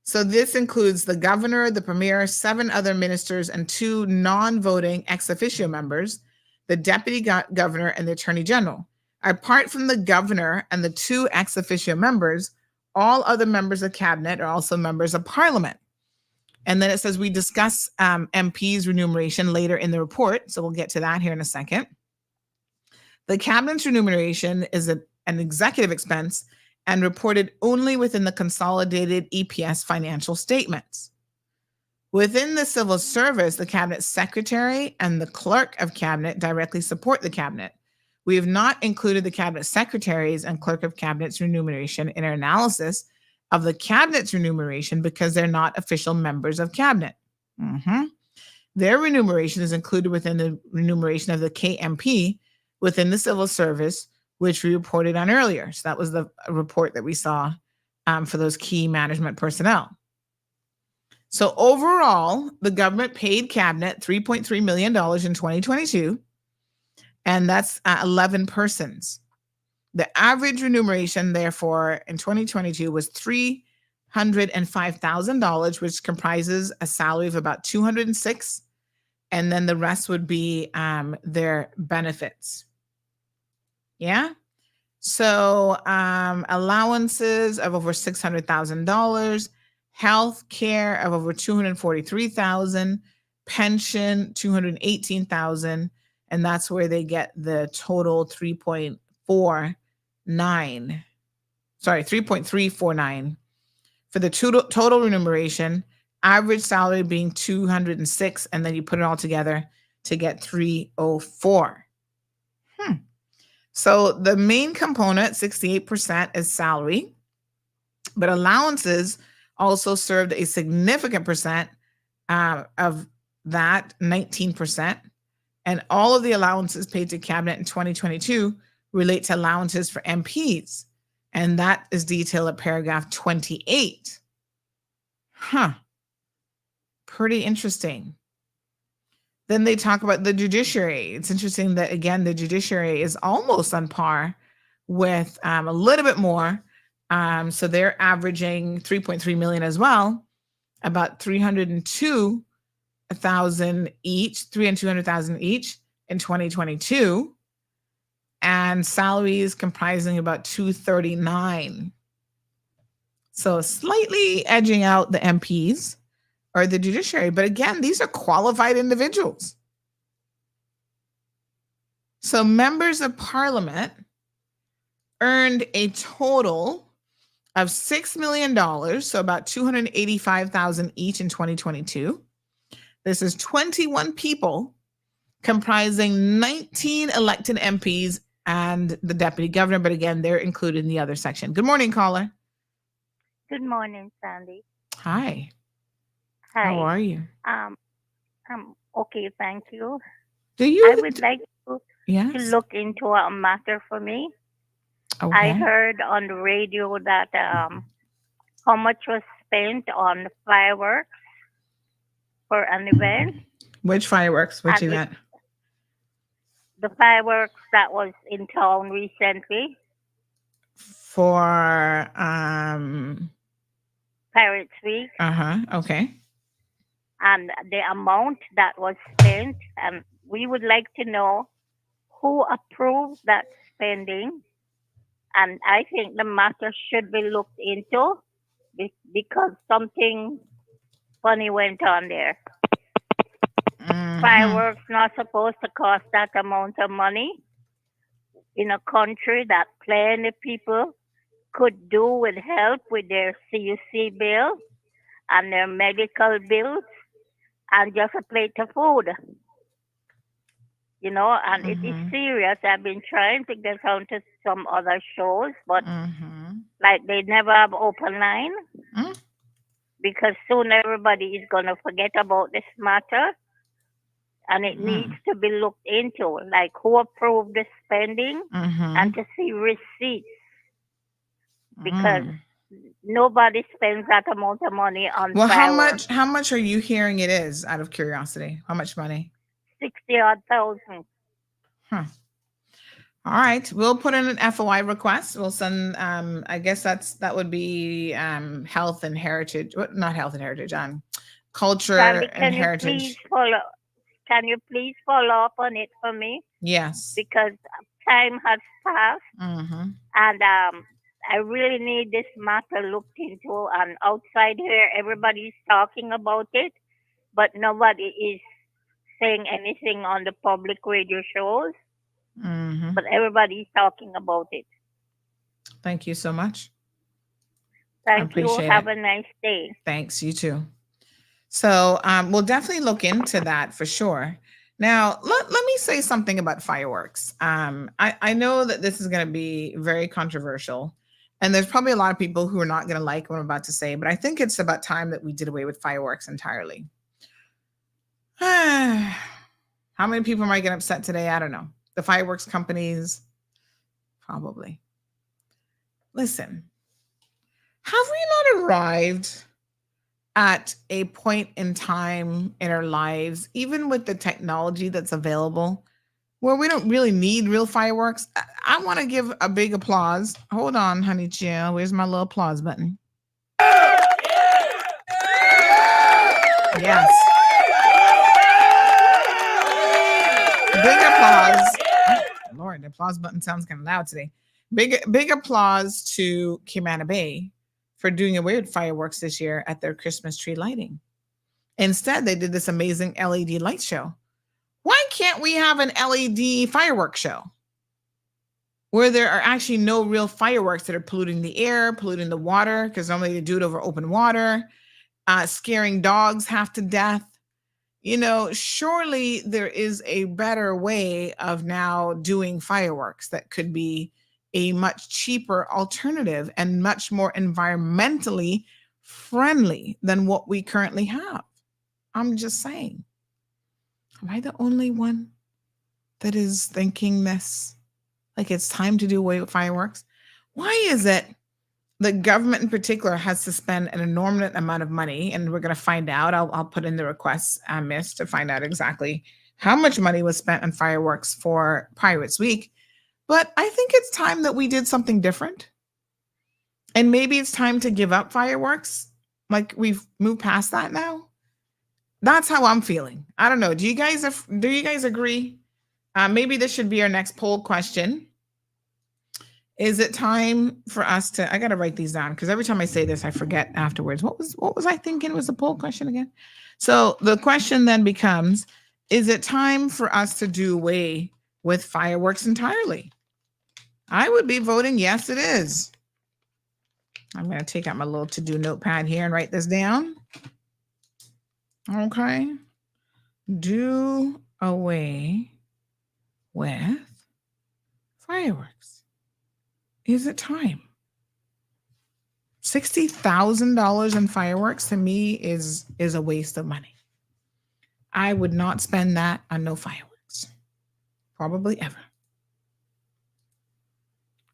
So this includes the governor, the premier, 7 other ministers, and 2 non-voting ex officio members, the deputy governor, and the attorney general. Apart from the governor and the 2 ex officio members, all other members of cabinet are also members of parliament. And then it says we discuss MP's remuneration later in the report. So we'll get to that here in a second. The cabinet's remuneration is an executive expense and reported only within the consolidated EPS financial statements. Within the civil service, the cabinet secretary and the clerk of cabinet directly support the cabinet. We have not included the cabinet secretaries and clerk of cabinet's remuneration in our analysis of the cabinet's remuneration because they're not official members of cabinet. Their remuneration is included within the remuneration of the KMP within the civil service, which we reported on earlier. So that was the report that we saw for those key management personnel. So overall, the government paid cabinet $3.3 million in 2022, and that's 11 persons. The average remuneration, therefore, in 2022 was $305,000, which comprises a salary of about $206,000, and then the rest would be their benefits. Yeah. So allowances of over $600,000, health care of over $243,000, pension $218,000, and that's where they get the total 3.349 for the total remuneration, average salary being $206, and then you put it all together to get $304. So the main component, 68%, is salary, but allowances also served a significant percent of that, 19%. And all of the allowances paid to cabinet in 2022 relate to allowances for MPs. And that is detailed at paragraph 28. Pretty interesting. Then they talk about the judiciary. It's interesting that, again, the judiciary is almost on par with a little bit more. So they're averaging 3.3 million as well, about 302 200,000 each, 200,000 each in 2022, and salaries comprising about 239. So slightly edging out the MPs or the judiciary. But again, these are qualified individuals. So members of parliament earned a total of $6 million, so about 285,000 each in 2022. This is 21 people comprising 19 elected MPs and the deputy governor, but again, they're included in the other section. Good morning, caller. Good morning, Sandy. Hi. Hi. How are you? I'm okay, thank you. I would like to Yes. look into a matter for me. Okay. I heard on the radio that how much was spent on fireworks for an event. Which fireworks? Which And event? The fireworks that was in town recently, For Pirates Week, okay. and the amount that was spent. And we would like to know who approved that spending. And I think the matter should be looked into because something funny went on there. Fireworks not supposed to cost that amount of money in a country that plenty people could do with help with their CUC bill and their medical bills and just a plate of food. You know, and it is serious. I've been trying to get onto some other shows, but like they never have open line because soon everybody is going to forget about this matter. And it needs to be looked into, like who approved the spending and to see receipts. Because nobody spends that amount of money on fireworks. How much are you hearing it is, out of curiosity? How much money? 60,000. All right. We'll put in an FOI request. We'll send I guess that would be health and heritage, not health and heritage, culture Sandy, and heritage. Can you please follow up on it for me? Yes. Because time has passed, and I really need this matter looked into. And outside here, everybody's talking about it, but nobody is saying anything on the public radio shows. But everybody's talking about it. Thank you so much. Thank you. Have a nice day. Thanks. You too. So we'll definitely look into that for sure. Now, let me say something about fireworks. I know that this is going to be very controversial, and there's probably a lot of people who are not going to like what I'm about to say, but I think it's about time that we did away with fireworks entirely. How many people might get upset today? I don't know. The fireworks companies, probably. Listen, have we not arrived at a point in time in our lives, even with the technology that's available, where we don't really need real fireworks? I want to give a big applause. Hold on, honey chill. Where's my little applause button? Yes. Big applause. Lord, the applause button sounds kind of loud today. Big applause to Kimana Bay for doing away with fireworks this year at their Christmas tree lighting. Instead, they did this amazing LED light show. Why can't we have an LED fireworks show where there are actually no real fireworks that are polluting the air, polluting the water, because normally they do it over open water, scaring dogs half to death? You know, surely there is a better way of now doing fireworks that could be a much cheaper alternative and much more environmentally friendly than what we currently have. I'm just saying. Am I the only one that is thinking this? Like it's time to do away with fireworks? Why is it the government in particular has to spend an enormous amount of money? And we're going to find out. I'll put in the request, Miss, to find out exactly how much money was spent on fireworks for Pirates Week. But I think it's time that we did something different. And maybe it's time to give up fireworks. Like we've moved past that now. That's how I'm feeling. I don't know. Do you guys agree? Maybe this should be our next poll question. Is it time for us to? I got to write these down because every time I say this, I forget afterwards. What was I thinking was the poll question again? So the question then becomes: is it time for us to do away with fireworks entirely? I would be voting yes, it is. I'm going to take out my little to-do notepad here and write this down. Okay. Do away with fireworks. Is it time? $60,000 in fireworks to me is a waste of money. I would not spend that on no fireworks. Probably ever.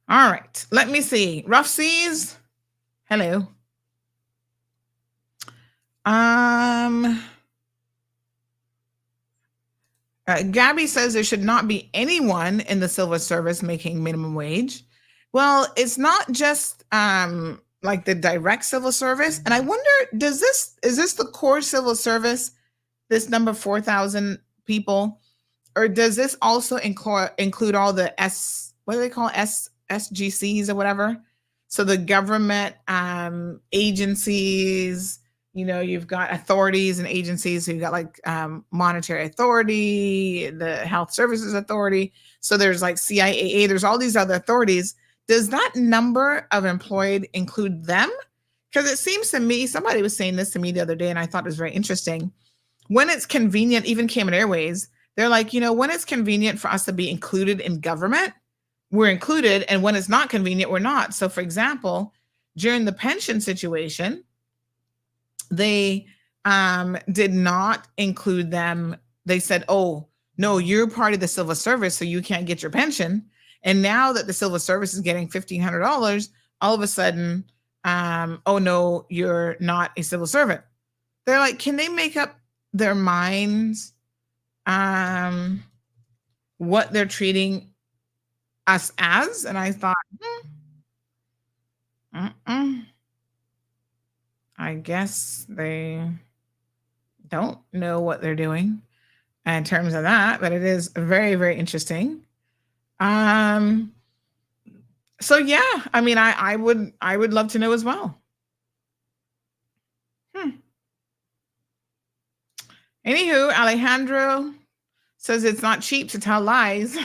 All right. Let me see. Rough Seas. Hello. Gabby says there should not be anyone in the civil service making minimum wage. Well, it's not just like the direct civil service. And I wonder, is this the core civil service, this number 4,000 people? Or does this also include all the what do they call SGCs or whatever? So the government agencies, you've got authorities and agencies. So you've got like monetary authority, the health services authority. So there's like CIAA, there's all these other authorities. Does that number of employed include them? Because it seems to me, somebody was saying this to me the other day, and I thought it was very interesting. When it's convenient, even Cayman Airways, they're like, when it's convenient for us to be included in government, we're included. And when it's not convenient, we're not. So for example, during the pension situation, they did not include them. They said, oh, no, you're part of the civil service, so you can't get your pension. And now that the civil service is getting $1,500, all of a sudden, oh, no, you're not a civil servant. They're like, can they make up their minds what they're treating us as? And I thought, I guess they don't know what they're doing in terms of that, but it is very, very interesting. So yeah, I mean, I would love to know as well. Anywho, Alejandro says it's not cheap to tell lies.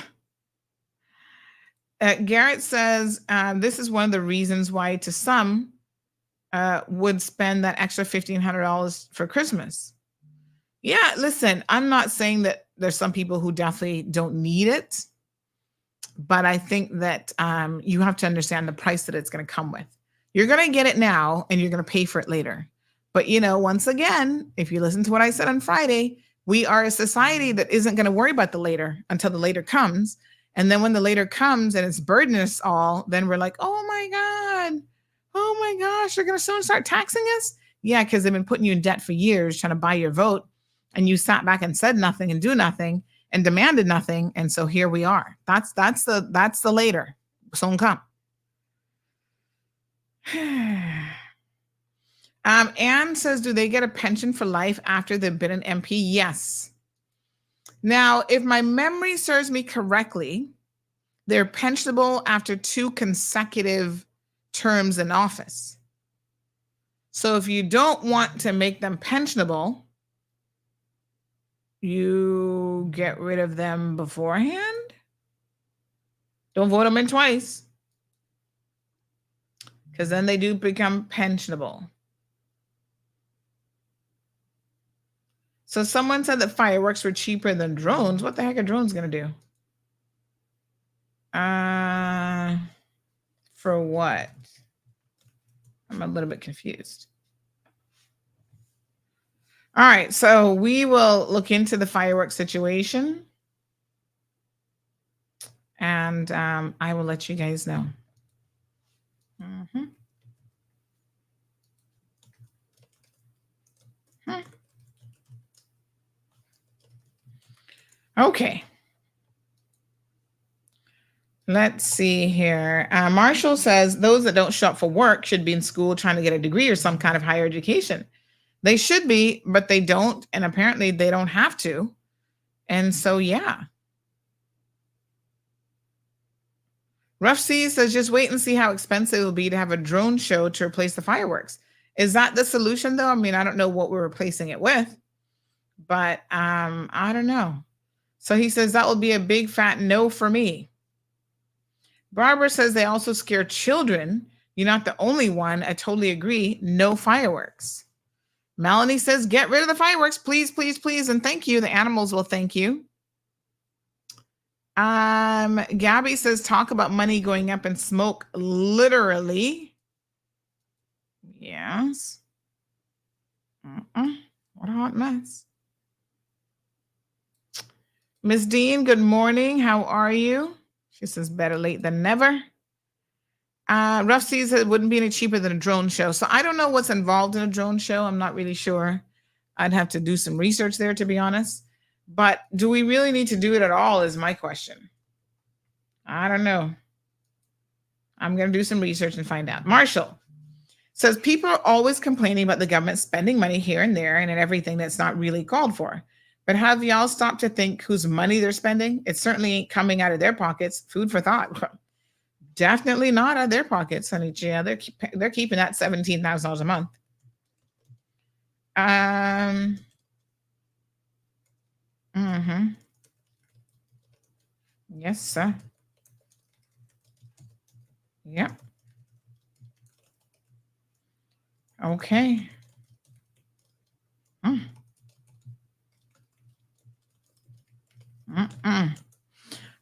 Garrett says this is one of the reasons why to some would spend that extra $1,500 for Christmas. Yeah, listen, I'm not saying that there's some people who definitely don't need it, but I think that you have to understand the price that it's going to come with. You're going to get it now and you're going to pay for it later. But, once again, if you listen to what I said on Friday, we are a society that isn't going to worry about the later until the later comes. And then when the later comes and it's burdening us all, then we're like, oh my gosh, they're going to soon start taxing us? Yeah, because they've been putting you in debt for years trying to buy your vote. And you sat back and said nothing and do nothing and demanded nothing. And so here we are. That's the later. Soon come. Anne says, do they get a pension for life after they've been an MP? Yes. Now, if my memory serves me correctly, they're pensionable after 2 consecutive terms in office. So if you don't want to make them pensionable, you get rid of them beforehand. Don't vote them in twice, because then they do become pensionable. So someone said that fireworks were cheaper than drones. What the heck are drones going to do? For what? I'm a little bit confused. All right, so we will look into the fireworks situation. And I will let you guys know. Okay. Let's see here. Marshall says those that don't show up for work should be in school trying to get a degree or some kind of higher education. They should be, but they don't. And apparently they don't have to. And so, yeah. Rough Sea says, just wait and see how expensive it will be to have a drone show to replace the fireworks. Is that the solution, though? I mean, I don't know what we're replacing it with, but I don't know. So he says, that will be a big fat no for me. Barbara says they also scare children. You're not the only one. I totally agree. No fireworks. Melanie says, get rid of the fireworks, please, please, please. And thank you. The animals will thank you. Gabby says, talk about money going up in smoke. Literally. Yes. What a hot mess. Miss Dean, good morning. How are you? She says, better late than never. Rough Seas said it wouldn't be any cheaper than a drone show. So I don't know what's involved in a drone show. I'm not really sure. I'd have to do some research there, to be honest. But do we really need to do it at all is my question. I don't know. I'm going to do some research and find out. Marshall says people are always complaining about the government spending money here and there and in everything that's not really called for. But have y'all stopped to think whose money they're spending? It certainly ain't coming out of their pockets. Food for thought. Definitely not out of their pockets, honey. Yeah, they're keeping that $17,000 a month. Yes, sir. Yep. Okay.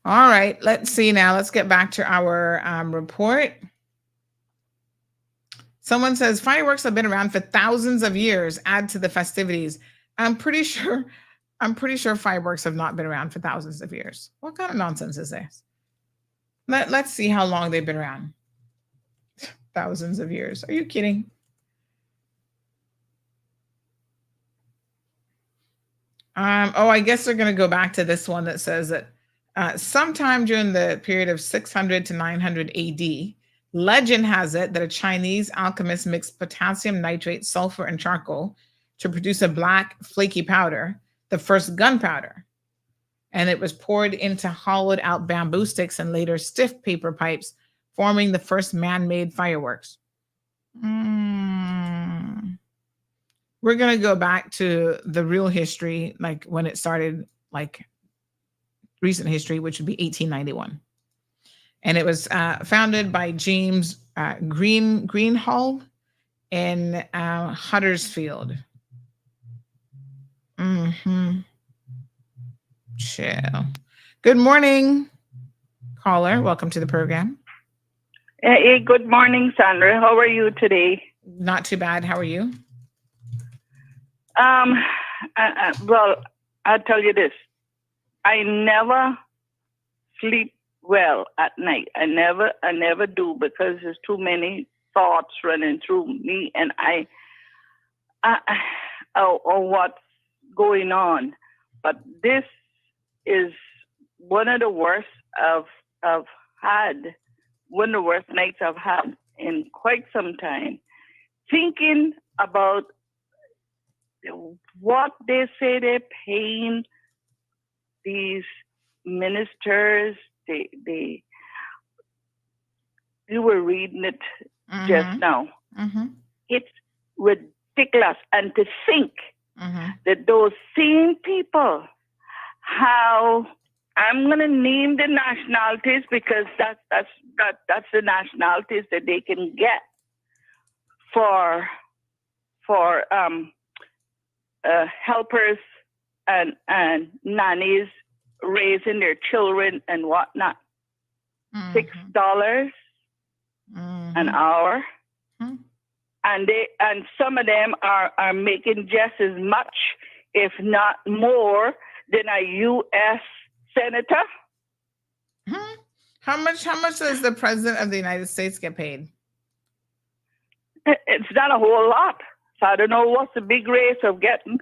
All right, let's see now. Let's get back to our report. Someone says fireworks have been around for thousands of years. Add to the festivities. I'm pretty sure fireworks have not been around for thousands of years. What kind of nonsense is this? Let's see how long they've been around. Thousands of years. Are you kidding? I guess they're going to go back to this one that says that sometime during the period of 600 to 900 AD, legend has it that a Chinese alchemist mixed potassium nitrate, sulfur, and charcoal to produce a black, flaky powder, the first gunpowder. And it was poured into hollowed out bamboo sticks and later stiff paper pipes, forming the first man-made fireworks. We're going to go back to the real history, like when it started, like recent history, which would be 1891. And it was founded by James Greenhall in Huddersfield. Chill. Good morning, caller. Welcome to the program. Hey, good morning, Sandra. How are you today? Not too bad. How are you? Well, I'll tell you this. I never sleep well at night. I never do, because there's too many thoughts running through me, and what's going on. But this is one of the worst I've had. One of the worst nights I've had in quite some time. Thinking about what they say they're paying these ministers. You were reading it just now. It's ridiculous. And to think that those same people, how I'm going to name the nationalities, because that's the nationalities that they can get for helpers and nannies raising their children and whatnot. $6 an hour, and some of them are making just as much, if not more, than a U.S. senator. How much does the president of the United States get paid? It's not a whole lot. So I don't know what's the big race of getting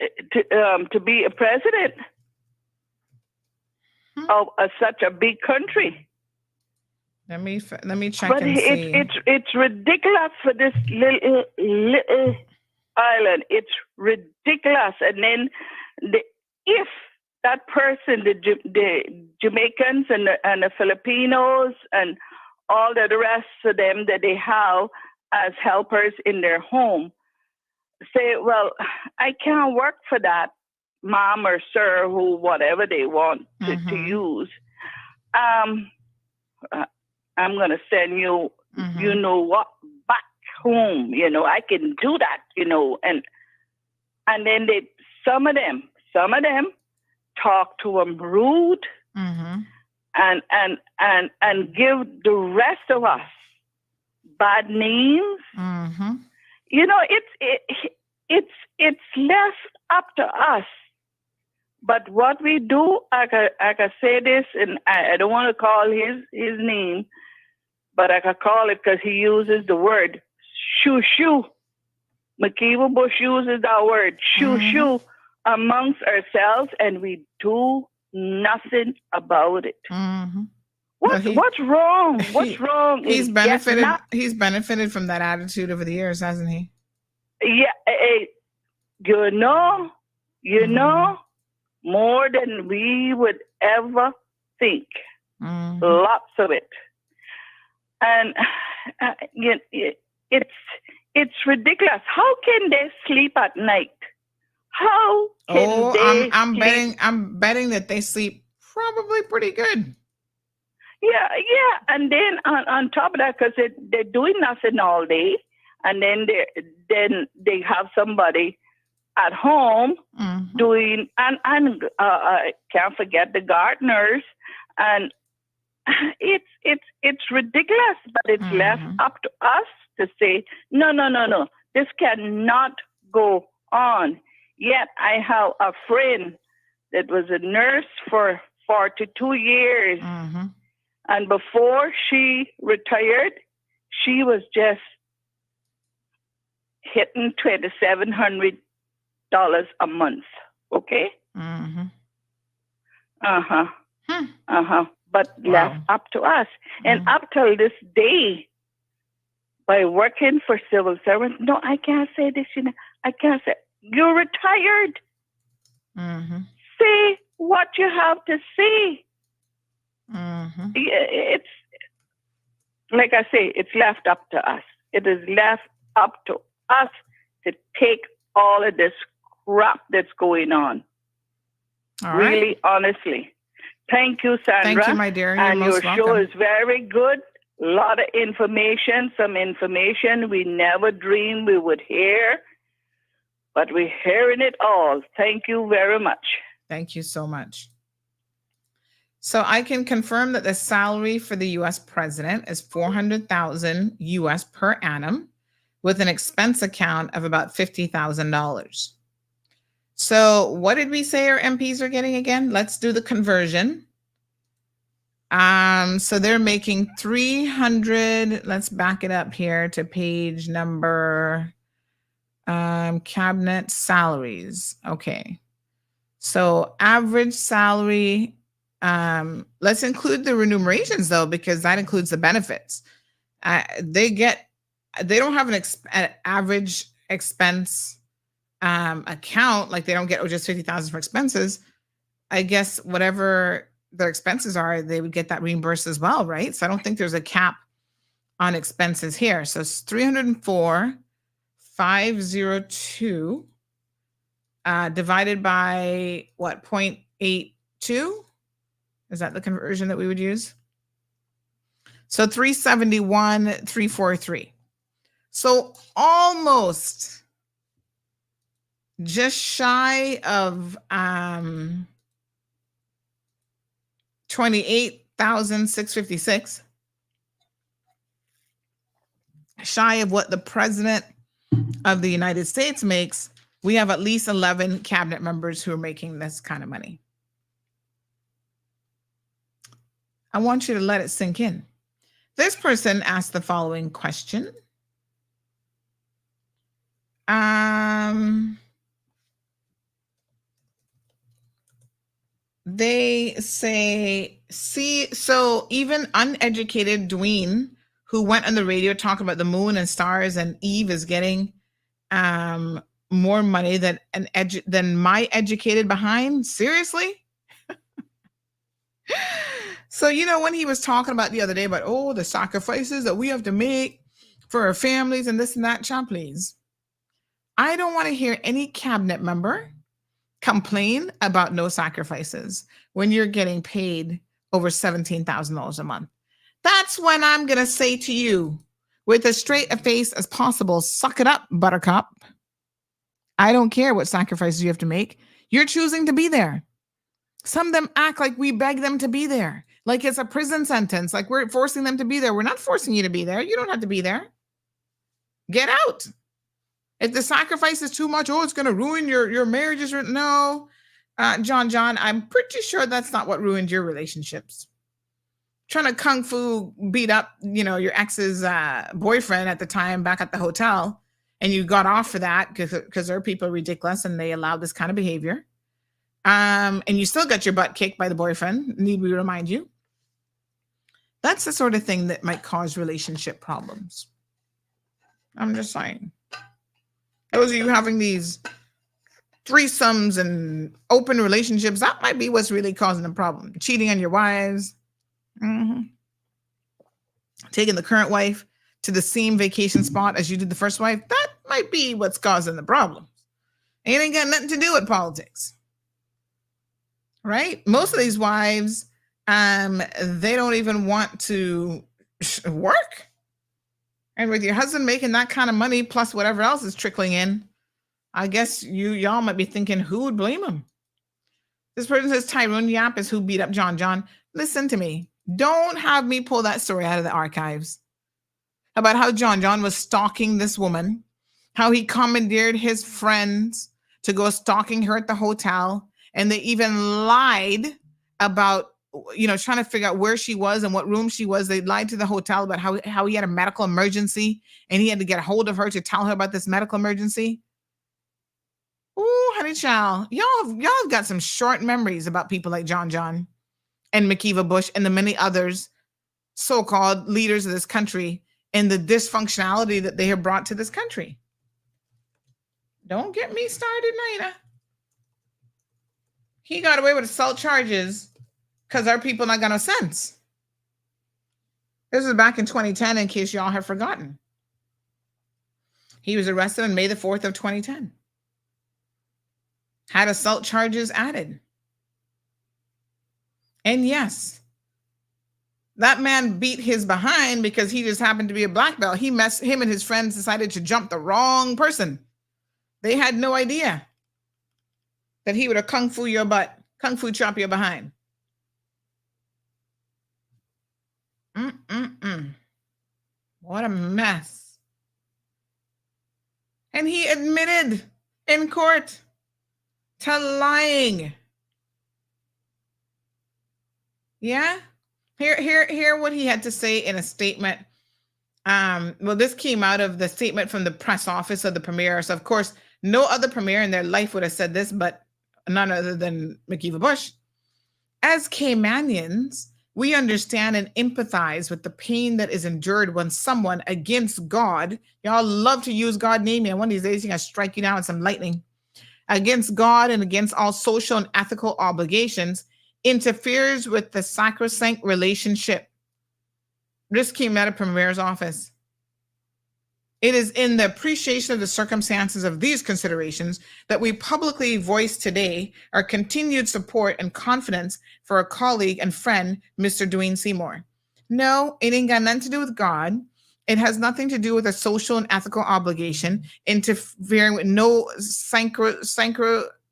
to be a president of such a big country. Let me check But and see. it's ridiculous for this little island. It's ridiculous. And then if that person, the Jamaicans and the Filipinos and all the rest of them that they have as helpers in their home, say, well, I can't work for that mom or sir, who whatever they want to use. I'm going to send you, you know what, back home. You know, I can do that. You know, and then some of them talk to them rude, and give the rest of us bad names. You know, it's less up to us. But what we do, I can say this, and I don't want to call his name, but I can call it because he uses the word shoo. McKeever Bush uses that word shoo amongst ourselves, and we do nothing about it. What's wrong? What's wrong? He's benefited. He's benefited from that attitude over the years, hasn't he? Yeah, you know, more than we would ever think. Lots of it, and it's ridiculous. How can they sleep at night? How can they? I'm betting that they sleep probably pretty good. Yeah, and then on top of that, because they're doing nothing all day, and then they have somebody at home doing, and I can't forget the gardeners, and it's ridiculous, but it's left up to us to say no, this cannot go on. Yet I have a friend that was a nurse for 42 years. And before she retired, she was just hitting $2,700 a month. Okay? But left up to us. And up till this day, by working for civil servants, no, I can't say this, you know, I can't say, you're retired. Say what you have to say. It's like I say, it's left up to us. It is left up to us to take all of this crap that's going on. Really, honestly. Thank you, Sandra. Thank you, my dear. You're and most your show welcome. is very good. A lot of information, some information we never dreamed we would hear, but we're hearing it all. Thank you very much. Thank you so much. So I can confirm that the salary for the U.S. president is $400,000 U.S. per annum, with an expense account of about $50,000. So what did we say our MPs are getting again? Let's do the conversion. So they're making 300. Let's back it up here to page number cabinet salaries. Okay. So average salary. Let's include the remunerations though, because that includes the benefits. They don't have an average expense account, like they don't get just 50,000 for expenses. I guess whatever their expenses are, they would get that reimbursed as well, right? So I don't think there's a cap on expenses here. So it's 304,502 divided by what, 0.82? Is that the conversion that we would use? So 371,343. So almost just shy of 28,656. Shy of what the president of the United States makes. We have at least 11 cabinet members who are making this kind of money. I want you to let it sink in. This person asked the following question. They say, see, so even uneducated Dwayne, who went on the radio talking about the moon and stars, and Eve is getting more money than than my educated behind. Seriously? So, when he was talking about the other day about, the sacrifices that we have to make for our families and this and that, child, please. I don't want to hear any cabinet member complain about no sacrifices when you're getting paid over $17,000 a month. That's when I'm going to say to you, with as straight a face as possible, suck it up, buttercup. I don't care what sacrifices you have to make. You're choosing to be there. Some of them act like we beg them to be there, like it's a prison sentence, like we're forcing them to be there. We're not forcing you to be there. You don't have to be there. Get out. If the sacrifice is too much, it's going to ruin your marriages. No, John, I'm pretty sure that's not what ruined your relationships. Trying to kung fu beat up, your ex's boyfriend at the time back at the hotel, and you got off for that because there are people ridiculous and they allow this kind of behavior. And you still got your butt kicked by the boyfriend. Need we remind you? That's the sort of thing that might cause relationship problems. I'm just saying. Those of you having these threesomes and open relationships, that might be what's really causing the problem. Cheating on your wives. Taking the current wife to the same vacation spot as you did the first wife. That might be what's causing the problem. It ain't got nothing to do with politics. Right? Most of these wives, they don't even want to work. And with your husband making that kind of money plus whatever else is trickling in, I guess y'all might be thinking, who would blame him? This person says Tyrone Yap is who beat up John. Listen to me. Don't have me pull that story out of the archives about how John was stalking this woman, how he commandeered his friends to go stalking her at the hotel, and they even lied about, trying to figure out where she was and what room she was. They lied to the hotel about how he had a medical emergency and he had to get a hold of her to tell her about this medical emergency. Ooh, honey child, y'all have got some short memories about people like John and McKeeva Bush and the many others so-called leaders of this country and the dysfunctionality that they have brought to this country. Don't get me started, Nina. He got away with assault charges because our people not got no sense. This was back in 2010, in case y'all have forgotten. He was arrested on May the 4th of 2010. Had assault charges added. And yes, that man beat his behind because he just happened to be a black belt. Him and his friends decided to jump the wrong person. They had no idea that he would have kung fu your butt, kung fu chop your behind. What a mess. And he admitted in court to lying. Yeah? Hear what he had to say in a statement. Well, this came out of the statement from the press office of the premier. So, of course, no other premier in their life would have said this, but none other than McKeeva Bush. As Caymanians, we understand and empathize with the pain that is endured when someone against God, y'all love to use God naming, and one of these days, he's going to strike you down with some lightning, against God and against all social and ethical obligations, interferes with the sacrosanct relationship. This came out of Premier's office. It is in the appreciation of the circumstances of these considerations that we publicly voice today our continued support and confidence for our colleague and friend, Mr. Dwayne Seymour. No, it ain't got nothing to do with God. It has nothing to do with a social and ethical obligation, interfering with no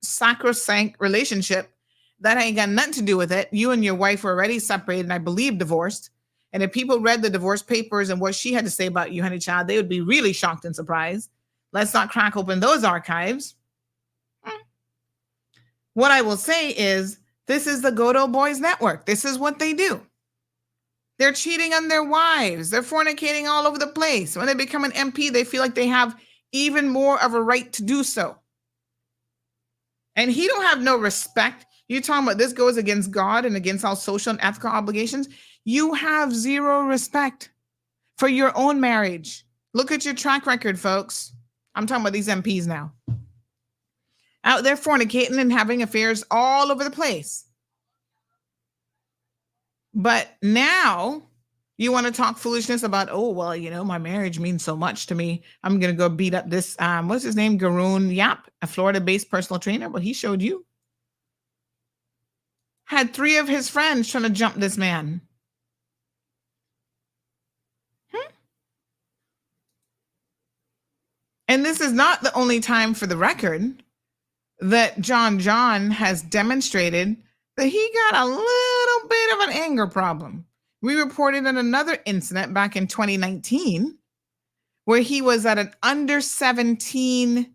sacrosanct relationship. That ain't got nothing to do with it. You and your wife were already separated and I believe divorced. And if people read the divorce papers and what she had to say about you, honey child, they would be really shocked and surprised. Let's not crack open those archives. What I will say is, this is the Godo Boys Network. This is what they do. They're cheating on their wives. They're fornicating all over the place. When they become an MP, they feel like they have even more of a right to do so. And he don't have no respect You talking about this goes against God and against all social and ethical obligations? You have zero respect for your own marriage. Look at your track record, folks. I'm talking about these MPs now. Out there fornicating and having affairs all over the place. But now you want to talk foolishness about, oh, well, you know, my marriage means so much to me. I'm going to go beat up this, what's his name? Garoon Yap, a Florida-based personal trainer. Well, he showed you. Had 3 of his friends trying to jump this man. And this is not the only time, for the record, that John has demonstrated that he got a little bit of an anger problem. We reported on another incident back in 2019 where he was at an under 17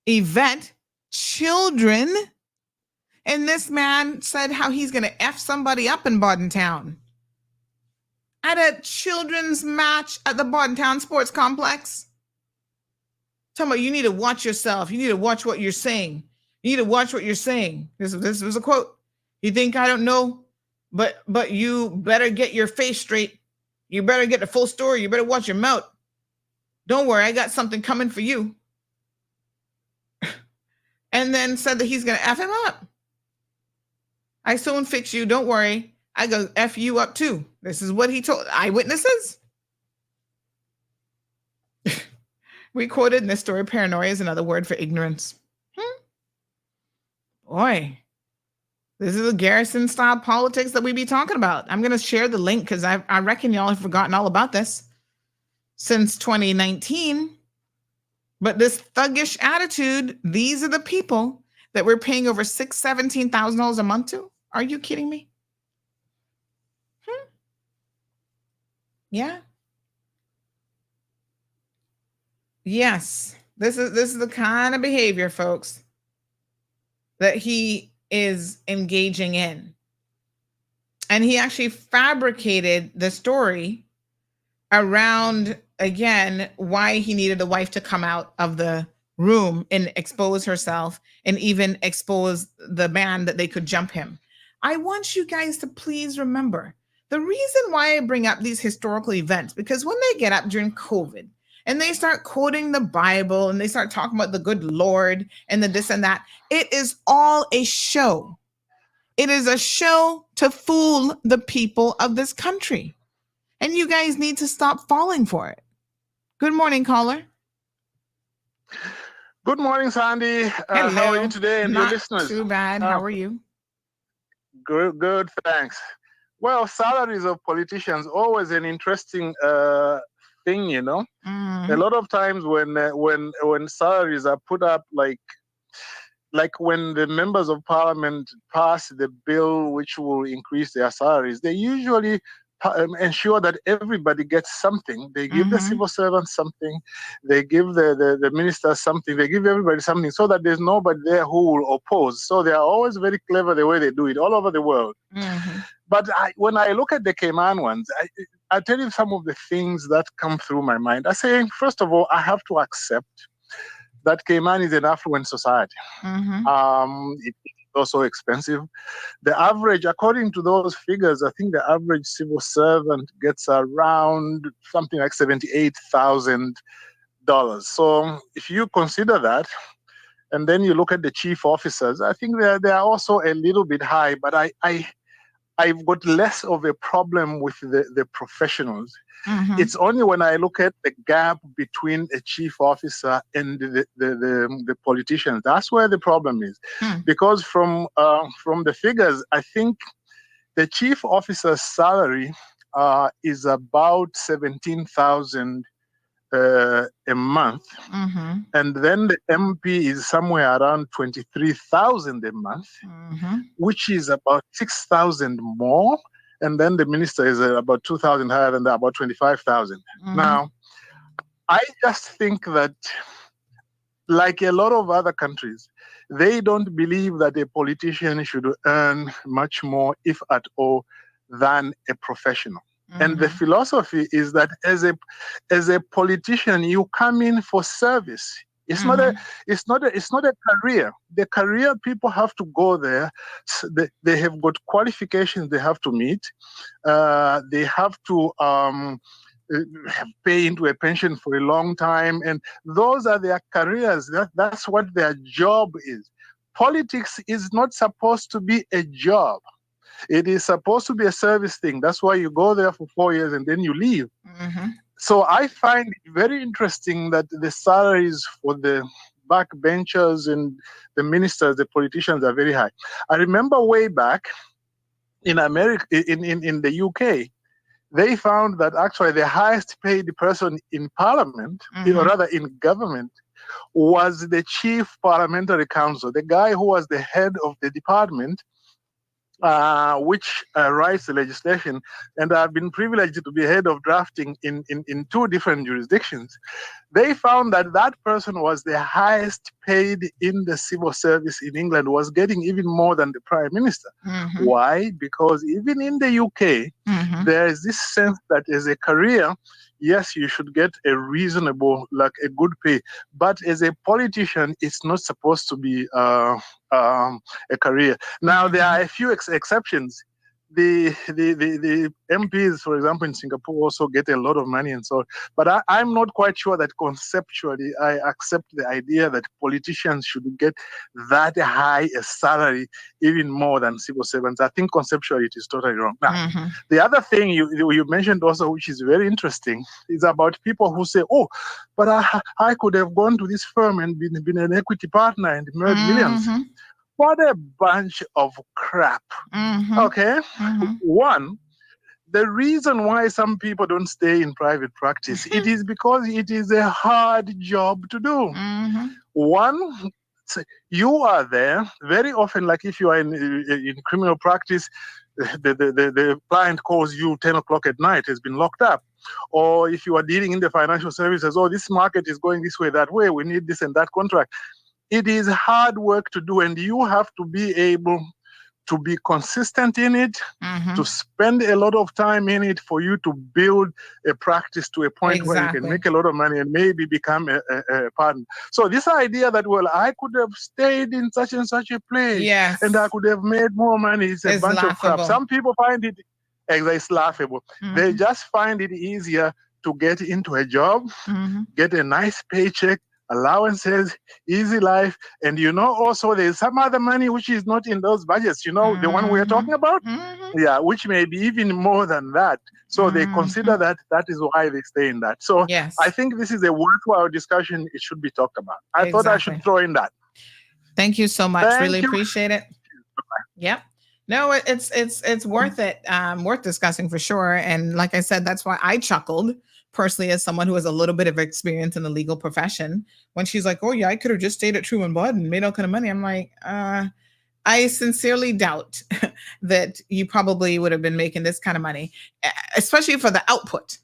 event, children, and this man said how he's going to F somebody up in Bordentown at a children's match at the Bordentown Sports Complex. Talking about, you need to watch yourself. You need to watch what you're saying. You need to watch what you're saying. This was a quote. You think I don't know, but you better get your face straight. You better get the full story. You better watch your mouth. Don't worry, I got something coming for you. And then said that he's going to F him up. I soon fix you. Don't worry. I go F you up too. This is what he told eyewitnesses. We quoted in this story, paranoia is another word for ignorance. Boy, this is a Garrison style politics that we be talking about. I'm going to share the link because I reckon y'all have forgotten all about this since 2019. But this thuggish attitude, these are the people that we're paying over $17,000 a month to. Are you kidding me? Yeah. Yes, this is the kind of behavior, folks, that he is engaging in. And he actually fabricated the story around, again, why he needed a wife to come out of the room and expose herself and even expose the man that they could jump him. I want you guys to please remember the reason why I bring up these historical events, because when they get up during COVID, and they start quoting the Bible and they start talking about the good Lord and the this and that, it is all a show. It is a show to fool the people of this country. And you guys need to stop falling for it. Good morning, caller. Good morning, Sandy. How are you today and your listeners? Too bad. How are you? Good, thanks. Well, salaries of politicians, always an interesting thing, you know. A lot of times when salaries are put up, like when the members of parliament pass the bill which will increase their salaries, they usually ensure that everybody gets something. They give the civil servants something, they give the ministers something, they give everybody something, so that there's nobody there who will oppose. So they are always very clever the way they do it all over the world. But when I look at the Cayman ones, I tell you some of the things that come through my mind. I say, first of all, I have to accept that Cayman is an affluent society. It's also expensive. The average, according to those figures, I think the average civil servant gets around something like $78,000. So if you consider that, and then you look at the chief officers, I think they are also a little bit high, but I've got less of a problem with the professionals. It's only when I look at the gap between a chief officer and the politicians, that's where the problem is. Because from the figures, I think the chief officer's salary is about $17,000 a month, and then the MP is somewhere around $23,000 a month, which is about $6,000 more, and then the minister is about $2,000 higher than that, about $25,000. Now, I just think that, like a lot of other countries, they don't believe that a politician should earn much more, if at all, than a professional. And the philosophy is that as a politician, you come in for service. It's not a career. The career people have to go there. They have got qualifications they have to meet. They have to pay into a pension for a long time, and those are their careers. That's what their job is. Politics is not supposed to be a job. It is supposed to be a service thing. That's why you go there for 4 years and then you leave. So I find it very interesting that the salaries for the backbenchers and the ministers, the politicians, are very high. I remember way back in America, in the UK, they found that actually the highest paid person in parliament, or rather in government, was the chief parliamentary counsel, the guy who was the head of the department which writes the legislation. And I've been privileged to be head of drafting in 2 different jurisdictions. They found that that person was the highest paid in the civil service in England, was getting even more than the prime minister. Why? Because even in the UK, there is this sense that as a career, yes, you should get a reasonable, like a good pay. But as a politician, it's not supposed to be a career. Now, there are a few exceptions. The MPs, for example, in Singapore also get a lot of money and so on. But I'm not quite sure that conceptually I accept the idea that politicians should get that high a salary, even more than civil servants. I think conceptually it is totally wrong. Now, the other thing you mentioned also, which is very interesting, is about people who say, oh, but I could have gone to this firm and been an equity partner and made millions. What a bunch of crap. Okay? One, the reason why some people don't stay in private practice, it is because it is a hard job to do. One, you are there very often, like if you are in criminal practice, the client calls you 10 o'clock at night, has been locked up. Or if you are dealing in the financial services, oh, this market is going this way, that way, we need this and that contract. It is hard work to do, and you have to be able to be consistent in it, to spend a lot of time in it for you to build a practice to a point where you can make a lot of money and maybe become a partner. So this idea that, well, I could have stayed in such and such a place and I could have made more money is a bunch of crap. Some people find it it's laughable. They just find it easier to get into a job, get a nice paycheck, allowances, easy life, and also there's some other money which is not in those budgets, the one we are talking about, which may be even more than that. So they consider that is why they stay in that. So I think this is a worthwhile discussion. It should be talked about. I thought I should throw in that. Thank you so much. Really appreciate it. Yep. No, it's worth it. Worth discussing for sure. And like I said, that's why I chuckled personally as someone who has a little bit of experience in the legal profession when she's like, oh yeah, I could have just stayed at Truman Budd and made all kind of money. I'm like, I sincerely doubt that you probably would have been making this kind of money, especially for the output.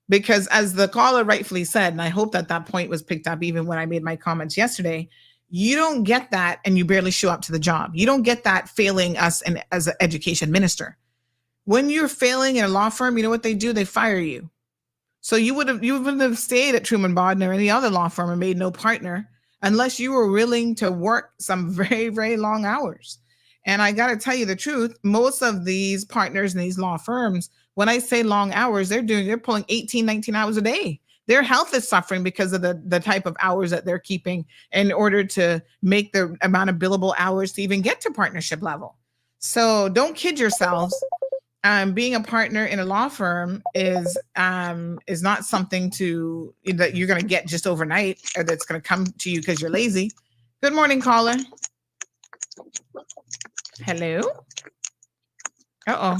Because as the caller rightfully said, and I hope that point was picked up even when I made my comments yesterday, you don't get that and you barely show up to the job. You don't get that failing us as an education minister. When you're failing in a law firm, you know what they do? They fire you. So you wouldn't have stayed at Truman Bodden or any other law firm and made no partner unless you were willing to work some very, very long hours. And I got to tell you the truth, most of these partners in these law firms, when I say long hours, they're pulling 18, 19 hours a day. Their health is suffering because of the type of hours that they're keeping in order to make the amount of billable hours to even get to partnership level. So don't kid yourselves. Being a partner in a law firm is not something that you're going to get just overnight or that's going to come to you because you're lazy. Good morning, caller. Hello. Uh-oh.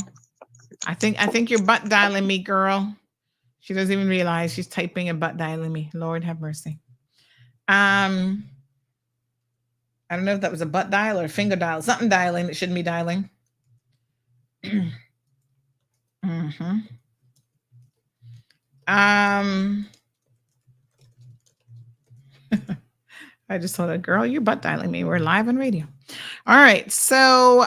I think you're butt dialing me, girl. She doesn't even realize she's typing and butt dialing me. Lord have mercy. I don't know if that was a butt dial or a finger dial. Something dialing that shouldn't be dialing. I just told her, girl, you're butt dialing me. We're live on radio. All right. So,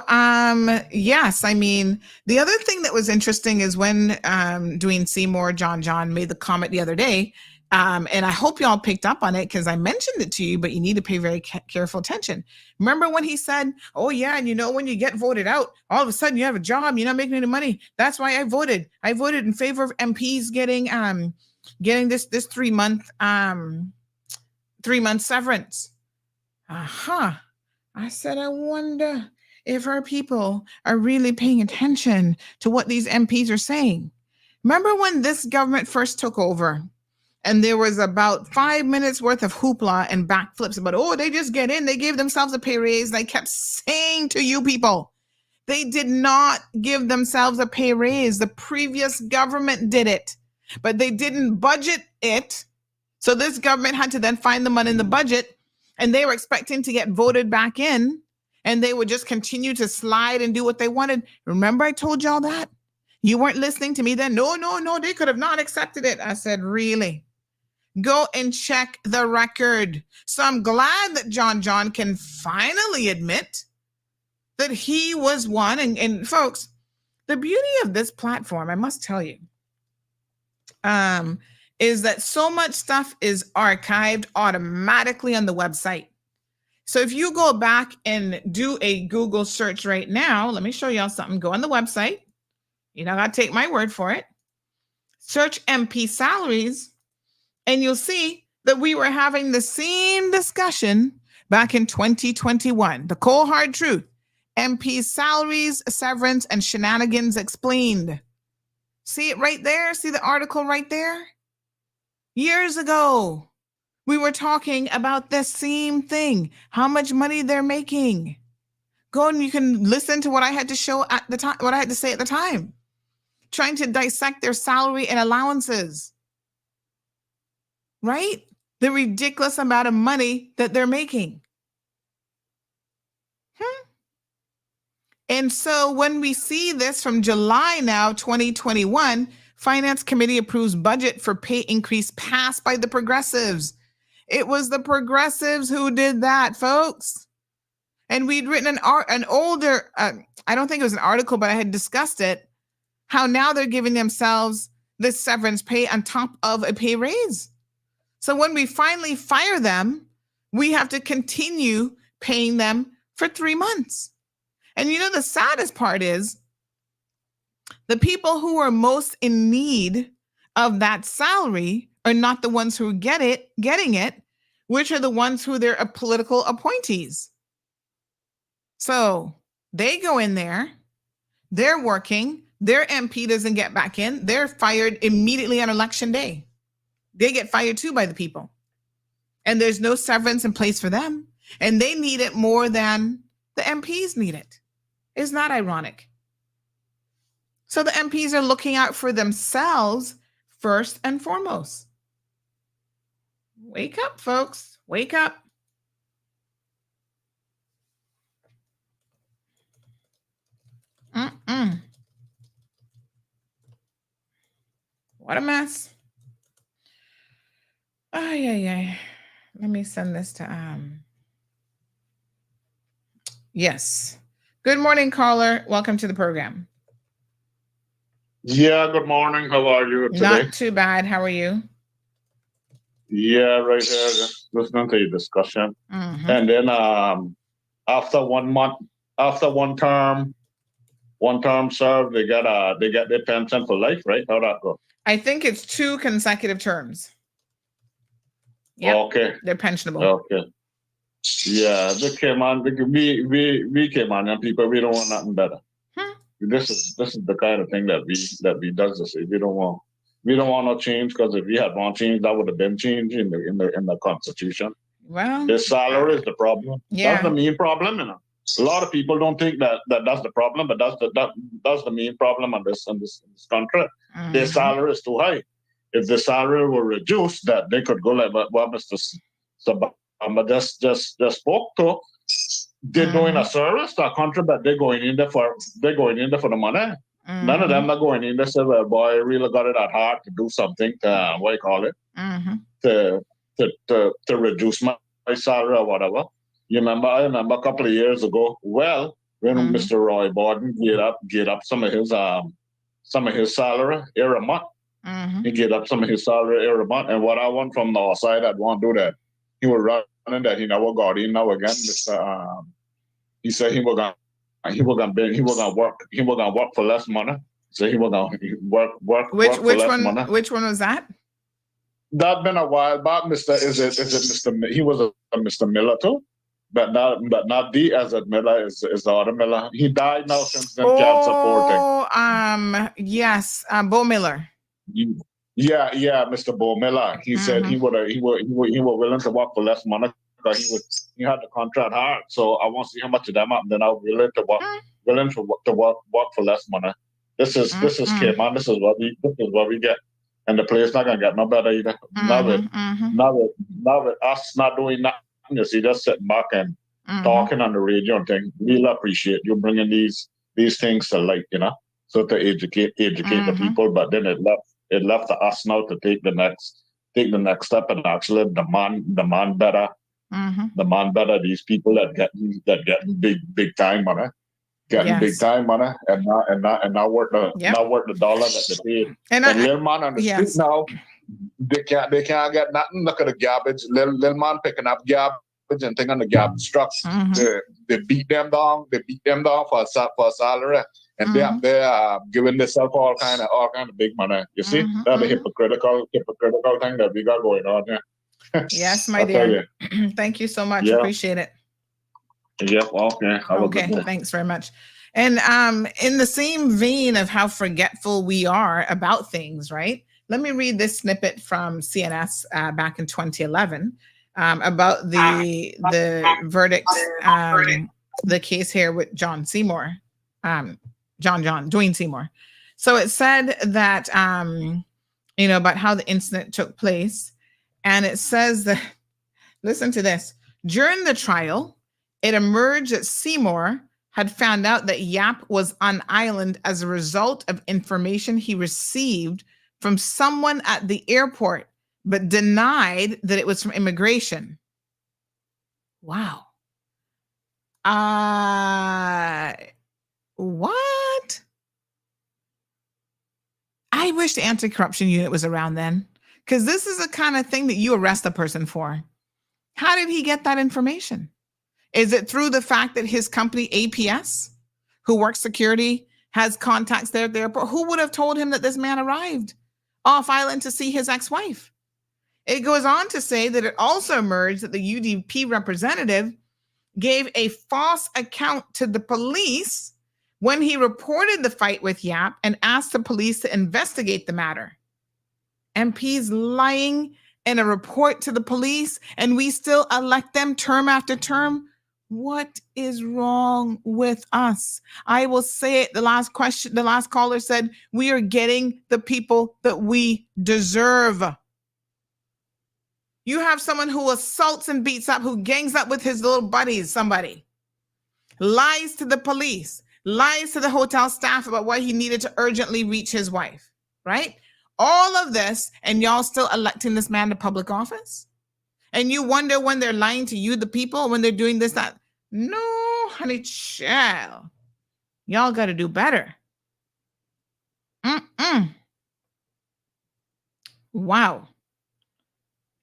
yes, I mean, the other thing that was interesting is when Dwayne Seymour, John made the comment the other day, And I hope y'all picked up on it because I mentioned it to you, but you need to pay very careful attention. Remember when he said, oh yeah, and when you get voted out, all of a sudden you have a job, you're not making any money. That's why I voted. I voted in favor of MPs getting this 3-month severance. I said, I wonder if our people are really paying attention to what these MPs are saying. Remember when this government first took over and there was about 5 minutes worth of hoopla and backflips about, oh, they just get in, they gave themselves a pay raise. And I kept saying to you people, they did not give themselves a pay raise. The previous government did it, but they didn't budget it. So this government had to then find the money in the budget, and they were expecting to get voted back in, and they would just continue to slide and do what they wanted. Remember I told y'all that? You weren't listening to me then. No, they could have not accepted it. I said, really? Go and check the record. So I'm glad that John can finally admit that he was one. And folks, the beauty of this platform, I must tell you, is that so much stuff is archived automatically on the website. So if you go back and do a Google search right now, let me show y'all something. Go on the website. You don't got to take my word for it. Search MP salaries, and you'll see that we were having the same discussion back in 2021. The cold hard truth. MP salaries, severance, and shenanigans explained. See it right there? See the article right there? Years ago, we were talking about the same thing. How much money they're making. Go and you can listen to what I had to show at the time, what I had to say at the time. Trying to dissect their salary and allowances. Right? The ridiculous amount of money that they're making. And so when we see this from July now, 2021, Finance Committee approves budget for pay increase passed by the progressives. It was the progressives who did that, folks. And we'd written an older, I don't think it was an article, but I had discussed it, how now they're giving themselves this severance pay on top of a pay raise. So when we finally fire them, we have to continue paying them for 3 months. And the saddest part is the people who are most in need of that salary are not the ones who are getting it, which are the ones who they're political appointees. So they go in there, they're working, their MP doesn't get back in, they're fired immediately on election day. They get fired too by the people. And there's no severance in place for them. And they need it more than the MPs need it. Isn't that ironic? So the MPs are looking out for themselves first and foremost. Wake up, folks. Wake up. What a mess. Let me send this to yes. Good morning, caller. Welcome to the program. Yeah, good morning. How are you today? Not too bad. How are you? Yeah, right here. Just listening to your discussion. Mm-hmm. And then after 1 month, after one term served, they get their pension for life, right? How that go? I think it's 2 consecutive terms. Yeah. Okay. They're pensionable. Okay. Yeah, they came on. We came on, and people, we don't want nothing better. This is the kind of thing that we does this. We don't want no change, because if we had one change, that would have been changed in the Constitution. Well, the salary is the problem. Yeah. That's the main problem. A lot of people don't think that that's the problem, but that's the main problem in this country. Mm-hmm. Their salary is too high. If the salary were reduced, that they could go like what Mr. Sabama just spoke to. They're doing a service to a country, but they're going in there for the money. Mm-hmm. None of them are going in there say, well, boy, I really got it at heart to do something to Mm-hmm. to reduce my salary or whatever. I remember a couple of years ago, when Mr. Roy Borden get up some of his salary every month. He get up some of his salary every month. And what I want from the outside, I'd want to do that. He was running that he never got in now again. He said he was gonna work for less money. So he was gonna work for less money. Which one was that? That been a while back. Mr. He was a Mr. Miller too. But not the Ezra Miller is the other Miller. He died now since then. Cancer poor thing. Yes, Bo Miller. Yeah, Mr. Bo Miller. He said he was willing to work for less money because he had the contract hard. So I want to see how much of them up, and then I'm willing to work for less money. This is K-Man. This is what we get, and the player's not gonna get no better either. Now with us not doing nothing. You see, just sitting back and talking on the radio and things. Really appreciate you bringing these things to light, so to educate the people. But then it left to us now to take the next step and actually demand better. Demand better. These people that get big time money, big time money, and not worth the dollar that they paid. And little man on the street now. They can't get nothing. Look at the garbage. Little man picking up garbage and thing on the garbage trucks. They beat them down. They beat them down for a salary, and they're giving themselves all kind of big money. You see, that's a hypocritical thing that we got going on here. Yes, my dear. Thank you so much. Appreciate it. Yep. Okay. Okay. Thanks very much. And in the same vein of how forgetful we are about things, right? Let me read this snippet from CNS back in 2011 about the verdict, the case here with Dwayne Seymour. So it said that, about how the incident took place. And it says that, listen to this, during the trial, it emerged that Seymour had found out that Yap was on island as a result of information he received from someone at the airport, but denied that it was from immigration. Wow. What? I wish the anti-corruption unit was around then, because this is the kind of thing that you arrest a person for. How did he get that information? Is it through the fact that his company, APS, who works security, has contacts there at the airport? Who would have told him that this man arrived off island to see his ex-wife? It goes on to say that it also emerged that the UDP representative gave a false account to the police when he reported the fight with Yap and asked the police to investigate the matter. MPs lying in a report to the police, and we still elect them term after term. What is wrong with us? I will say it. The last caller said, we are getting the people that we deserve. You have someone who assaults and beats up, who gangs up with his little buddies, somebody, lies to the police, lies to the hotel staff about why he needed to urgently reach his wife, right? All of this, and y'all still electing this man to public office? And you wonder when they're lying to you, the people, when they're doing this, that. No, honey, child. Y'all got to do better. Wow.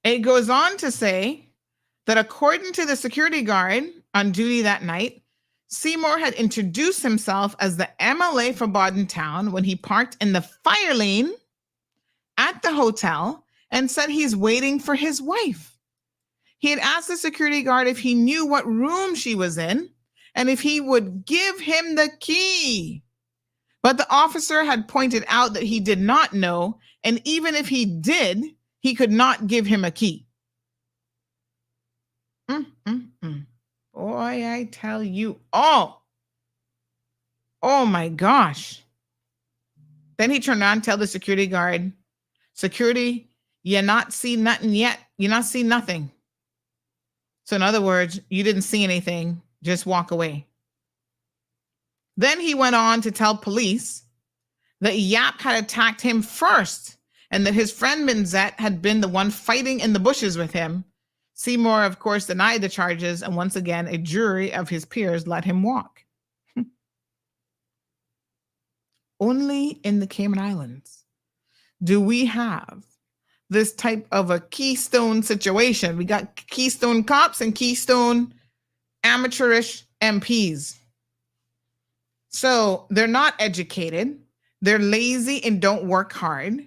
It goes on to say that according to the security guard on duty that night, Seymour had introduced himself as the MLA for Bordentown when he parked in the fire lane at the hotel and said he's waiting for his wife. He had asked the security guard if he knew what room she was in and if he would give him the key. But the officer had pointed out that he did not know, and even if he did, he could not give him a key. Boy, I tell you all. Oh my gosh. Then he turned around and tell the security guard, security, you not see nothing yet. You not see nothing. So in other words, you didn't see anything, just walk away. Then he went on to tell police that Yap had attacked him first and that his friend Minzette had been the one fighting in the bushes with him. Seymour, of course, denied the charges, and once again, a jury of his peers let him walk. Only in the Cayman Islands do we have this type of a Keystone situation? We got Keystone cops and Keystone amateurish MPs. So they're not educated. They're lazy and don't work hard,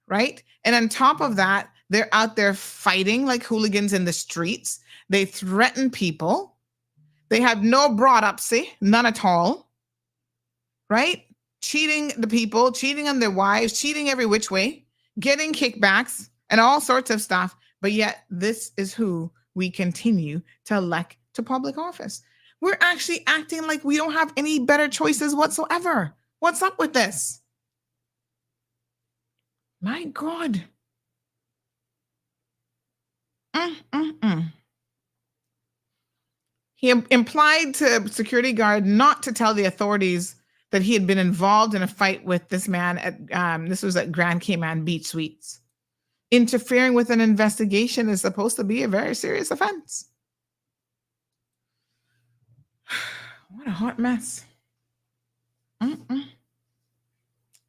right? And on top of that, they're out there fighting like hooligans in the streets. They threaten people. They have no broad-upsy, none at all, right? Cheating the people, cheating on their wives, cheating every which way, getting kickbacks and all sorts of stuff. But yet this is who we continue to elect to public office. We're actually acting like we don't have any better choices whatsoever. What's up with this? My God. He implied to security guard not to tell the authorities that he had been involved in a fight with this man at this was at Grand Cayman Beach Suites. Interfering with an investigation is supposed to be a very serious offense. What a hot mess.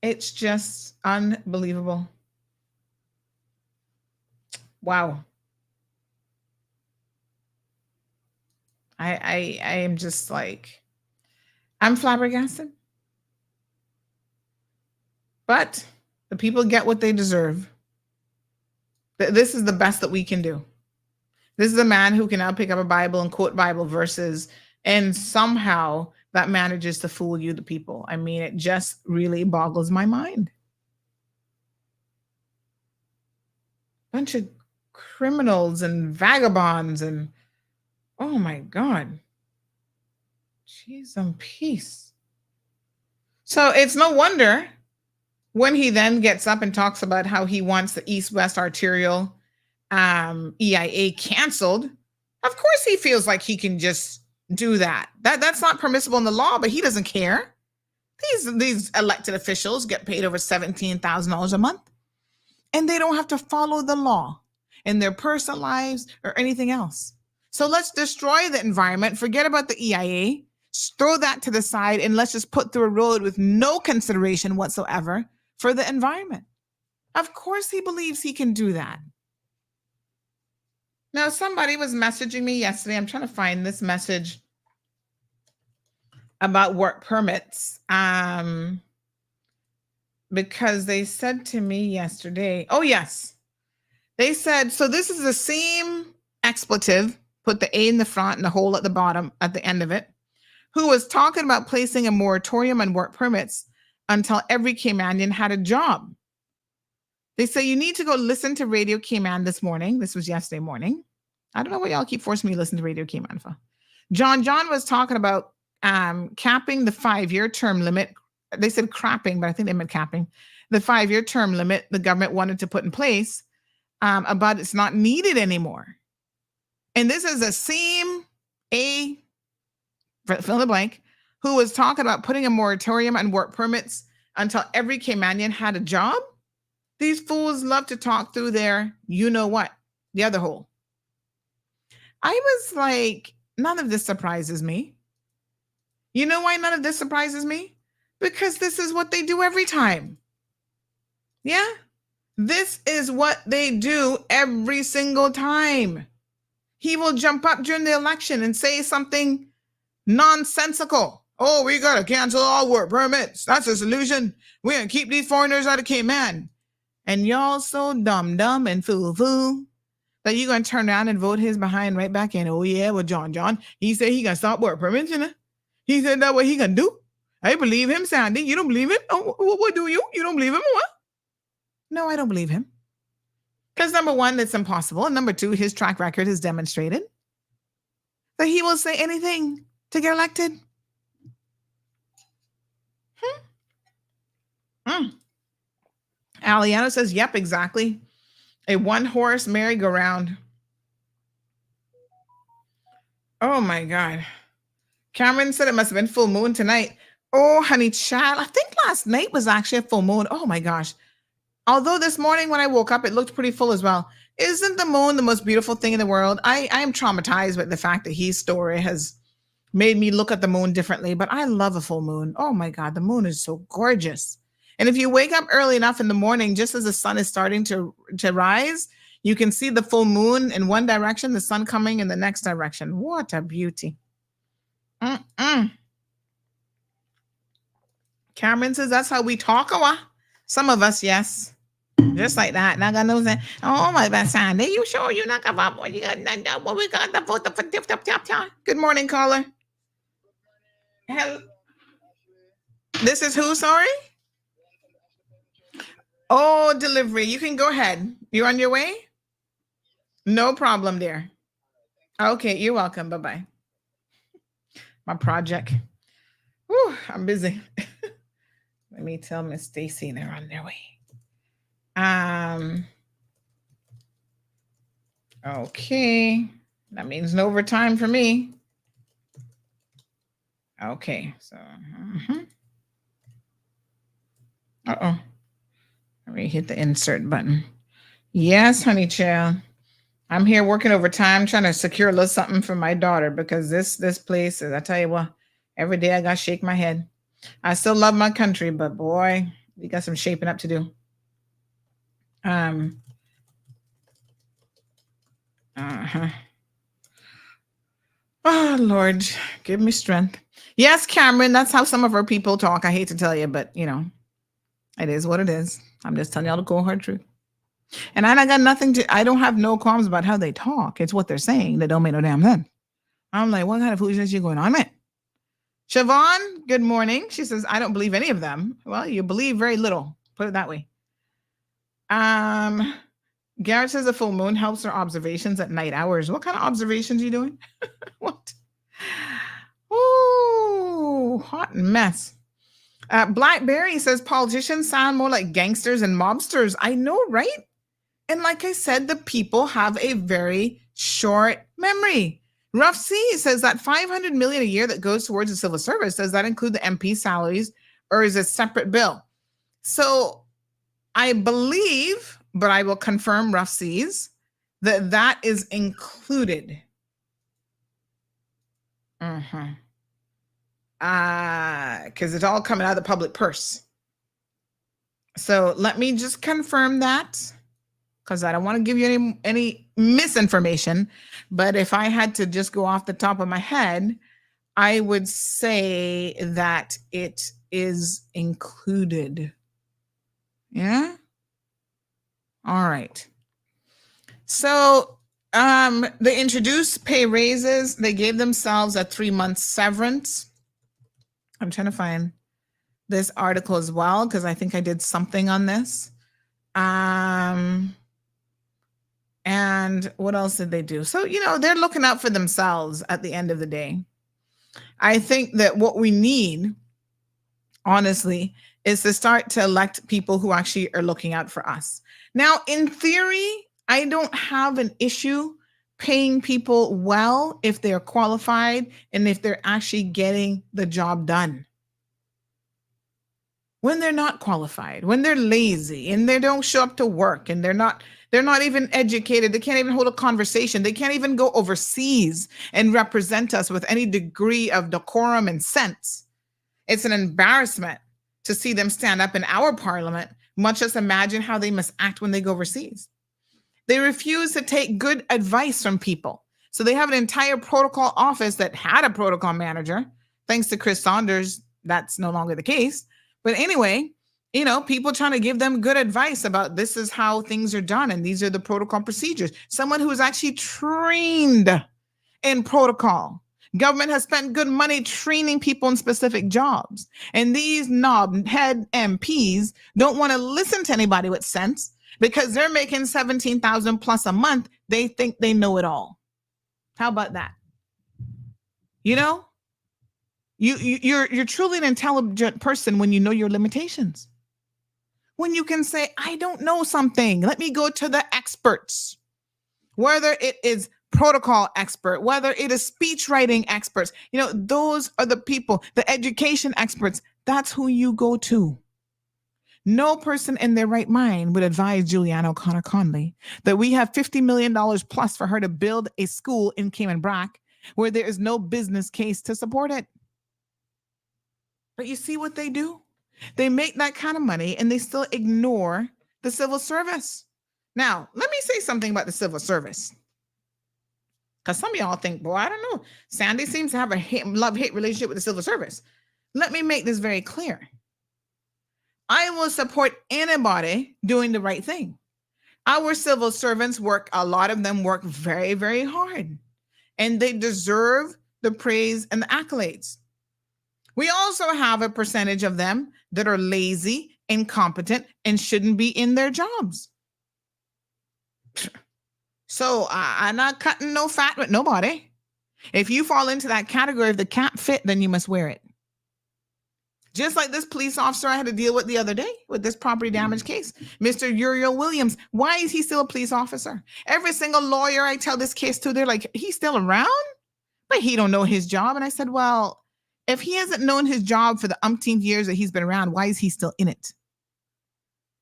It's just unbelievable. Wow. I am just like, I'm flabbergasted. But the people get what they deserve. This is the best that we can do. This is a man who can now pick up a Bible and quote Bible verses, and somehow that manages to fool you, the people. I mean, it just really boggles my mind. Bunch of criminals and vagabonds and oh my God. Jeez and peace. So it's no wonder when he then gets up and talks about how he wants the East-West Arterial EIA canceled. Of course he feels like he can just do that. That's not permissible in the law, but he doesn't care. These elected officials get paid over $17,000 a month, and they don't have to follow the law in their personal lives or anything else. So let's destroy the environment, forget about the EIA, throw that to the side, and let's just put through a road with no consideration whatsoever for the environment. Of course he believes he can do that. Now, somebody was messaging me yesterday. I'm trying to find this message about work permits because they said to me yesterday, oh, yes. They said, so this is the same expletive, put the A in the front and the hole at the bottom at the end of it, who was talking about placing a moratorium on work permits until every Caymanian had a job. They say you need to go listen to Radio Cayman this morning. This was yesterday morning. I don't know what y'all keep forcing me to listen to Radio Cayman for. John was talking about capping the 5-year term limit. They said crapping, but I think they meant capping. The 5-year term limit the government wanted to put in place, but it's not needed anymore. And this is the same fill in the blank, who was talking about putting a moratorium on work permits until every Caymanian had a job. These fools love to talk through their, you know what, the other hole. I was like, none of this surprises me. You know why none of this surprises me? Because this is what they do every time. Yeah? This is what they do every single time. He will jump up during the election and say something nonsensical. Oh, we got to cancel all work permits. That's the solution. We're going to keep these foreigners out of Cayman. And y'all so dumb and fool that you're going to turn around and vote his behind right back in. Oh, yeah, well, John, he said he going to stop work permits, you know? He said that what he going to do. I believe him, Sandy. You don't believe him? Oh, what do you? You don't believe him? What? No, I don't believe him. Because number one, that's impossible. And number two, his track record has demonstrated that he will say anything to get elected. Aliano says, yep, exactly. A one-horse merry-go-round. Oh, my God. Cameron said it must have been full moon tonight. Oh, honey child. I think last night was actually a full moon. Oh, my gosh. Although this morning when I woke up, it looked pretty full as well. Isn't the moon the most beautiful thing in the world? I am traumatized with the fact that his story has made me look at the moon differently, but I love a full moon. Oh, my God. The moon is so gorgeous. And if you wake up early enough in the morning, just as the sun is starting to rise, you can see the full moon in one direction, the sun coming in the next direction. What a beauty. Cameron says that's how we talk. Some of us, yes. Just like that. Now God knows that. Oh my best son. Are you sure you're not gonna what you got what we got the vote for? Good morning, caller. Hello. This is who, sorry? Oh, delivery. You can go ahead. You're on your way? No problem, dear. Okay, you're welcome. Bye-bye. My project. Whew, I'm busy. Let me tell Miss Stacy they're on their way. Okay. That means no overtime for me. Okay, so uh-oh. Let me hit the insert button. Yes, honey child. I'm here working overtime, trying to secure a little something for my daughter because this place is, I tell you what, every day I gotta shake my head. I still love my country, but boy, we got some shaping up to do. Oh, Lord, give me strength. Yes, Cameron, that's how some of our people talk. I hate to tell you, but, you know, it is what it is. I'm just telling y'all the cold hard truth. And I got I don't have no qualms about how they talk. It's what they're saying that don't make no damn sense. I'm like, what kind of foolishness you going on, man? Siobhan, good morning. She says, I don't believe any of them. Well, you believe very little. Put it that way. Garrett says a full moon helps her observations at night hours. What kind of observations are you doing? What? Ooh, hot mess. Blackberry says politicians sound more like gangsters and mobsters. I know, right? And like I said, the people have a very short memory. Rough C says that $500 million a year that goes towards the civil service, does that include the MP salaries or is it a separate bill? So I believe, but I will confirm Rough C's, that is included. Because it's all coming out of the public purse. So let me just confirm that, because I don't want to give you any misinformation. But if I had to just go off the top of my head, I would say that it is included. Yeah? All right. So they introduced pay raises. They gave themselves a 3-month severance. I'm trying to find this article as well, because I think I did something on this. And what else did they do? So, you know, they're looking out for themselves at the end of the day. I think that what we need, honestly, is to start to elect people who actually are looking out for us. Now, in theory, I don't have an issue paying people well if they're qualified and if they're actually getting the job done. When they're not qualified, when they're lazy and they don't show up to work and they're not even educated, they can't even hold a conversation, they can't even go overseas and represent us with any degree of decorum and sense. It's an embarrassment to see them stand up in our parliament, much less imagine how they must act when they go overseas. They refuse to take good advice from people. So they have an entire protocol office that had a protocol manager. Thanks to Chris Saunders, that's no longer the case. But anyway, you know, people trying to give them good advice about this is how things are done and these are the protocol procedures. Someone who is actually trained in protocol. Government has spent good money training people in specific jobs. And these knobhead MPs don't want to listen to anybody with sense because they're making $17,000 plus a month. They think they know it all. How about that? You know, you're truly an intelligent person when you know your limitations. When you can say, I don't know something, let me go to the experts. Whether it is protocol expert, whether it is speech writing experts, you know, those are the people, the education experts. That's who you go to. No person in their right mind would advise Julianne O'Connor Conley that we have $50 million plus for her to build a school in Cayman Brac where there is no business case to support it. But you see what they do? They make that kind of money and they still ignore the civil service. Now, let me say something about the civil service. Because some of y'all think, boy, I don't know. Sandy seems to have a love-hate relationship with the civil service. Let me make this very clear. I will support anybody doing the right thing. Our civil servants work, a lot of them work very, very hard. And they deserve the praise and the accolades. We also have a percentage of them that are lazy, incompetent, and shouldn't be in their jobs. So I'm not cutting no fat with nobody. If you fall into that category of the cap fit, then you must wear it. Just like this police officer I had to deal with the other day with this property damage case, Mr. Uriel Williams. Why is he still a police officer? Every single lawyer I tell this case to, they're like, he's still around, but he don't know his job. And I said, well, if he hasn't known his job for the umpteenth years that he's been around, why is he still in it?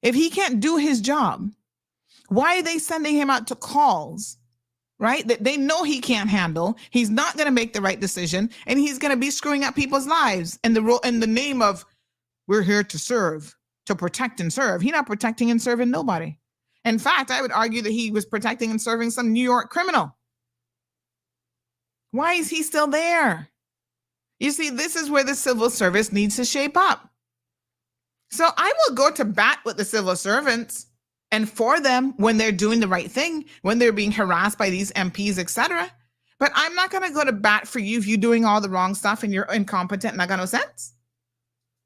If he can't do his job, why are they sending him out to calls, right? That they know he can't handle. He's not going to make the right decision, and he's going to be screwing up people's lives in the name of we're here to serve, to protect and serve. He's not protecting and serving nobody. In fact, I would argue that he was protecting and serving some New York criminal. Why is he still there? You see, this is where the civil service needs to shape up. So I will go to bat with the civil servants and for them when they're doing the right thing, when they're being harassed by these MPs, etc. But I'm not going to go to bat for you if you're doing all the wrong stuff and you're incompetent and not got no sense.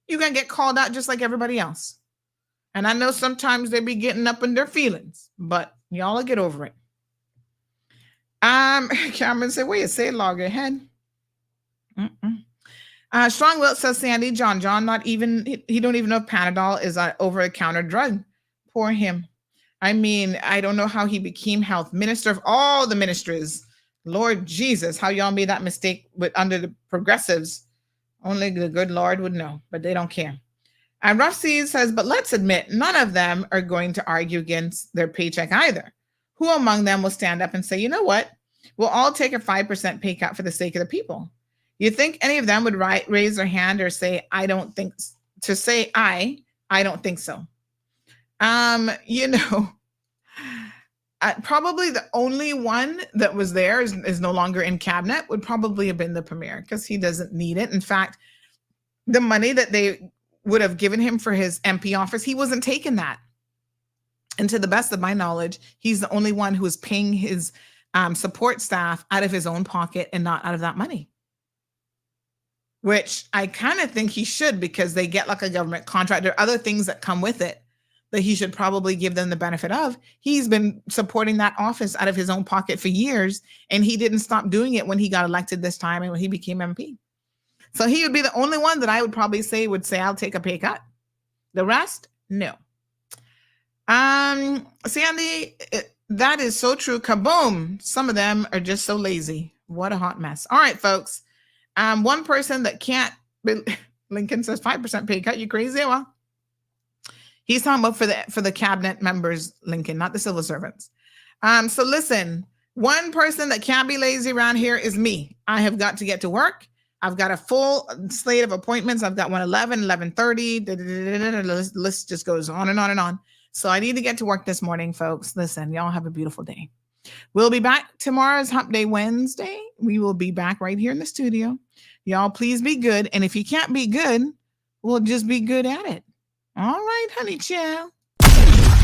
You're going to get called out just like everybody else. And I know sometimes they be getting up in their feelings, but y'all will get over it. Cameron said, well, you say log ahead. Strong Will says, Sandy, John, not even, he don't even know if Panadol is an over-the-counter drug. Poor him. I mean, I don't know how he became health minister of all the ministries. Lord Jesus, how y'all made that mistake under the progressives. Only the good Lord would know, but they don't care. And Rough Seas says, but let's admit, none of them are going to argue against their paycheck either. Who among them will stand up and say, you know what? We'll all take a 5% pay cut for the sake of the people. You think any of them would raise their hand or say, I don't think so. Probably the only one that was there is no longer in cabinet would probably have been the premier because he doesn't need it. In fact, the money that they would have given him for his MP office, he wasn't taking that. And to the best of my knowledge, he's the only one who is paying his support staff out of his own pocket and not out of that money. Which I kind of think he should because they get like a government contract. There are other things that come with it that he should probably give them the benefit of. He's been supporting that office out of his own pocket for years, and he didn't stop doing it when he got elected this time and when he became MP. So he would be the only one that I would probably say I'll take a pay cut. The rest, no. Sandy, that is so true. Kaboom. Some of them are just so lazy. What a hot mess. All right, folks. One person that can't, Lincoln says 5% pay cut. You crazy? Well, he's talking about for the cabinet members, Lincoln, not the civil servants. So listen, one person that can't be lazy around here is me. I have got to get to work. I've got a full slate of appointments. I've got 11, 11:30. The list just goes on and on and on. So I need to get to work this morning, folks. Listen, y'all have a beautiful day. We'll be back. Tomorrow's Hump Day Wednesday. We will be back right here in the studio. Y'all, please be good. And if you can't be good, we'll just be good at it. All right, honey child.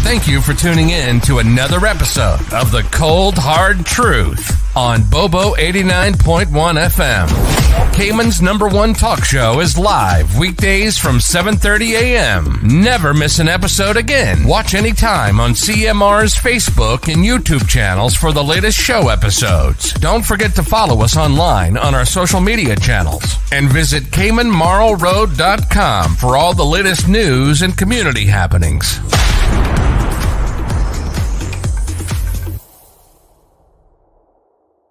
Thank you for tuning in to another episode of The Cold Hard Truth on Bobo 89.1 FM. Cayman's #1 talk show is live weekdays from 7:30 a.m. Never miss an episode again. Watch anytime on CMR's Facebook and YouTube channels for the latest show episodes. Don't forget to follow us online on our social media channels and visit CaymanMarlRoad.com for all the latest news and community happenings.